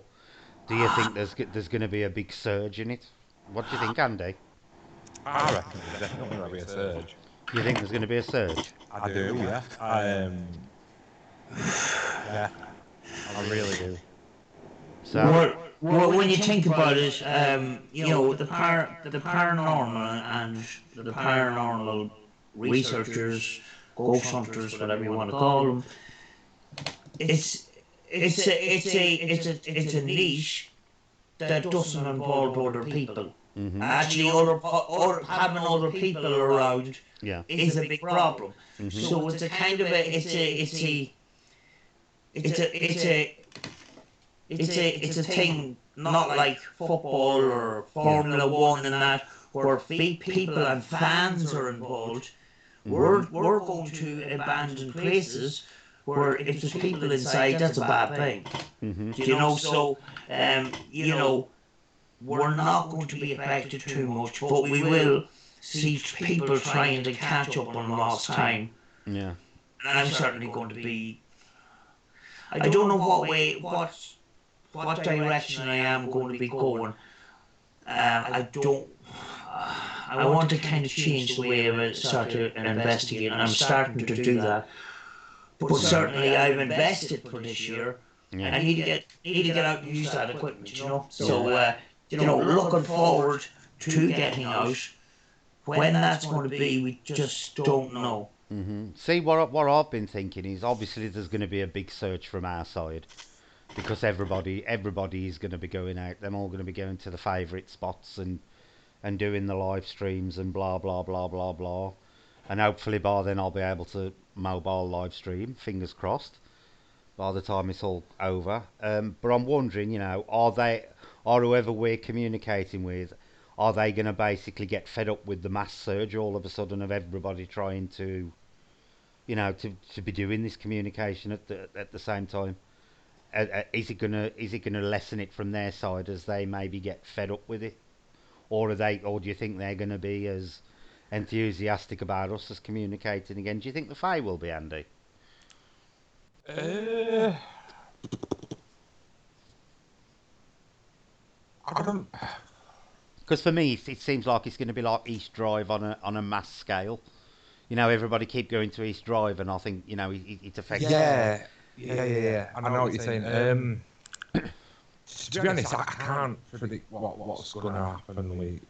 do you think there's going to be a big surge in it? What do you think, Andy? I reckon there's definitely going to be a surge. You think there's going to be a surge? I do, yeah. Yeah, I really do. So, Well, when you think about it, you know, the paranormal and the paranormal researchers, ghost hunters, whatever you want to call them, it's a niche that doesn't involve other people. mm-hmm. Actually, having other people around Yeah. is a big problem. Mm-hmm. So it's a kind of it's a thing not like football or Formula One and that, where people and fans are involved, We're going to abandoned places where if there's people inside, that's a bad thing. Mm-hmm. You know, so you know, we're not going to be affected too much, but we will see people trying to catch up on lost time. Yeah. And I'm certainly going to be. I don't know what way, what direction I am going to be going. I don't. I want to kind of change the way I start to investigate, and I'm starting to do that. But certainly, I've invested for this year. Yeah. I need to get out and use that equipment, you know. So, looking forward to getting out. When that's going to be, we just don't know. Mm-hmm. See, what I've been thinking is obviously there's going to be a big search from our side because everybody is going to be going out. They're all going to be going to the favourite spots and doing the live streams and blah blah blah blah blah. And hopefully by then I'll be able to mobile live stream. Fingers crossed. By the time it's all over. But I'm wondering, are whoever we're communicating with, are they going to basically get fed up with the mass surge all of a sudden of everybody trying to, to be doing this communication at the same time? Is it gonna lessen it from their side as they maybe get fed up with it, or do you think they're gonna be as enthusiastic about us as communicating again? Do you think the Fae will be, Andy? I don't. Because for me, it seems like it's going to be like East Drive on a mass scale. Everybody keep going to East Drive, and I think it affects. Yeah. I know what you're saying. To be honest, I can't predict what's going to happen with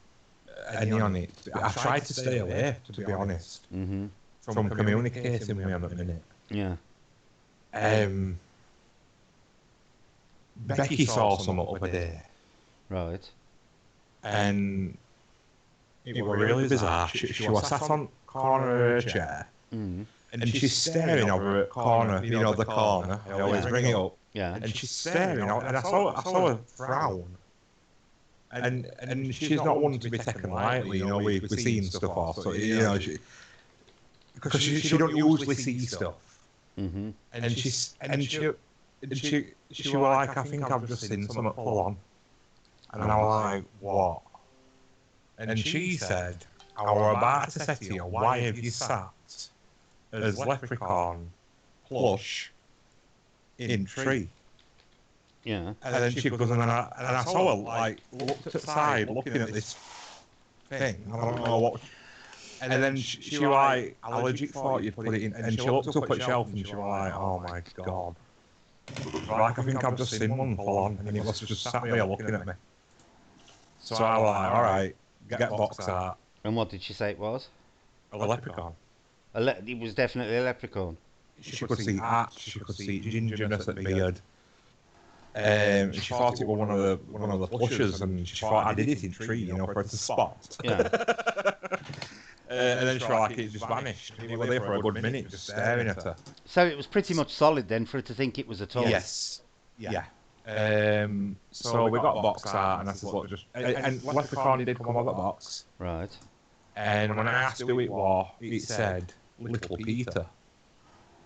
any on it. I try to stay away, to be honest, Mm-hmm. from communicating with them at the minute. Yeah. Becky saw some other day, Right. and it was really bizarre. She was sat on corner of her chair, Mm. and she's staring over at corner, the corner. I always bring it up. Yeah. And she's staring out, and I saw her frown. And she's not one to be taken lightly, we've seen stuff off, so, because she don't usually see stuff. Mm-hmm. And she was like, I think I've just seen something full on. And I was like, what? And she said, I was about to say to you, why have you sat as leprechaun plush in tree? Yeah. And then she goes, and I saw her, like, looked at the side, looking at this thing. I don't know what. And then she was like, I legit thought you'd put it in. And she looked up at the shelf, and she was like, oh my God. Like, I think I've just seen one full on, and it was just sat there looking at me. So I was like, all right, get box art. And what did she say it was? A leprechaun. It was definitely a leprechaun. She could see arch, she could see gingerness at the beard. She thought it was one of the plushes, and she thought I did it in tree, for her to spot. Yeah. And then she was like, it just vanished. We were there for a good minute, just staring at her. So it was pretty much solid then for her to think it was a toy. Yes. Yeah. So we got a box art, and I said, look, and leprechaun did come out of the box. Right. And when I asked who it was, it said Little Peter.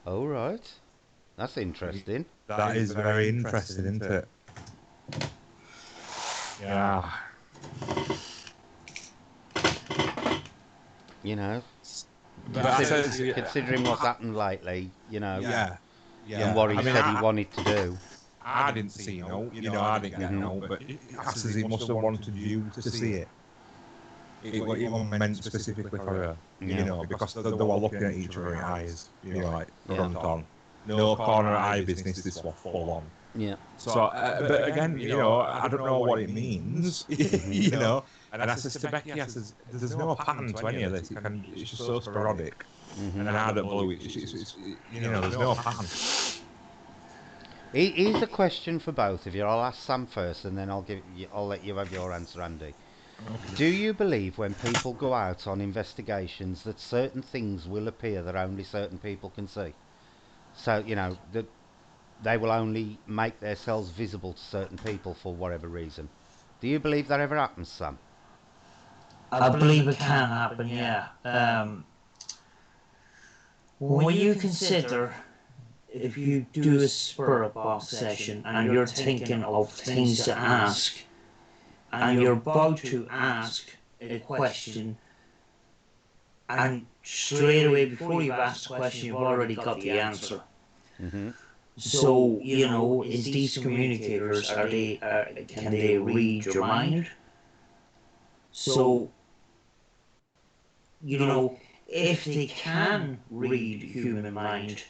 Oh, right. That's interesting. That is very interesting, isn't it? Yeah. Considering what's happened lately, Yeah. and what he said he wanted to do. I didn't see no, I didn't get no, but I says he must have wanted you to see it. It wasn't meant specifically for her, because they were looking at each other in eyes, like front on. No corner eye business, this was full on. Yeah. So, but again, I don't know what it means, And I says to Becky, I says, there's no pattern to any of this. It's just so sporadic. Mm-hmm. And I don't believe it's there's no pattern. Here's a question for both of you. I'll ask Sam first, and then I'll let you have your answer, Andy. Okay. Do you believe when people go out on investigations that certain things will appear that only certain people can see? So, that they will only make themselves visible to certain people for whatever reason. Do you believe that ever happens, Sam? I believe it can happen, yeah. when you consider if you do a spirit box session and you're thinking of things to ask, and you're about to ask a question, and straight away before you've asked the question, you've already got the answer. Mm-hmm. So, is these communicators, can they read your mind? So, if they can read human mind,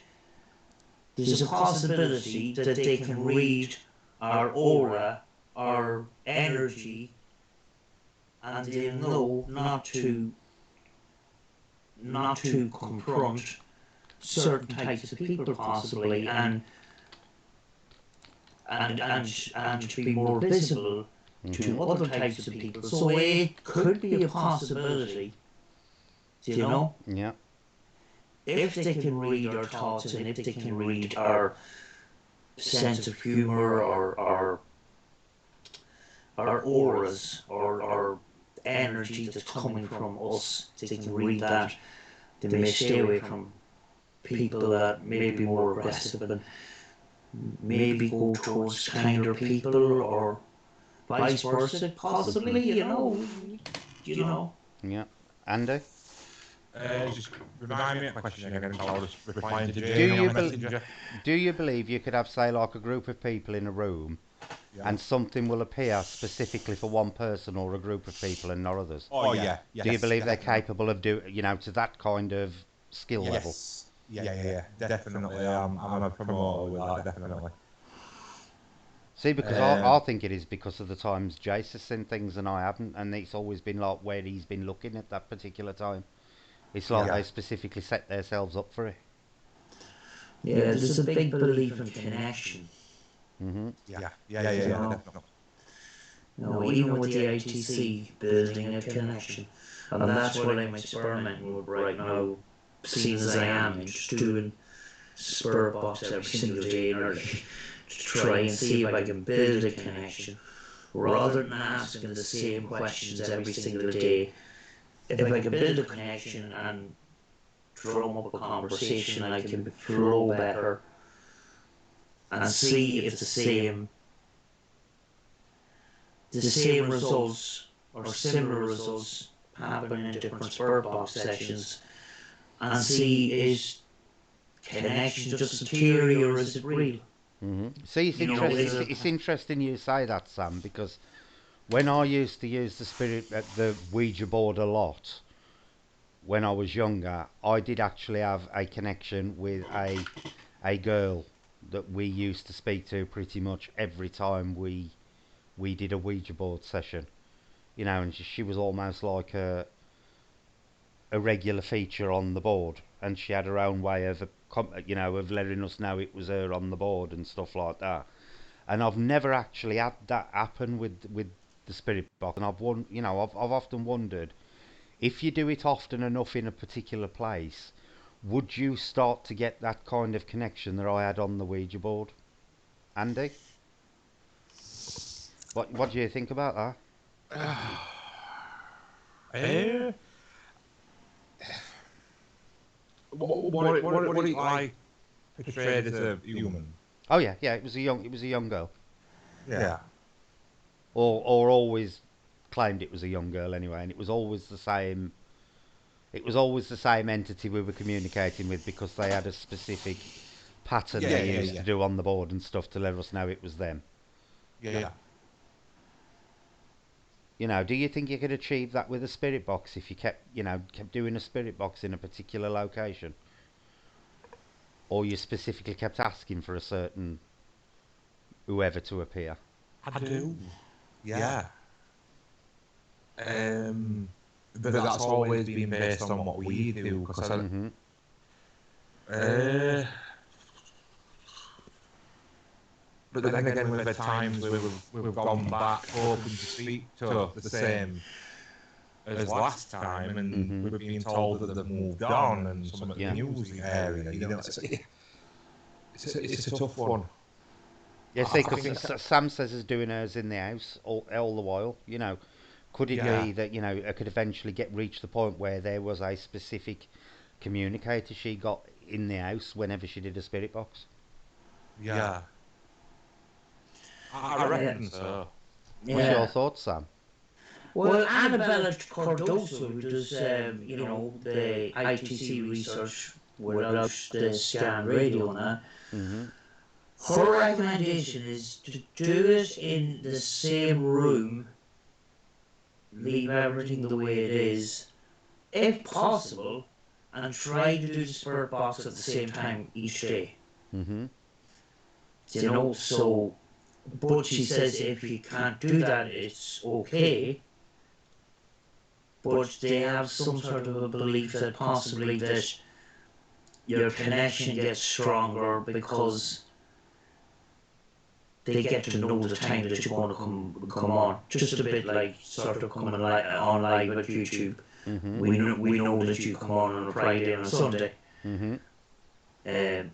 there's a possibility that they can read our aura, our energy, and they know not to confront certain types of people possibly, and to be more visible to other types of people. So it could be a possibility, Yeah. if they can read our thoughts and if they can read our sense of humor, or our auras, or our energy that's coming from us, they can read that. They may stay away from people that may be more aggressive, and maybe go towards kinder people, or vice versa, possibly. Yeah. Andy, Just remind me of the question again, and I'll just reply to do Jamie you on Messenger. do you believe you could have, say, like a group of people in a room, Yeah. and something will appear specifically for one person or a group of people and not others? Oh yeah. Do you Yes, believe they're definitely. capable of to that kind of skill level? Yes. Yeah. Definitely. I'm a promoter with that. Definitely. See, because I Um, think it is because of the times Jace has seen things and I haven't, and it's always been like where he's been looking at that particular time. It's like Yeah. they specifically set themselves up for it. Yeah, there's a big belief in connection. Hmm. Yeah. Definitely. Even with the ITC, building a connection. And that's what I'm experimenting with right now, seeing as I am, just doing spirit box every single day nearly, to try and see if I can build a connection, rather than asking the same questions every single day. If I can build a connection and drum up a conversation, I can flow better and see if the same results or similar results happen in different spirit box sessions, and see, is connection just a theory or is it real? See, it's Is it? It's interesting you say that, Sam, because when I used to use the Ouija board a lot when I was younger, I did actually have a connection with a girl that we used to speak to pretty much every time we did a Ouija board session. And she was almost like a regular feature on the board, and she had her own way of of letting us know it was her on the board and stuff like that. And I've never actually had that happen with the spirit box, and I've often wondered, if you do it often enough in a particular place, would you start to get that kind of connection that I had on the Ouija board? Andy, what do you think about that? Uh, what it like portrayed as a human? Oh yeah, yeah. It was a young girl, Yeah. or always claimed it was a young girl anyway, and it was always the same. It was always the same entity we were communicating with, because they had a specific pattern they used to do on the board and stuff to let us know it was them. Yeah. Do you think you could achieve that with a spirit box if you kept doing a spirit box in a particular location, or you specifically kept asking for a certain whoever to appear? I do. Yeah. But that's always been based on what we do. Because Hmm. but then again, we've had times where we've gone back hoping to speak to the same as last time, and Hmm. we've been told that they've moved on and some of the Yeah. news area. It's a tough one. Yeah, I see, think. because Sam says he's doing hers in the house all the while. Could it Yeah. be that it could eventually reach the point where there was a specific communicator she got in the house whenever she did a spirit box. Yeah. I reckon so. What's your thoughts, Sam? Well, Annabella Cardoso, who does, the ITC research without the scan radio and that, Mm-hmm. her recommendation is to do it in the same room, leave everything the way it is, if possible, and try to do the spirit box at the same time each day. Mm-hmm. So, but she says if you can't do that, it's okay. But they have some sort of a belief that possibly that your connection gets stronger because they get to know the time that you're going to come on. Just a bit like sort of coming on live at YouTube. Mm-hmm. We know that you come on a Friday and a Sunday. Mm-hmm. And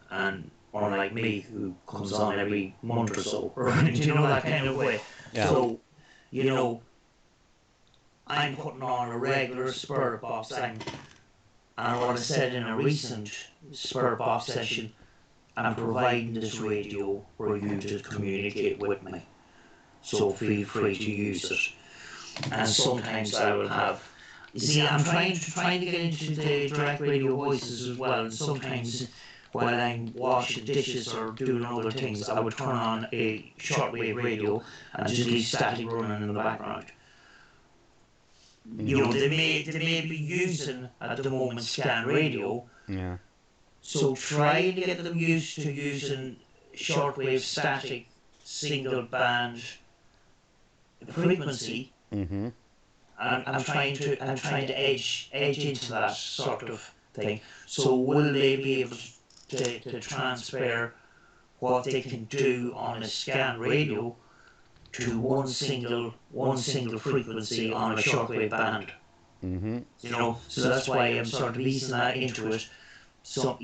unlike me, who comes on every month or so, right? That kind of way. Yeah. So, I'm putting on a regular spirit box. And what I said in a recent spirit box session, I'm providing this radio for you to communicate with me. So feel free to use it. And sometimes I will have. You see, I'm trying to get into the direct radio voices as well. And sometimes while I'm washing dishes or doing other things, I would turn on a shortwave radio and just leave static running in the background. They may be using at the moment scan radio. Yeah. So try to get them used to using shortwave static single band frequency. Mm-hmm. And I'm trying to edge into that sort of thing. So will they be able to transfer what they can do on a scan radio to one single frequency on a shortwave band? Mm-hmm. So that's why I'm sort of easing that into it. So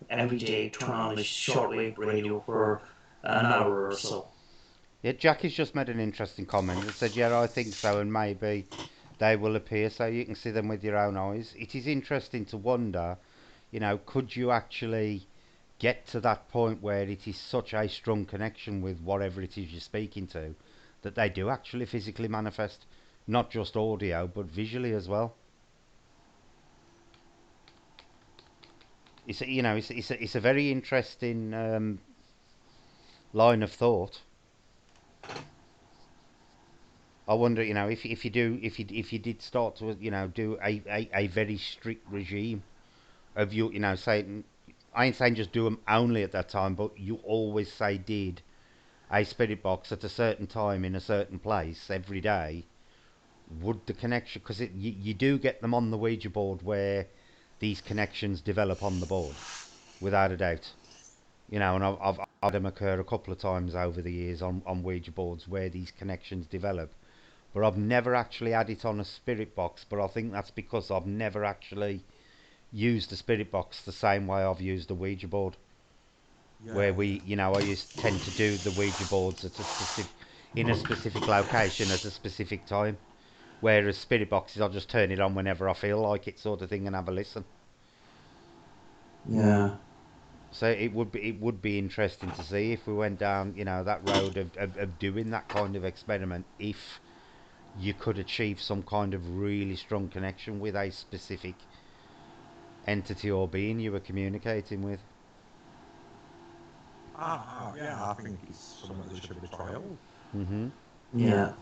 every day turn on the shortwave radio for an hour or so. Yeah, Jackie's just made an interesting comment. It said, "Yeah, I think so, and maybe they will appear so you can see them with your own eyes." It is interesting to wonder, could you actually get to that point where it is such a strong connection with whatever it is you're speaking to that they do actually physically manifest, not just audio but visually as well. It's a very interesting line of thought. I wonder, if you did start to, do a very strict regime of saying, I ain't saying just do them only at that time, but you always say did a spirit box at a certain time in a certain place every day. Would the connection, because you do get them on the Ouija board where these connections develop on the board, without a doubt. And I've had them occur a couple of times over the years on Ouija boards where these connections develop. But I've never actually had it on a spirit box, but I think that's because I've never actually used the spirit box the same way I've used the Ouija board. Yeah. Where I tend to do the Ouija boards at in a specific location at a specific time. Whereas spirit boxes, I'll just turn it on whenever I feel like it, sort of thing, and have a listen. Yeah. So it would be interesting to see if we went down, that road of doing that kind of experiment, if you could achieve some kind of really strong connection with a specific entity or being you were communicating with. Yeah, I think it's something that should be trialed. Mm-hmm. Yeah.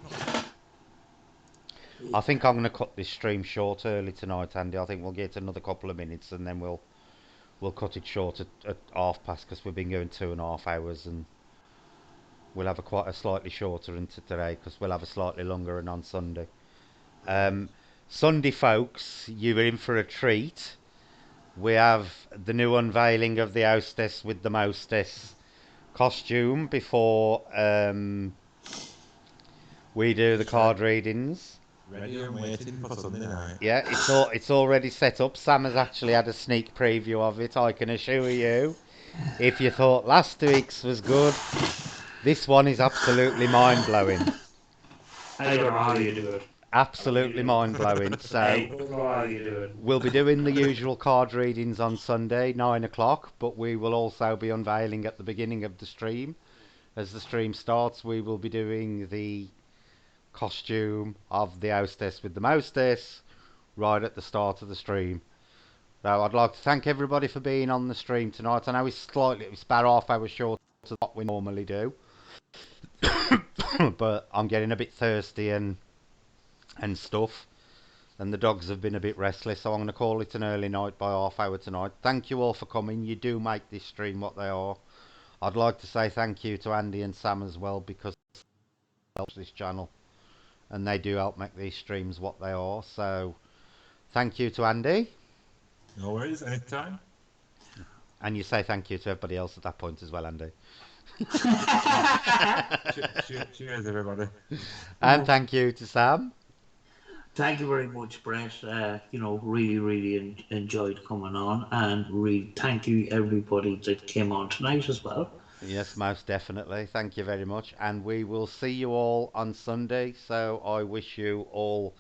I think I'm going to cut this stream short early tonight, Andy. I think we'll get another couple of minutes and then we'll cut it short at 1:30 because we've been going 2.5 hours, and we'll have quite a slightly shorter into today because we'll have a slightly longer one on Sunday. Sunday, folks, you're in for a treat. We have the new unveiling of the hostess with the mostess costume before we do the card readings. Ready and waiting for Sunday night. Yeah, it's already set up. Sam has actually had a sneak preview of it, I can assure you. If you thought last week's was good, this one is absolutely mind-blowing. I don't know how you do it. absolutely mind blowing. So Hey, what are you doing? we'll be doing the usual card readings on Sunday, 9 o'clock, but we will also be unveiling at the beginning of the stream. As the stream starts, we will be doing the costume of the hostess with the mostess right at the start of the stream. So I'd like to thank everybody for being on the stream tonight. I know it's about half hour short of what we normally do, but I'm getting a bit thirsty and stuff, and the dogs have been a bit restless, so I'm going to call it an early night by half hour tonight. Thank you all for coming. You do make this stream what they are. I'd like to say thank you to Andy and Sam as well because they help this channel and they do help make these streams what they are. So thank you to Andy. No worries, anytime. And you say thank you to everybody else at that point as well, Andy. Cheers, everybody. And thank you to Sam. Thank you very much, Brett. Really enjoyed coming on, and really thank you everybody that came on tonight as well. Yes, most definitely. Thank you very much. And we will see you all on Sunday. So I wish you all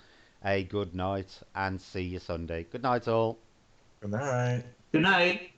a good night and see you Sunday. Good night, all. Good night. Good night.